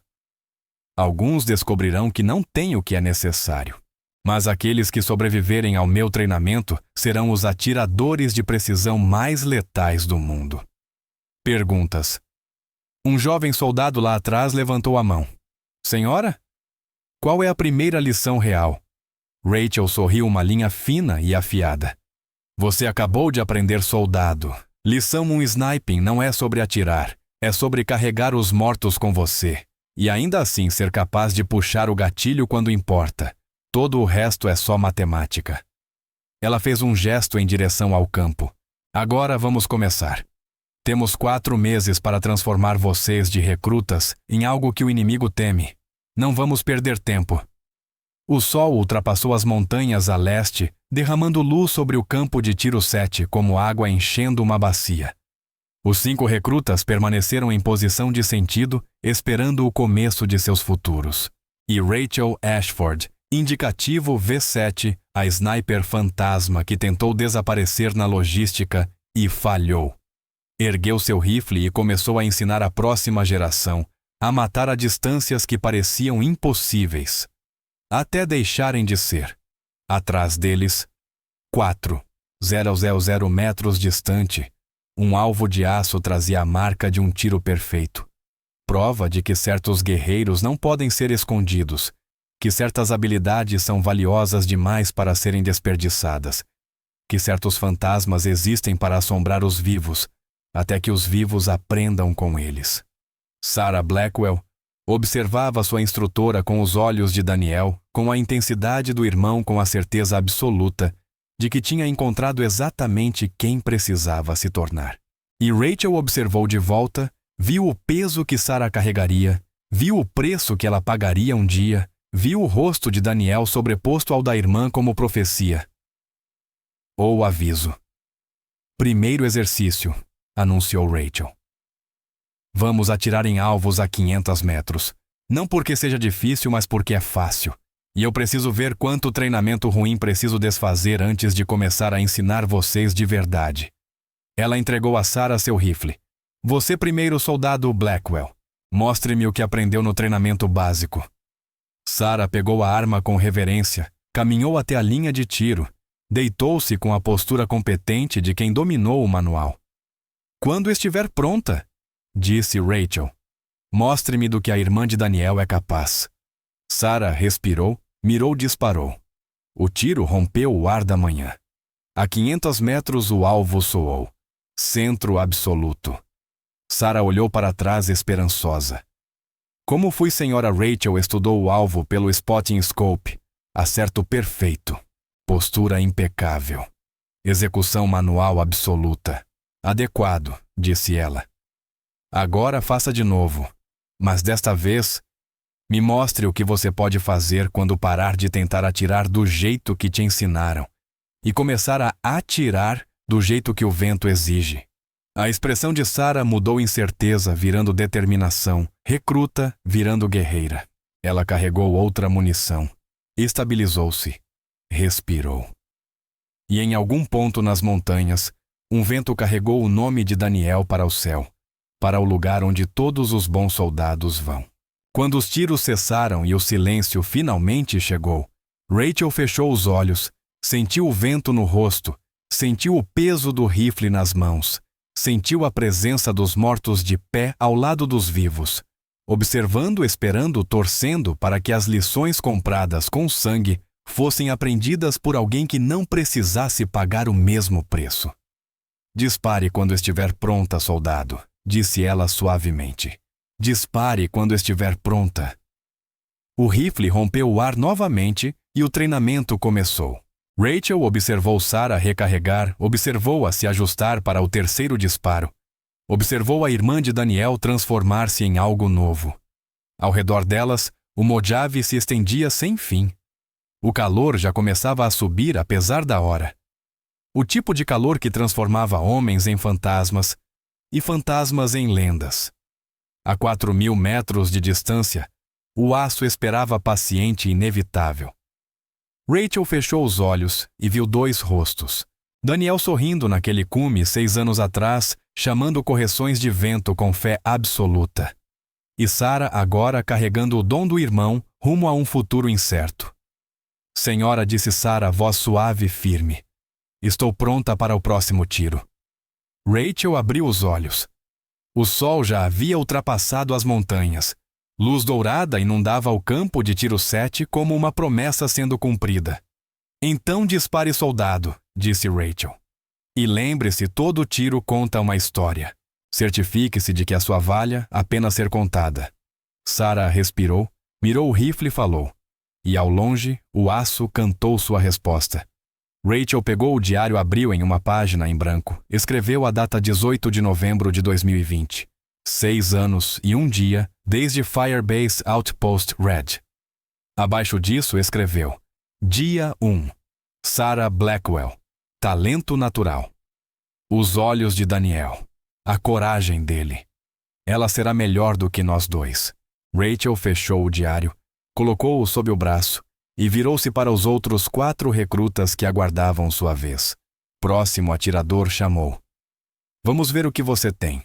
Speaker 1: Alguns descobrirão que não têm o que é necessário. Mas aqueles que sobreviverem ao meu treinamento serão os atiradores de precisão mais letais do mundo. Perguntas. Um jovem soldado lá atrás levantou a mão. Senhora? Qual é a primeira lição real? Rachel sorriu uma linha fina e afiada. Você acabou de aprender, soldado. Lição 1: sniping não é sobre atirar, é sobre carregar os mortos com você. E ainda assim ser capaz de puxar o gatilho quando importa. Todo o resto é só matemática. Ela fez um gesto em direção ao campo. Agora vamos começar. Temos 4 meses para transformar vocês de recrutas em algo que o inimigo teme. Não vamos perder tempo. O sol ultrapassou as montanhas a leste, derramando luz sobre o campo de tiro 7 como água enchendo uma bacia. Os 5 recrutas permaneceram em posição de sentido, esperando o começo de seus futuros. E Rachel Ashford, indicativo V7, a sniper fantasma que tentou desaparecer na logística e falhou. Ergueu seu rifle e começou a ensinar a próxima geração a matar a distâncias que pareciam impossíveis, até deixarem de ser. Atrás deles, 4,000 metros distante, um alvo de aço trazia a marca de um tiro perfeito. Prova de que certos guerreiros não podem ser escondidos, que certas habilidades são valiosas demais para serem desperdiçadas, que certos fantasmas existem para assombrar os vivos, até que os vivos aprendam com eles. Sarah Blackwell observava sua instrutora com os olhos de Daniel, com a intensidade do irmão, com a certeza absoluta de que tinha encontrado exatamente quem precisava se tornar. E Rachel observou de volta, viu o peso que Sarah carregaria, viu o preço que ela pagaria um dia, viu o rosto de Daniel sobreposto ao da irmã como profecia. Ou aviso. Primeiro exercício, anunciou Rachel. Vamos atirar em alvos a 500 metros. Não porque seja difícil, mas porque é fácil. E eu preciso ver quanto treinamento ruim preciso desfazer antes de começar a ensinar vocês de verdade. Ela entregou a Sarah seu rifle. Você primeiro, soldado Blackwell. Mostre-me o que aprendeu no treinamento básico. Sarah pegou a arma com reverência, caminhou até a linha de tiro, deitou-se com a postura competente de quem dominou o manual. Quando estiver pronta, disse Rachel, mostre-me do que a irmã de Daniel é capaz. Sarah respirou, mirou e disparou. O tiro rompeu o ar da manhã. A 500 metros o alvo soou. Centro absoluto. Sarah olhou para trás esperançosa. Como fui senhora Rachel estudou o alvo pelo spotting scope. Acerto perfeito. Postura impecável. Execução manual absoluta. Adequado, disse ela. Agora faça de novo. Mas desta vez, me mostre o que você pode fazer quando parar de tentar atirar do jeito que te ensinaram e começar a atirar do jeito que o vento exige. A expressão de Sarah mudou em certeza, virando determinação, recruta, virando guerreira. Ela carregou outra munição. Estabilizou-se. Respirou. E em algum ponto nas montanhas, um vento carregou o nome de Daniel para o céu, para o lugar onde todos os bons soldados vão. Quando os tiros cessaram e o silêncio finalmente chegou, Rachel fechou os olhos, sentiu o vento no rosto, sentiu o peso do rifle nas mãos, sentiu a presença dos mortos de pé ao lado dos vivos, observando, esperando, torcendo para que as lições compradas com sangue fossem aprendidas por alguém que não precisasse pagar o mesmo preço. Dispare quando estiver pronta, soldado, disse ela suavemente. Dispare quando estiver pronta. O rifle rompeu o ar novamente e o treinamento começou. Rachel observou Sarah recarregar, observou-a se ajustar para o terceiro disparo. Observou a irmã de Daniel transformar-se em algo novo. Ao redor delas, o Mojave se estendia sem fim. O calor já começava a subir apesar da hora. O tipo de calor que transformava homens em fantasmas e fantasmas em lendas. A 4.000 metros de distância, o aço esperava paciente e inevitável. Rachel fechou os olhos e viu dois rostos. Daniel sorrindo naquele cume 6 anos atrás, chamando correções de vento com fé absoluta. E Sarah agora carregando o dom do irmão rumo a um futuro incerto. Senhora, disse Sarah, voz suave e firme. Estou pronta para o próximo tiro. Rachel abriu os olhos. O sol já havia ultrapassado as montanhas. Luz dourada inundava o campo de tiro 7 como uma promessa sendo cumprida. Então dispare, soldado, disse Rachel. E lembre-se, todo tiro conta uma história. Certifique-se de que a sua valha apenas ser contada. Sarah respirou, mirou o rifle e falou. E ao longe, o aço cantou sua resposta. Rachel pegou o diário, abriu em uma página em branco, escreveu a data 18 de novembro de 2020. 6 anos e 1 dia desde Firebase Outpost Red. Abaixo disso escreveu: Dia 1. Sarah Blackwell. Talento natural. Os olhos de Daniel. A coragem dele. Ela será melhor do que nós dois. Rachel fechou o diário, colocou-o sob o braço e virou-se para os outros 4 recrutas que aguardavam sua vez. Próximo atirador chamou. Vamos ver o que você tem.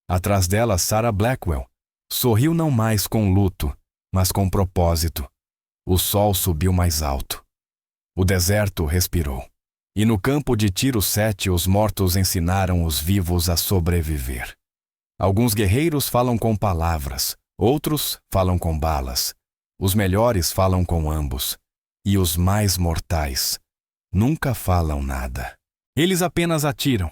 Speaker 1: Atrás dela, Sarah Blackwell. Sorriu não mais com luto, mas com propósito. O sol subiu mais alto. O deserto respirou. E no campo de tiro 7, os mortos ensinaram os vivos a sobreviver. Alguns guerreiros falam com palavras, outros falam com balas. Os melhores falam com ambos. E os mais mortais nunca falam nada. Eles apenas atiram.